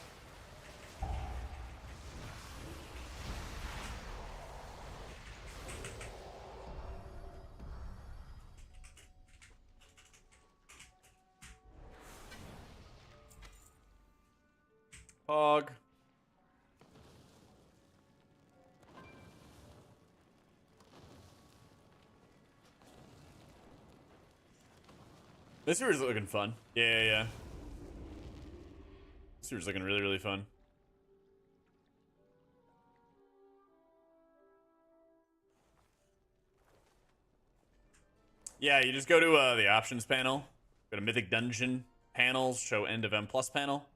[SPEAKER 2] Pog. This series is looking fun. Yeah. This series is looking really, really fun. Yeah, you just go to the options panel. Go to Mythic Dungeon panels, show end of M+ panel.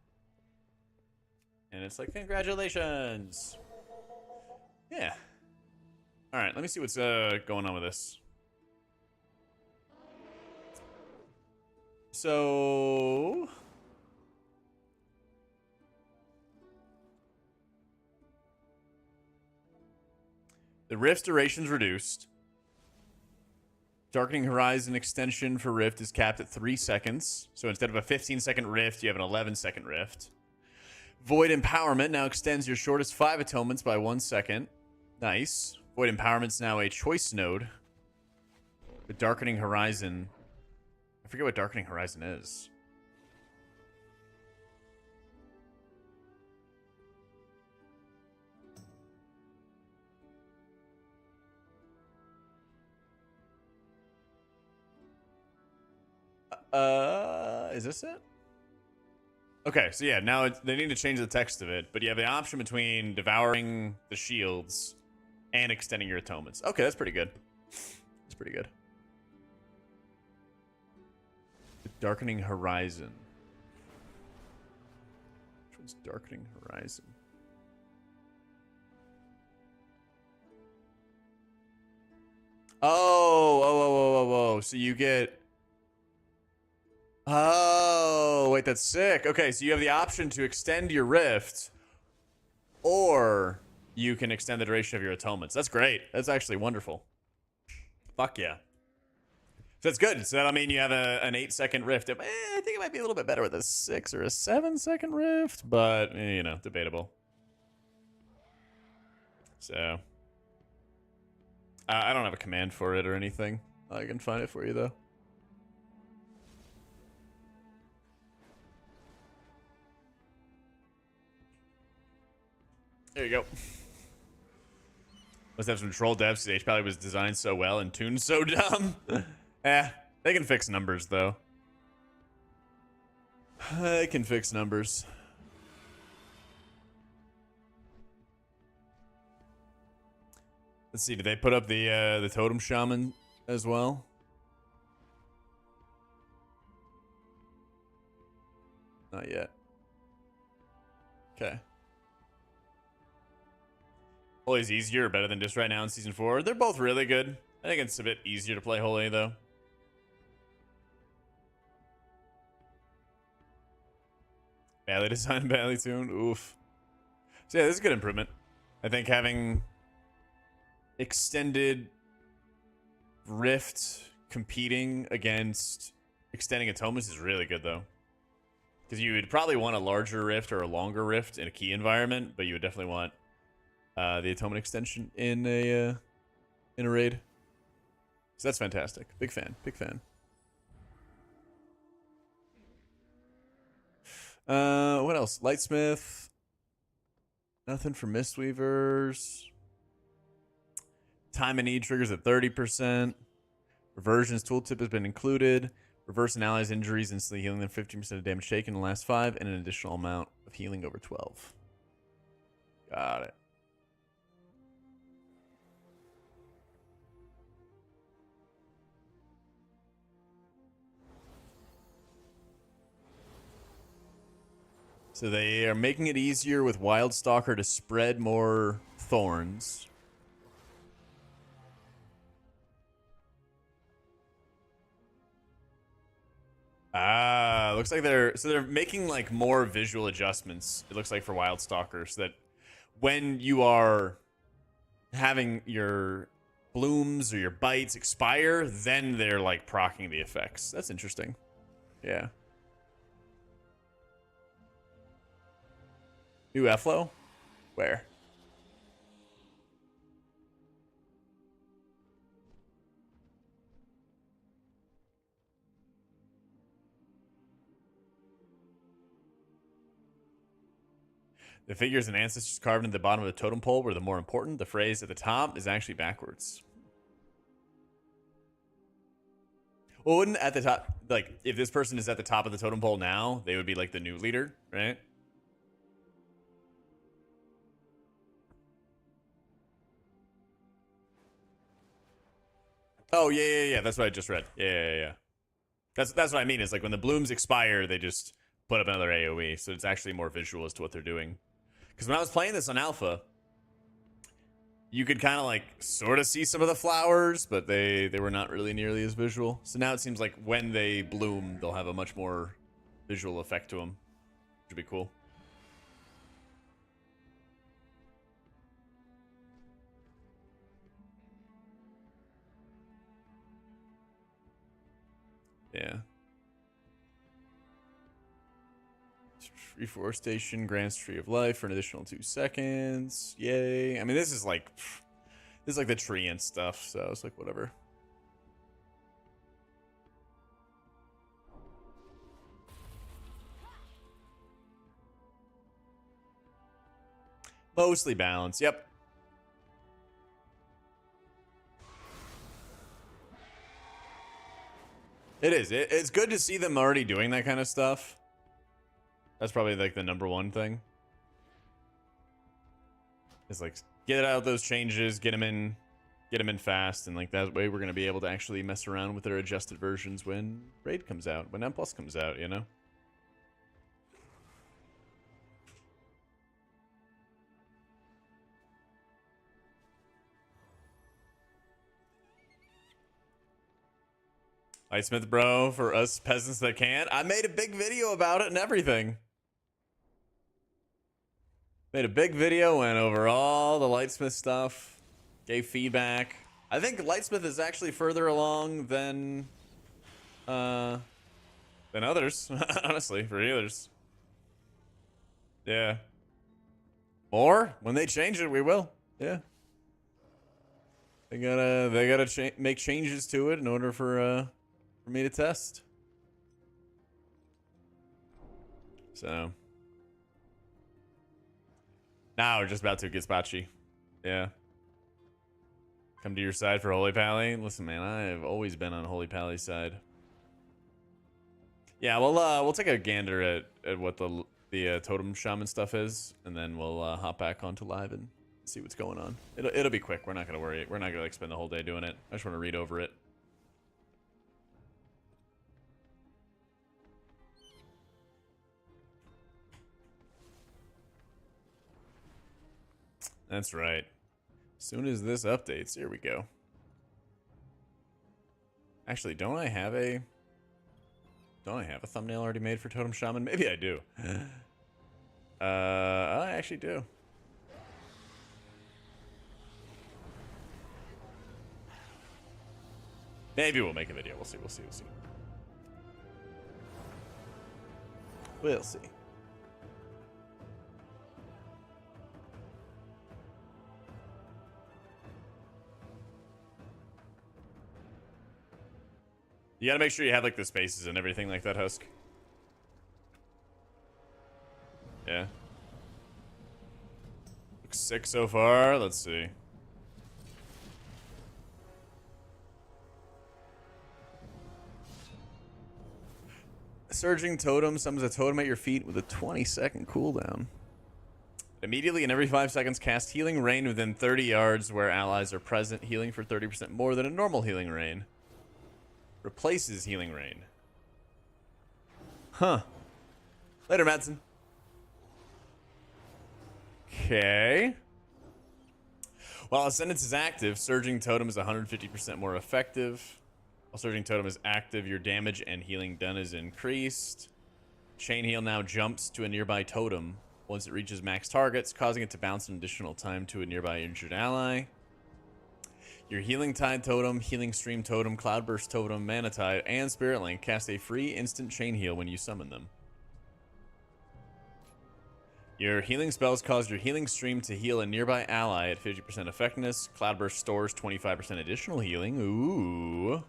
[SPEAKER 2] And it's like, congratulations. Yeah. All right, let me see what's going on with this. So the Rift's duration's reduced. Darkening Horizon extension for Rift is capped at 3 seconds. So instead of a 15-second Rift, you have an 11-second Rift. Void Empowerment now extends your shortest 5 atonements by 1 second. Nice. Void Empowerment's now a choice node. The Darkening Horizon. I forget what Darkening Horizon is. Is this it? Okay, so yeah, now they need to change the text of it, but you have the option between devouring the shields and extending your atonements. Okay, that's pretty good. That's pretty good. The Darkening Horizon. Which one's Darkening Horizon? Oh. So you get... Oh, wait, that's sick. Okay, so you have the option to extend your rift, or you can extend the duration of your atonements. That's great. That's actually wonderful. Fuck yeah. So that's good. So that'll mean you have an 8-second rift. I think it might be a little bit better with a 6 or a 7-second rift, but, you know, debatable. So, I don't have a command for it or anything. I can find it for you, though. There you go. Must have some troll devs. H probably was designed so well and tuned so dumb. They can fix numbers though. They can fix numbers.
[SPEAKER 1] Let's see, did they put up the Totem Shaman as well? Not yet. Okay. Holy's easier or better than just right now in Season 4? They're both really good. I think it's a bit easier to play Holy, though. Badly designed, badly tuned. Oof. So yeah, this is a good improvement. I think having extended Rift competing against extending Atomas is really good, though. Because you would probably want a larger Rift or a longer Rift in a key environment, but you would definitely want the Atomic extension in a raid. So that's fantastic. Big fan. Big fan. What else? Lightsmith. Nothing for Mistweavers. Time and need triggers at 30%. Reversions tooltip has been included. Reverse an ally's injuries, instantly healing them 15% of damage taken in the last 5, and an additional amount of healing over 12. Got it. So they are making it easier with Wildstalker to spread more thorns. Ah, looks like they're making like more visual adjustments. It looks like for Wildstalker, so that when you are having your blooms or your bites expire, then they're like proccing the effects. That's interesting. Yeah. New Efflo? Where? The figures and ancestors carved into the bottom of the totem pole were the more important. The phrase at the top is actually backwards. Well, wouldn't at the top, like, if this person is at the top of the totem pole now, they would be like the new leader, right? Oh, yeah. That's what I just read. Yeah. That's what I mean. Is like when the blooms expire, they just put up another AoE. So it's actually more visual as to what they're doing. Because when I was playing this on Alpha, you could kind of like sort of see some of the flowers, but they were not really nearly as visual. So now it seems like when they bloom, they'll have a much more visual effect to them, which would be cool. Yeah. Reforestation grants Tree of Life for an additional 2 seconds. Yay. I mean, this is like the tree and stuff, so it's like whatever. Mostly balanced. Yep. It is. It's good to see them already doing that kind of stuff. That's probably like the #1 thing. It's like get out those changes, get them in fast, and like that way we're gonna be able to actually mess around with their adjusted versions when Raid comes out, when M+ comes out, you know. Lightsmith bro, for us peasants that can't. I made a big video about it and everything. Made a big video, went over all the Lightsmith stuff, gave feedback. I think Lightsmith is actually further along than others, honestly, for healers. Yeah. More? When they change it, we will. Yeah. They gotta make changes to it in order for me to test. So now we're just about to get spotchy. Yeah. Come to your side for Holy Pally. Listen, man, I've always been on Holy Pally's side. Yeah, we'll take a gander at what the Totem Shaman stuff is, and then we'll hop back onto live and See what's going on. It'll be quick. We're not gonna worry. We're not gonna like spend the whole day doing it. I just want to read over it. That's right. As soon as this updates, here we go. Actually, don't I have a thumbnail already made for Totem Shaman? Maybe I do. I actually do. Maybe we'll make a video. We'll see. We'll see. We'll see. We'll see. You gotta make sure you have like the spaces and everything like that, Husk. Yeah. Looks sick so far. Let's see. Surging Totem summons a totem at your feet with a 20-second cooldown. Immediately and every 5 seconds, cast Healing Rain within 30 yards where allies are present, healing for 30% more than a normal Healing Rain. Replaces Healing Rain. Huh. Later, Madsen. Okay. While Ascendance is active, Surging Totem is 150% more effective. While Surging Totem is active, your damage and healing done is increased. Chain Heal now jumps to a nearby totem once it reaches max targets, causing it to bounce an additional time to a nearby injured ally. Your Healing Tide Totem, Healing Stream Totem, Cloudburst Totem, Mana Tide, and Spirit Link cast a free instant Chain Heal when you summon them. Your healing spells cause your Healing Stream to heal a nearby ally at 50% effectiveness. Cloudburst stores 25% additional healing. Ooh.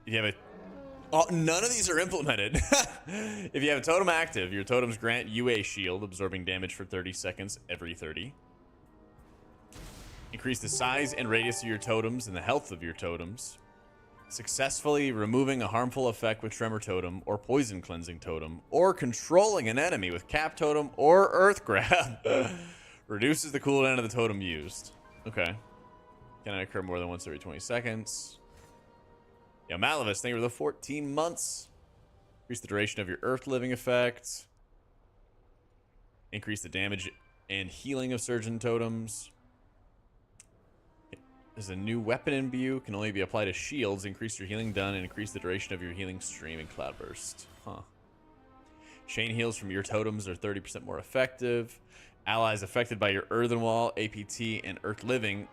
[SPEAKER 1] If you have a... Oh, none of these are implemented. If you have a totem active, your totems grant you a shield, absorbing damage for 30 seconds every 30. Increase the size and radius of your totems and the health of your totems. Successfully removing a harmful effect with Tremor Totem or Poison Cleansing Totem, or controlling an enemy with Cap Totem or Earth Grab. Reduces the cooldown of the totem used. Okay. Cannot occur more than once every 20 seconds. Yeah, Malavis, thank you for the 14 months. Increase the duration of your Earth Living effect. Increase the damage and healing of Surgeon Totems. There's a new weapon imbue. Can only be applied to shields. Increase your healing done and increase the duration of your healing stream in Cloudburst. Huh. Chain heals from your totems are 30% more effective. Allies affected by your Earthen Wall, APT, and Earth Living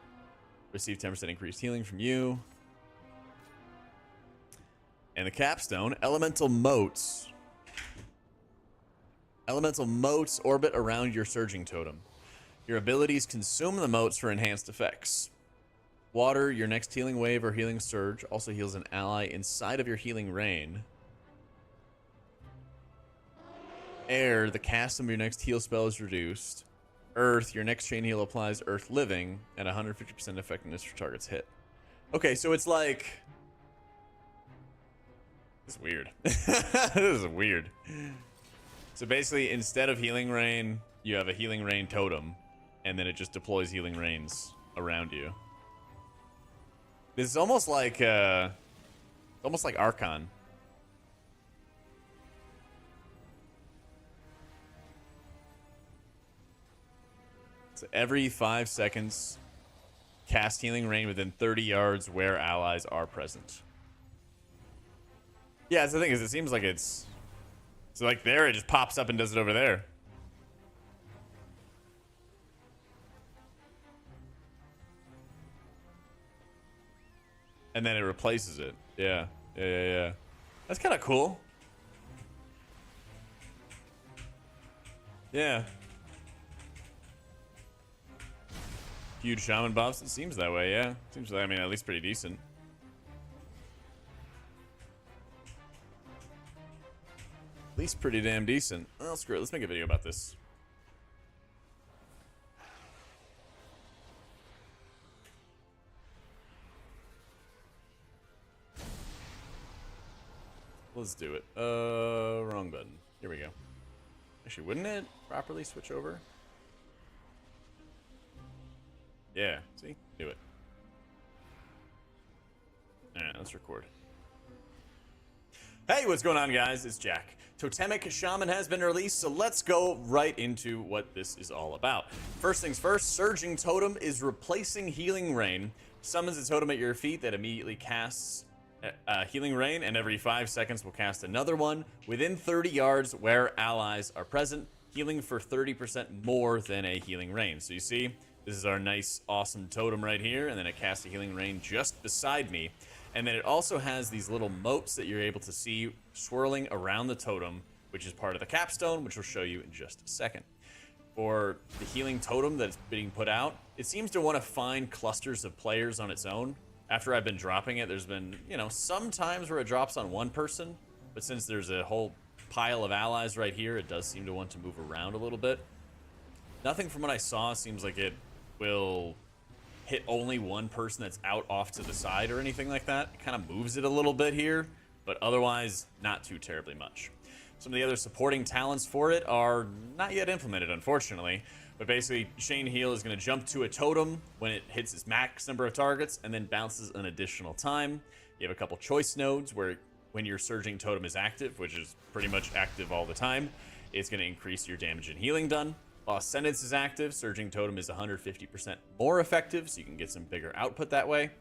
[SPEAKER 1] receive 10% increased healing from you. And the capstone, Elemental Moats. Elemental Moats orbit around your Surging Totem. Your abilities consume the moats for enhanced effects. Water, your next healing wave or healing surge, also heals an ally inside of your healing rain. Air, the cast of your next heal spell is reduced. Earth, your next chain heal applies Earth Living at 150% effectiveness for targets hit. Okay, so it's like... This is weird. This is weird. So basically, instead of Healing Rain, you have a Healing Rain totem, and then it just deploys Healing Rains around you. This is almost like Archon. So every 5 seconds, cast Healing Rain within 30 yards where allies are present. Yeah, that's the thing, is it seems like it's... So like there, it just pops up and does it over there. And then it replaces it. Yeah. Yeah. That's kind of cool. Yeah. Huge shaman buffs. It seems that way, yeah. Seems like, I mean, at least pretty decent. At least pretty damn decent. Well, screw it. Let's make a video about this. Let's do it. Wrong button. Here we go. I Actually, wouldn't it properly switch over? Yeah, see? Do it. Alright, let's record. Hey, what's going on, guys? It's Jack. Totemic Shaman has been released, so let's go right into what this is all about. First things first, Surging Totem is replacing Healing Rain. Summons a totem at your feet that immediately casts Healing Rain, and every 5 seconds will cast another one within 30 yards where allies are present, healing for 30% more than a Healing Rain. So you see, this is our nice, awesome totem right here, and then it casts a Healing Rain just beside me. And then it also has these little motes that you're able to see swirling around the totem, which is part of the capstone, which we'll show you in just a second. For the healing totem that's being put out, it seems to want to find clusters of players on its own. After I've been dropping it, there's been, some times where it drops on one person, but since there's a whole pile of allies right here, it does seem to want to move around a little bit. Nothing from what I saw seems like it will hit only one person that's out off to the side or anything like that. It kind of moves it a little bit here, but otherwise not too terribly much. Some of the other supporting talents for it are not yet implemented, unfortunately, but basically Chain Heal is going to jump to a totem when it hits its max number of targets and then bounces an additional time. You have a couple choice nodes where when your Surging Totem is active, which is pretty much active all the time, it's going to increase your damage and healing done. While Ascendance is active, Surging Totem is 150% more effective, so you can get some bigger output that way.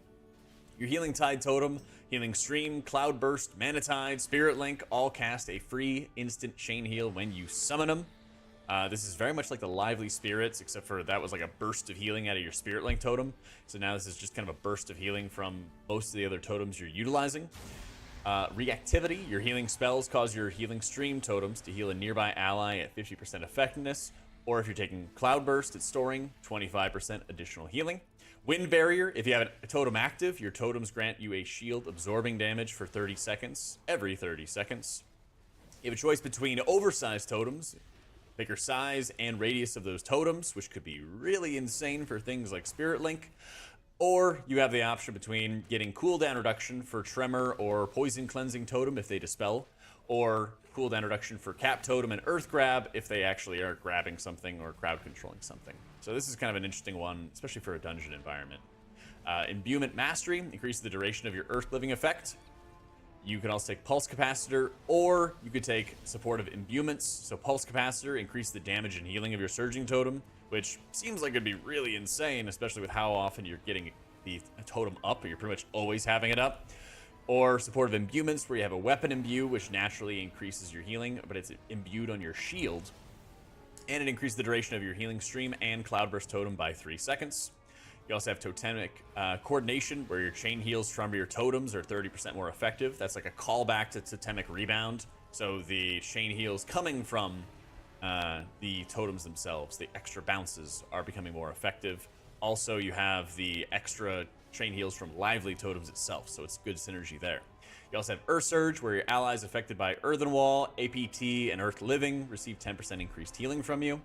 [SPEAKER 1] Your Healing Tide Totem, Healing Stream, Cloud Burst, Mana Tide, Spirit Link all cast a free instant Chain Heal when you summon them. This is very much like the Lively Spirits, except for that was like a burst of healing out of your Spirit Link totem. So now this is just kind of a burst of healing from most of the other totems you're utilizing. Reactivity, your healing spells cause your Healing Stream totems to heal a nearby ally at 50% effectiveness. Or if you're taking Cloud Burst, it's storing 25% additional healing. Wind Barrier, if you have a totem active, your totems grant you a shield absorbing damage for 30 seconds, every 30 seconds. You have a choice between oversized totems, bigger size and radius of those totems, which could be really insane for things like Spirit Link. Or you have the option between getting cooldown reduction for Tremor or Poison Cleansing Totem if they dispel, or cooldown reduction for Cap Totem and Earth Grab if they actually are grabbing something or crowd controlling something. So this is kind of an interesting one, especially for a dungeon environment. Imbuement Mastery increases the duration of your Earth Living effect. You can also take Pulse Capacitor, or you could take Supportive Imbuements. So Pulse Capacitor increases the damage and healing of your Surging Totem, which seems like it'd be really insane, especially with how often you're getting the totem up, or you're pretty much always having it up. Or Supportive Imbuements, where you have a Weapon Imbue, which naturally increases your healing, but it's imbued on your shield. And it increases the duration of your Healing Stream and Cloudburst Totem by 3 seconds. You also have Totemic Coordination, where your chain heals from your totems are 30% more effective. That's like a callback to Totemic Rebound. So the chain heals coming from the totems themselves, the extra bounces, are becoming more effective. Also, you have the extra chain heals from Lively totems itself, so it's good synergy there. You also have Earth Surge, where your allies affected by Earthen Wall, APT, and Earth Living receive 10% increased healing from you.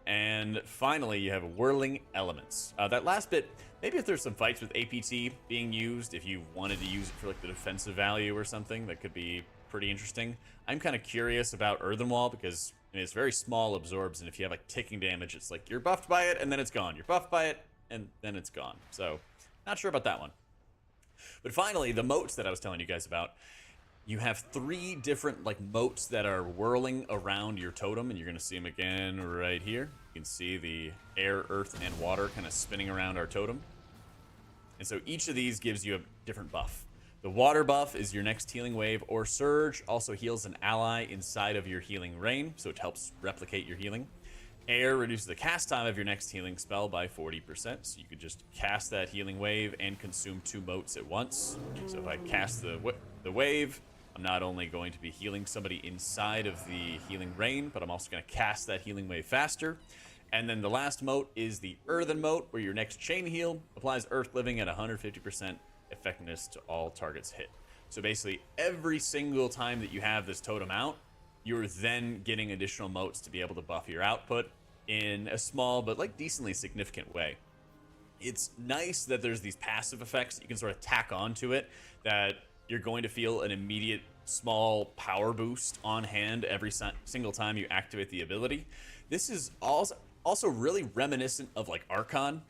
[SPEAKER 1] And finally, you have Whirling Elements. That last bit, maybe if there's some fights with APT being used, if you wanted to use it for like the defensive value or something, that could be pretty interesting. I'm kind of curious about Earthen Wall because it's very small absorbs, and if you have like ticking damage, it's like you're buffed by it and then it's gone. You're buffed by it and then it's gone. So not sure about that one. But finally, the moats that I was telling you guys about, you have 3 different like moats that are whirling around your totem, and you're going to see them again right here. You can see the air, earth, and water kind of spinning around our totem. And so each of these gives you a different buff. The water buff is your next healing wave or surge, also heals an ally inside of your healing rain, so it helps replicate your healing. Air reduces the cast time of your next healing spell by 40%, so you could just cast that healing wave and consume 2 motes at once. So if I cast the wave, I'm not only going to be healing somebody inside of the healing rain, but I'm also going to cast that healing wave faster. And then the last mote is the Earthen Mote, where your next chain heal applies Earth Living at 150% effectiveness to all targets hit. So basically, every single time that you have this totem out, you're then getting additional motes to be able to buff your output in a small but like decently significant way. It's nice that there's these passive effects that you can sort of tack onto it, that you're going to feel an immediate
[SPEAKER 2] small power boost on hand every single time you activate the ability. This is also really reminiscent of like Archon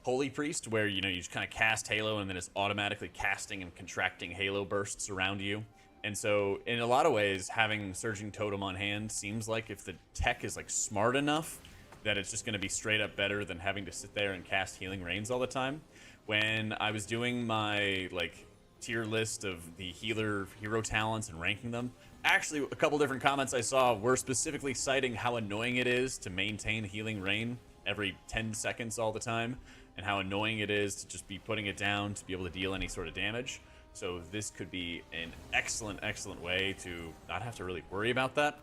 [SPEAKER 2] Holy Priest, where you just kind of cast Halo and then it's automatically casting and contracting Halo bursts around you. And so in a lot of ways, having Surging Totem on hand seems like if the tech is like smart enough that it's just going to be straight up better than having to sit there and cast Healing Rains all the time. When I was doing my like tier list of the healer hero talents and ranking them, actually a couple different comments I saw were specifically citing how annoying it is to maintain Healing Rain every 10 seconds all the time, and how annoying it is to just be putting it down to be able to deal any sort of damage. So this could be an excellent way to not have to really worry about that.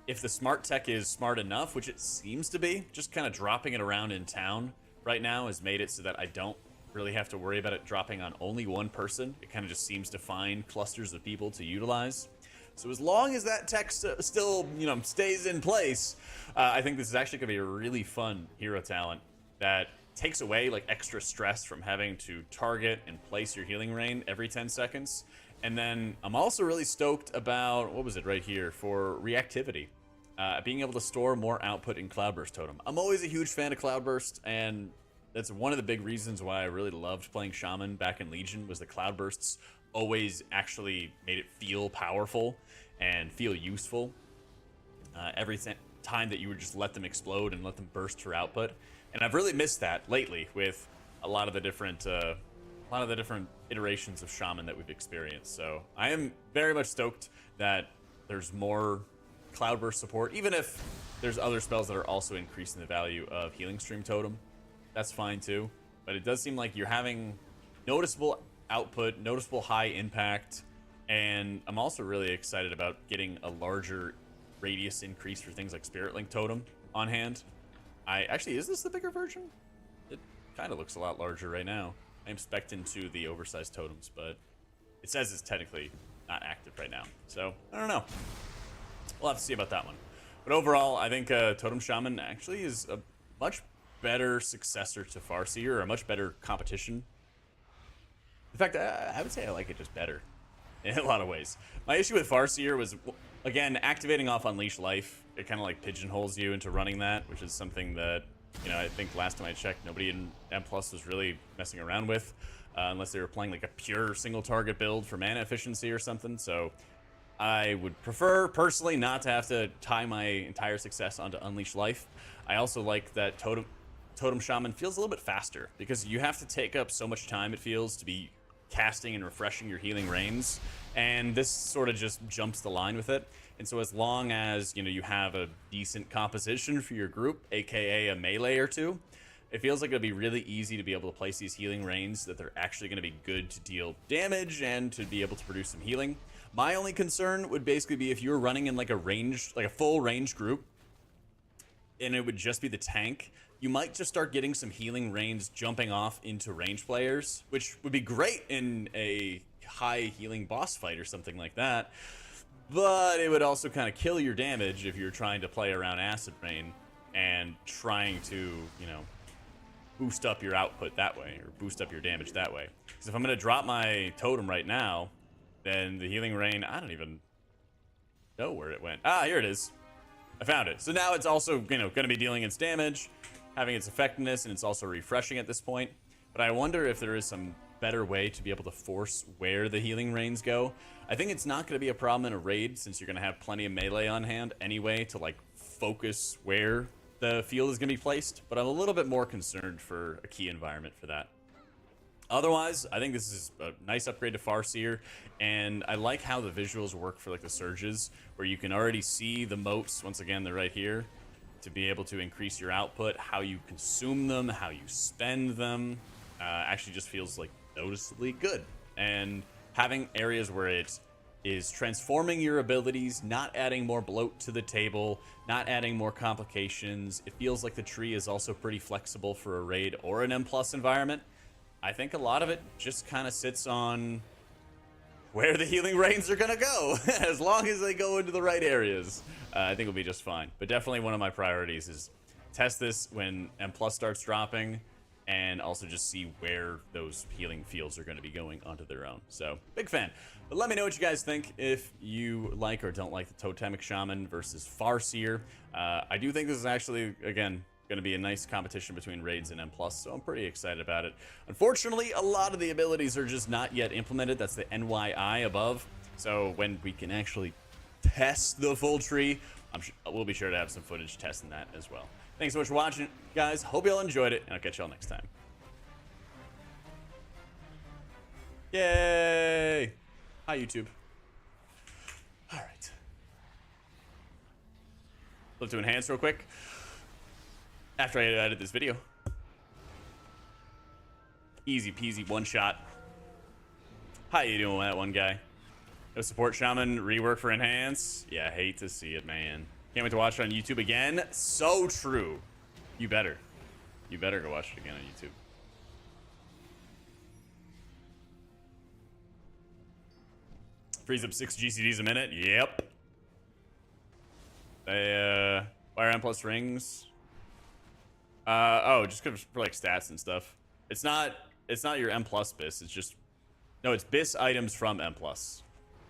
[SPEAKER 2] If the smart tech is smart enough, which it seems to be, just kind of dropping it around in town right now has made it so that I don't really have to worry about it dropping on only one person. It kind of just seems to find clusters of people to utilize. So as long as that tech still, stays in place, I think this is actually going to be a really fun hero talent that takes away like extra stress from having to target and place your Healing Rain every 10 seconds. And then I'm also really stoked about, what was it right here, for reactivity. Being able to store more output in Cloudburst Totem. I'm always a huge fan of Cloudburst, and that's one of the big reasons why I really loved playing Shaman back in Legion, was the Cloudbursts always actually made it feel powerful and feel useful. Every time that you would just let them explode and let them burst for output. And I've really missed that lately with a lot of the different iterations of Shaman that we've experienced. So I am very much stoked that there's more Cloudburst support, even if there's other spells that are also increasing the value of Healing Stream Totem. That's fine too, but it does seem like you're having noticeable output, noticeable high impact, and I'm also really excited about getting a larger radius increase for things like Spirit Link Totem on hand. Is this the bigger version? It kind of looks a lot larger right now. I'm spec'd into the oversized totems, but it says it's technically not active right now, so I don't know. We'll have to see about that one. But overall, I think Totem Shaman actually is a much better successor to Farseer, or a much better competition. In fact, I would say I like it just better in a lot of ways. My issue with Farseer was, again, activating off Unleash Life. It kind of like pigeonholes you into running that, which is something that, I think last time I checked, nobody in M+ was really messing around with, unless they were playing like a pure single target build for mana efficiency or something. So I would prefer, personally, not to have to tie my entire success onto Unleash Life. I also like that Totem Shaman feels a little bit faster, because you have to take up so much time, it feels, to be casting and refreshing your Healing Rains, and this sort of just jumps the line with it. And so as long as, you have a decent composition for your group, aka a melee or two, it feels like it'll be really easy to be able to place these Healing Rains that they're actually going to be good to deal damage and to be able to produce some healing. My only concern would basically be if you were running in like a full range group, and it would just be the tank, you might just start getting some Healing Rains jumping off into range players, which would be great in a high healing boss fight or something like that. But it would also kind of kill your damage if you're trying to play around Acid Rain and trying to, boost up your output that way, or boost up your damage that way. Because if I'm going to drop my totem right now, then the Healing Rain, I don't even know where it went. Ah, here it is. I found it. So now it's also, going to be dealing its damage, having its effectiveness, and it's also refreshing at this point. But I wonder if there is some better way to be able to force where the Healing Rains go. I think it's not going to be a problem in a raid, since you're going to have plenty of melee on hand anyway to like focus where the field is going to be placed, but I'm a little bit more concerned for a key environment for that. Otherwise, I think this is a nice upgrade to Farseer, and I like how the visuals work for like the surges, where you can already see the moats. Once again, they're right here, to be able to increase your output. How you consume them, how you spend them, actually just feels like noticeably good. And having areas where it is transforming your abilities, not adding more bloat to the table, not adding more complications. It feels like the tree is also pretty flexible for a raid or an M+ environment. I think a lot of it just kind of sits on where the Healing Rains are going to go. As long as they go into the right areas, I think it'll be just fine. But definitely one of my priorities is test this when M+ starts dropping, and also just see where those healing fields are going to be going onto their own. So, big fan. But let me know what you guys think if you like or don't like the Totemic Shaman versus Farseer. I do think this is actually, again, going to be a nice competition between raids and M+, so I'm pretty excited about it. Unfortunately, a lot of the abilities are just not yet implemented. That's the NYI above. So when we can actually test the full tree, we'll be sure to have some footage testing that as well. Thanks so much for watching, guys. Hope you all enjoyed it, and I'll catch y'all next time. Yay! Hi, YouTube. All right. Flip to enhance real quick after I edit this video. Easy peasy, one shot. How you doing, that one guy? No support shaman rework for enhance. Yeah, I hate to see it, man. Can't wait to watch it on YouTube again. So true. You better go watch it again on YouTube. Freeze up 6 GCDs a minute. Yep. They fire M+ rings. Oh, just for like stats and stuff. It's not your M+ bis. It's just it's bis items from M+.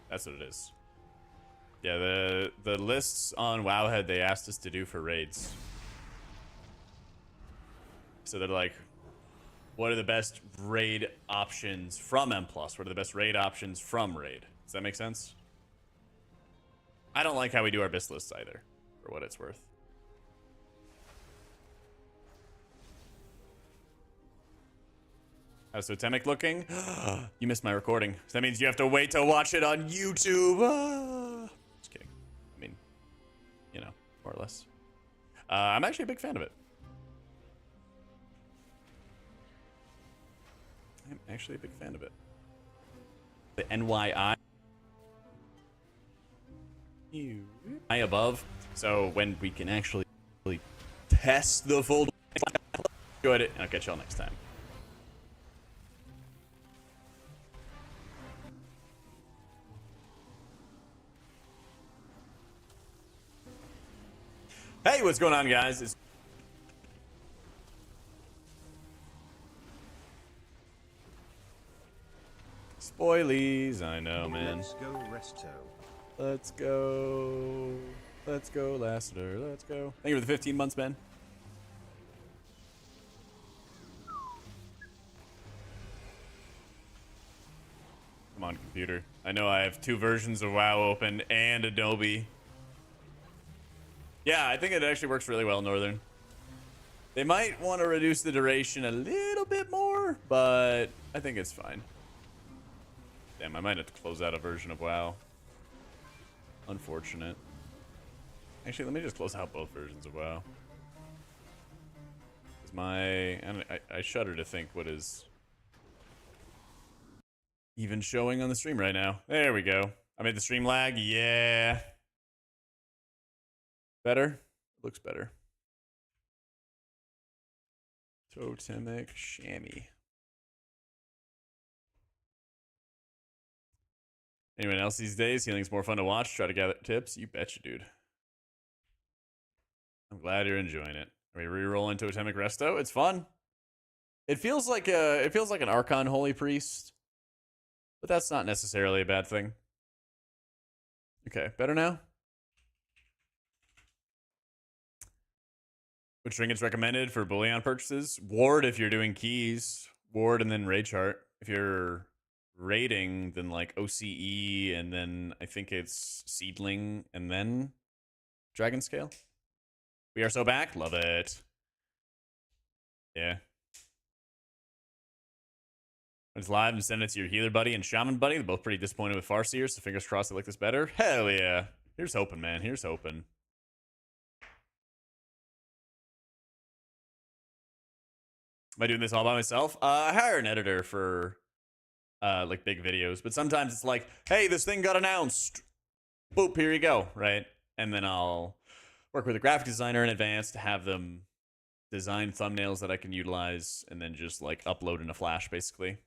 [SPEAKER 2] That's what it is. Yeah, the lists on Wowhead they asked us to do for raids. So they're like, what are the best raid options from M+? What are the best raid options from raid? Does that make sense? I don't like how we do our bis lists either, for what it's worth. How's Totemic looking? You missed my recording. So that means you have to wait to watch it on YouTube. Just kidding. I mean, you know, more or less. I'm actually a big fan of it. I'm actually a big fan of it. The NYI. I above. So when we can actually test the full... Enjoyed it, and I'll catch y'all next time. Hey, what's going on, guys? Spoilies, I know, man.
[SPEAKER 10] Let's go, Resto.
[SPEAKER 2] Let's go. Let's go, Lassiter. Let's go. Thank you for the 15 months, man. Come on, computer. I know I have 2 versions of WoW open and Adobe. Yeah, I think it actually works really well in Northern. They might want to reduce the duration a little bit more, but I think it's fine. Damn, I might have to close out a version of WoW. Unfortunate. Actually, let me just close out both versions of WoW. I shudder to think what is even showing on the stream right now. There we go. I made the stream lag. Yeah. Better? Looks better. Totemic Shaman. Anyone else these days? Healing's more fun to watch. Try to gather tips. You betcha, dude. I'm glad you're enjoying it. Are we re-rolling Totemic Resto? It's fun. It feels like an Archon Holy Priest, but that's not necessarily a bad thing. Okay, better now. Which trinkets recommended for bullion purchases? Ward if you're doing keys. Ward and then raid chart. If you're raiding, then like OCE and then I think it's Seedling and then Dragon Scale. We are so back. Love it. Yeah. When it's live and send it to your healer buddy and shaman buddy. They're both pretty disappointed with Farseer, so fingers crossed they like this better. Hell yeah. Here's hoping, man. Here's hoping. Am I doing this all by myself? I hire an editor for like big videos, but sometimes it's like, hey, this thing got announced. Boop, here you go, right? And then I'll work with a graphic designer in advance to have them design thumbnails that I can utilize and then just like upload in a Flash, basically.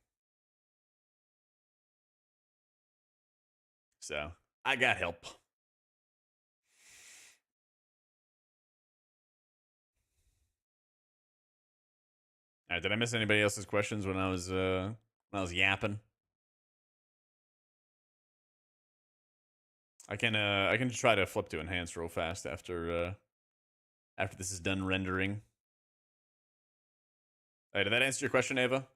[SPEAKER 2] So I got help. Alright, did I miss anybody else's questions when I was yapping? I can try to flip to enhance real fast after this is done rendering. Hey, did that answer your question, Ava?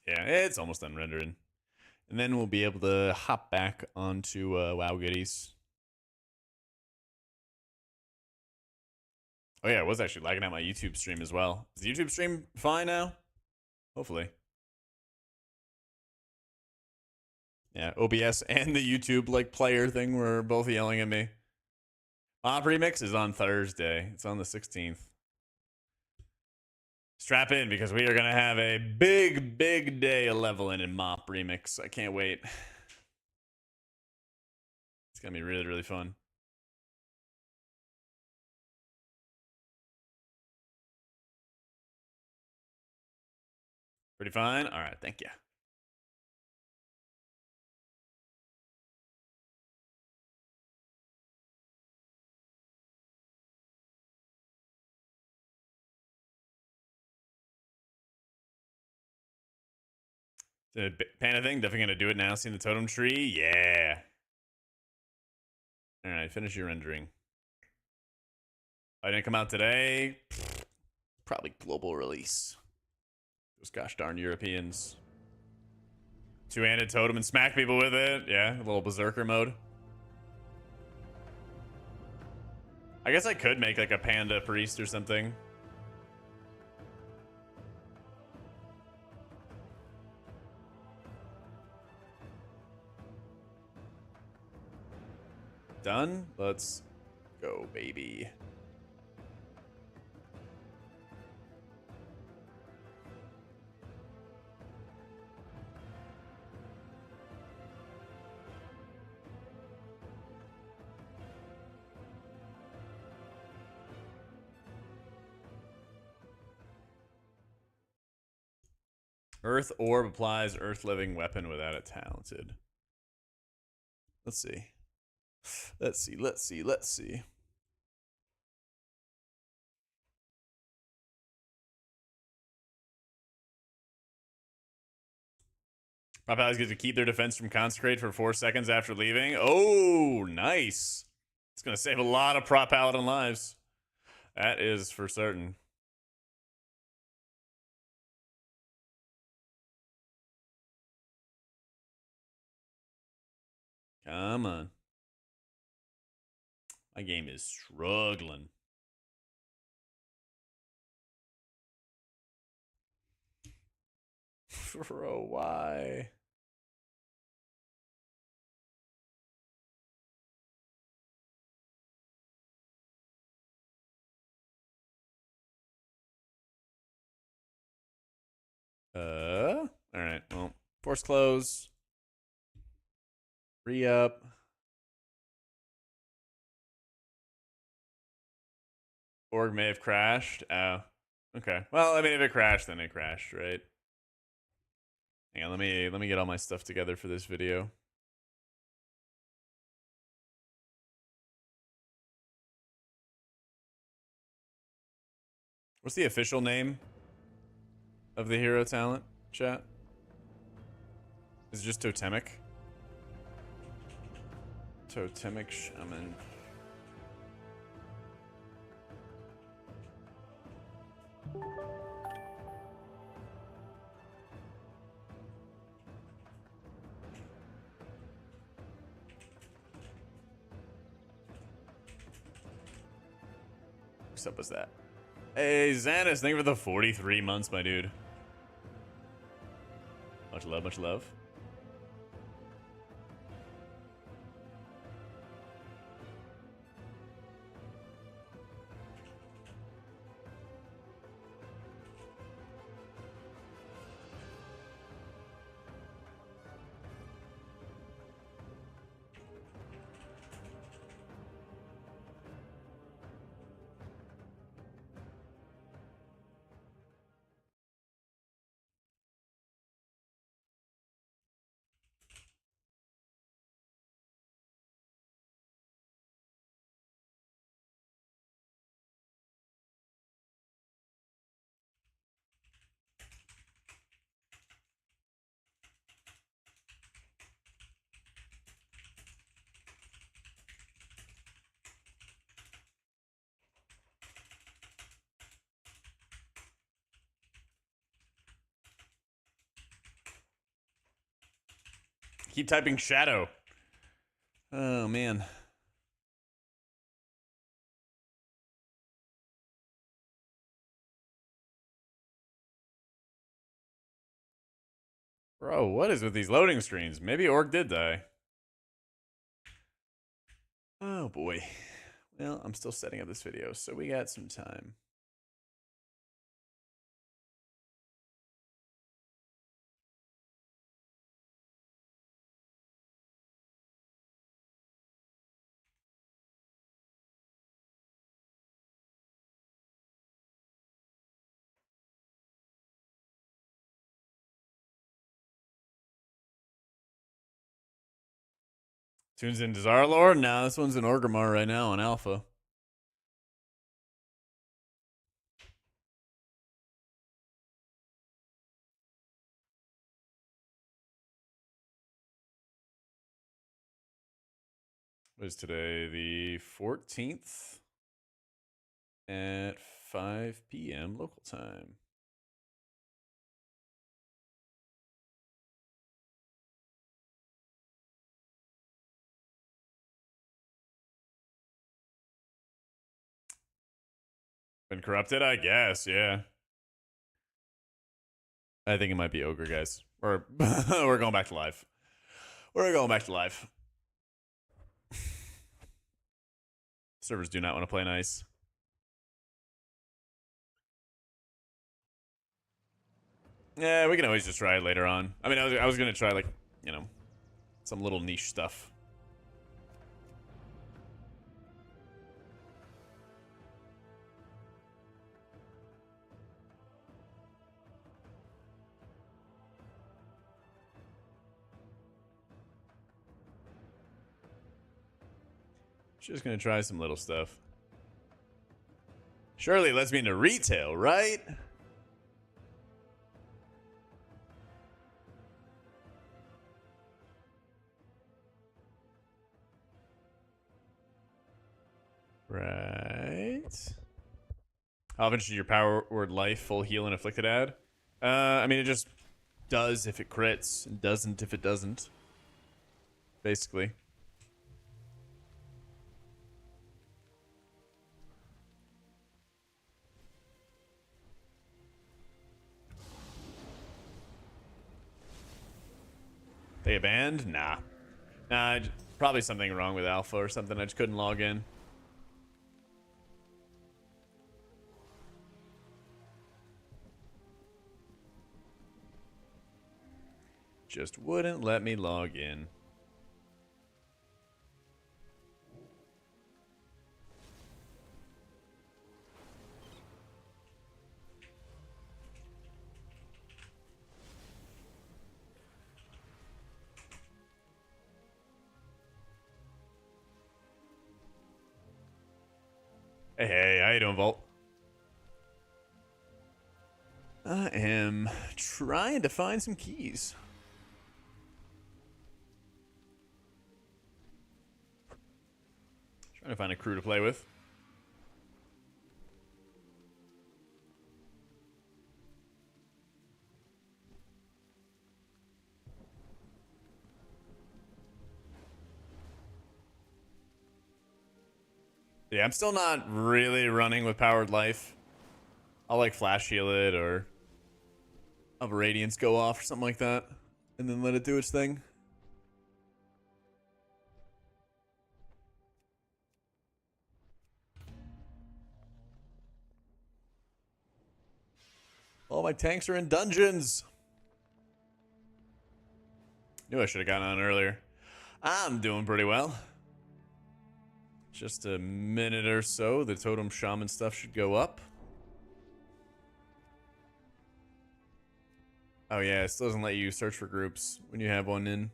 [SPEAKER 2] Yeah, it's almost done rendering. And then we'll be able to hop back onto WoW Goodies. Oh yeah, I was actually lagging out my YouTube stream as well. Is the YouTube stream fine now? Hopefully. Yeah, OBS and the YouTube like player thing were both yelling at me. Mop Remix is on Thursday. It's on the 16th. Strap in because we are going to have a big day of leveling in Mop Remix. I can't wait. It's going to be really fun. Pretty fine? All right, thank you. The Panda thing, definitely going to do it now. Seeing the totem tree? Yeah. All right, finish your rendering. I didn't come out today. Probably global release. Those gosh darn Europeans. Two-handed totem and smack people with it. Yeah, a little berserker mode. I guess I could make like a panda priest or something. Done? Let's go, baby. Earth orb applies earth living weapon without it talented. Let's see. Let's see. Prop allies get to keep their defense from consecrate for 4 seconds after leaving. Oh, nice. It's going to save a lot of prop paladin lives. That is for certain. Come on. My game is struggling. Bro, why? All right. Well, force close. Re-up. Org may have crashed. Oh, okay. Well, I mean, if it crashed, then it crashed, right? Hang on, let me get all my stuff together for this video. What's the official name of the hero talent, chat? Is it just Totemic? Totemic Shaman. What's up with that? Hey, Xanis, thank you for the 43 months, my dude. Much love, much love.
[SPEAKER 1] Keep typing shadow. Oh, man. Bro, what is with these loading screens? Maybe Orc did die. Oh, boy. Well, I'm still setting up this video, so we got some time. Tunes in Desarlor? Nah, this one's in Orgrimmar right now on Alpha. What is today? The 14th at 5 p.m. local time. Been corrupted, I guess, yeah. I think it might be Ogre, guys. Or we're going back to live. We're going back to live. Servers do not want to play nice. Yeah, we can always just try it later on. I mean, I was going to try, like, you know, some little niche stuff. Just gonna try some little stuff. Surely it lets me into retail, right? Right. How often should your power word life full heal and afflicted add? I mean, it just does if it crits and doesn't if it doesn't. Basically. They get banned? Nah. Nah, probably something wrong with Alpha or something. I just couldn't log in. Just wouldn't let me log in. Hey, hey, how you doing, Volt? I am trying to find some keys. Trying to find a crew to play with. Yeah, I'm still not really running with powered life. I'll like flash heal it or have a radiance go off or something like that, and then let it do its thing. All my tanks are in dungeons. Knew I should have gotten on earlier. I'm doing pretty well. Just a minute or so, the Totem Shaman stuff should go up. Oh yeah, it still doesn't let you search for groups when you have one in.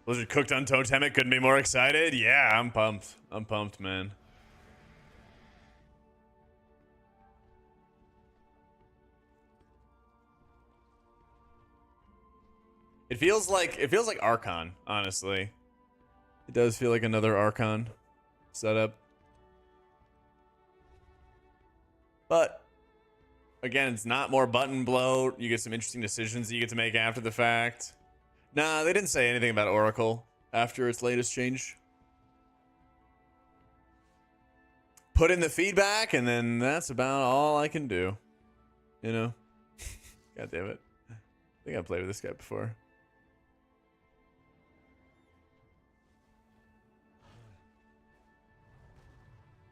[SPEAKER 1] Blizzard cooked on Totemic, couldn't be more excited. Yeah, I'm pumped. I'm pumped, man. It feels like Archon, honestly. It does feel like another Archon setup. But again, it's not more button bloat. You get some interesting decisions that you get to make after the fact. Nah, they didn't say anything about Oracle after its latest change. Put in the feedback, and then that's about all I can do. You know? God damn it. I think I've played with this guy before.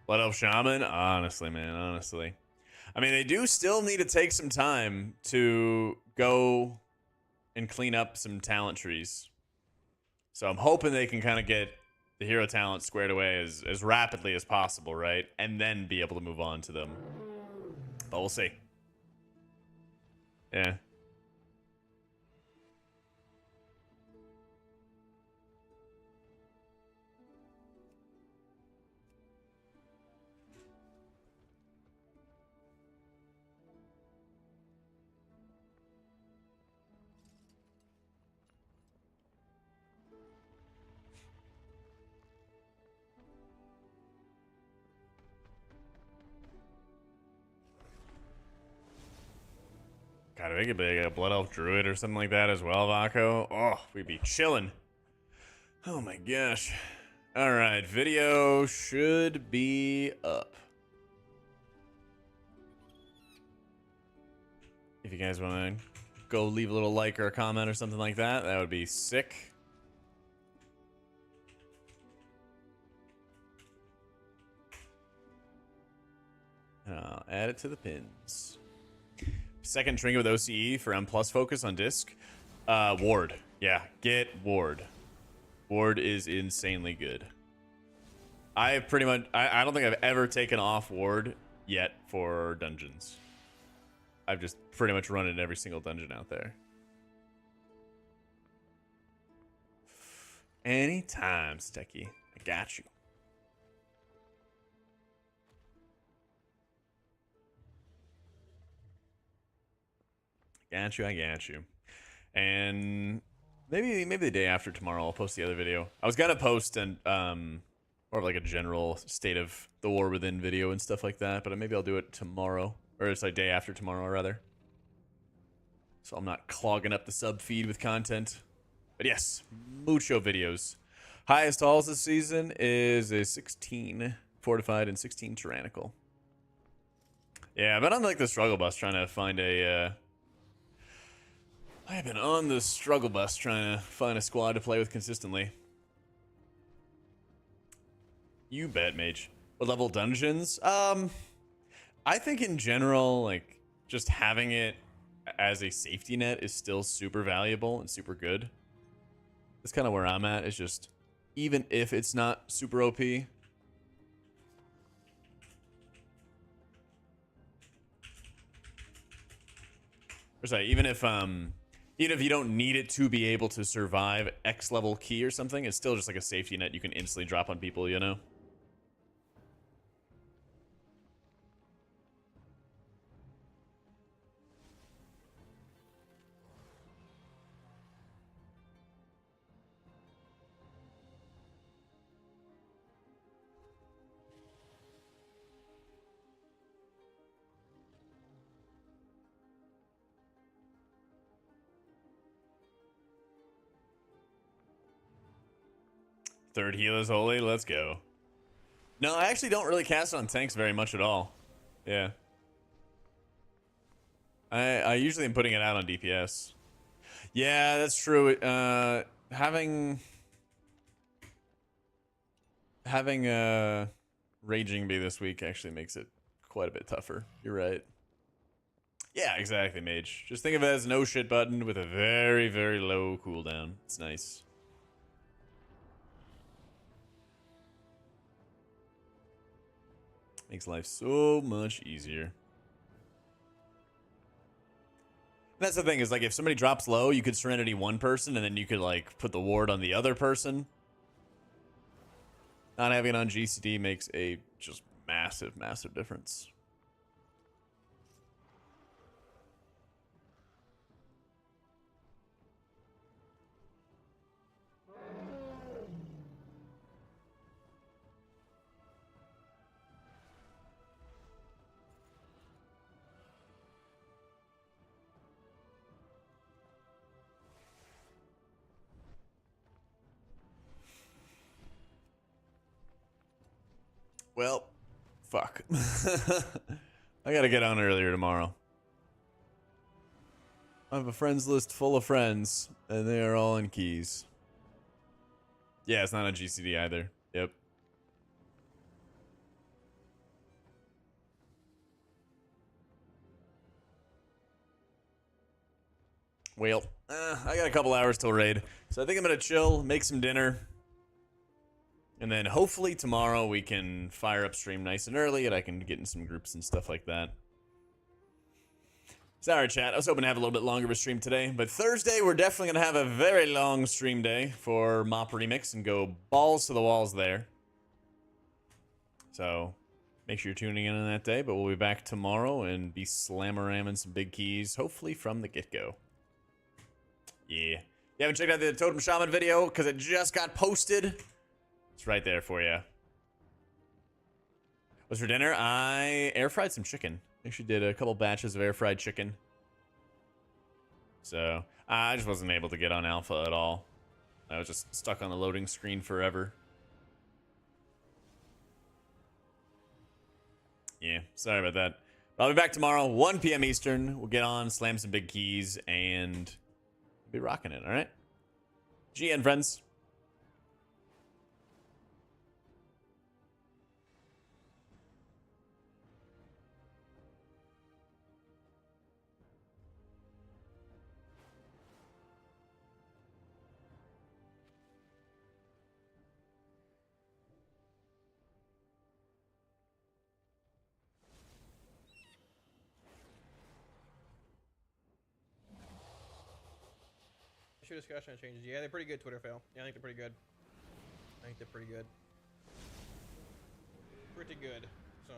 [SPEAKER 1] Blood Elf Shaman? Honestly, man, honestly. I mean, they do still need to take some time to go and clean up some talent trees. So I'm hoping they can kind of get the hero talent squared away as rapidly as possible, right? And then be able to move on to them. But we'll see. Yeah. God, if we could be a Blood Elf Druid or something like that as well, Vaco. Oh, we'd be chilling. Oh my gosh. Alright, video should be up. If you guys want to go leave a little like or a comment or something like that, that would be sick. And I'll add it to the pins. Second trinket with OCE for M+ focus on disc. Ward. Yeah, get Ward. Ward is insanely good. I have pretty much... I don't think I've ever taken off Ward yet for dungeons. I've just pretty much run it in every single dungeon out there. Anytime, Stecky. I got you. I got you. And maybe the day after tomorrow I'll post the other video. I was gonna post an more of like a general state of the war within video and stuff like that, but maybe I'll do it tomorrow, or it's like day after tomorrow rather. So I'm not clogging up the sub feed with content. But yes, mucho videos. Highest hauls this season is a 16 fortified and 16 tyrannical. Yeah, but I'm like the struggle bus trying to find a I have been on the struggle bus trying to find a squad to play with consistently. You bet, Mage. What level dungeons? I think in general, like, just having it as a safety net is still super valuable and super good. That's kind of where I'm at, is just, even if it's not super OP. Or sorry, even if you don't need it to be able to survive X level key or something, it's still just like a safety net you can instantly drop on people, you know? Third heal is holy. Let's go. No, I actually don't really cast on tanks very much at all. Yeah. I usually am putting it out on DPS. Yeah, that's true. Having Raging be this week actually makes it quite a bit tougher. You're right. Yeah, exactly, Mage. Just think of it as no shit button with a very, very low cooldown. It's nice. Makes life so much easier. That's the thing, is like if somebody drops low, you could Serenity one person and then you could like put the ward on the other person. Not having it on GCD makes a just massive, massive difference. Well, fuck. I gotta get on earlier tomorrow. I have a friends list full of friends, and they are all in keys. Yeah, it's not on GCD either. Yep. Well, I got a couple hours till raid, so I think I'm gonna chill, make some dinner, and then hopefully tomorrow we can fire up stream nice and early, and I can get in some groups and stuff like that. Sorry, chat. I was hoping to have a little bit longer of a stream today, but Thursday we're definitely gonna have a very long stream day for Mop Remix and go balls to the walls there. So make sure you're tuning in on that day, but we'll be back tomorrow and be slammer-ramming some big keys, hopefully from the get-go. Yeah. You haven't checked out the Totem Shaman video because it just got posted? It's right there for you. What's for dinner? I air-fried some chicken. Actually did a couple batches of air-fried chicken. So, I just wasn't able to get on alpha at all. I was just stuck on the loading screen forever. Yeah, sorry about that. But I'll be back tomorrow, 1 p.m. Eastern. We'll get on, slam some big keys, and be rocking it, all right? GN, friends.
[SPEAKER 11] Issue discussion and changes. Yeah, they're pretty good, Twitter fail. Yeah, I think they're pretty good. I think they're pretty good. Pretty good. So,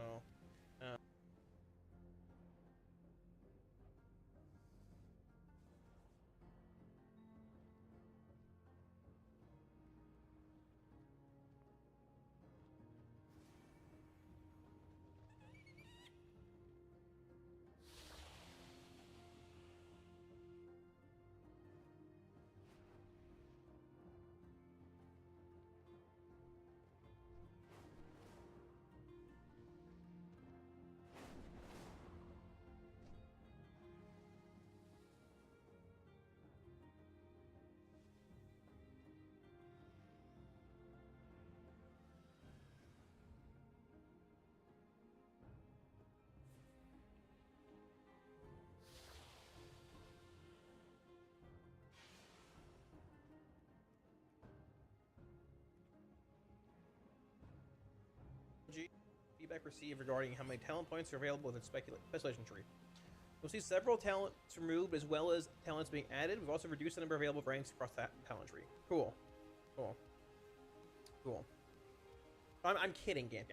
[SPEAKER 11] feedback received regarding how many talent points are available with the speculation tree. You'll see several talents removed as well as talents being added. We've also reduced the number of available ranks across that talent tree. Cool. Cool. Cool. I'm kidding, Gant.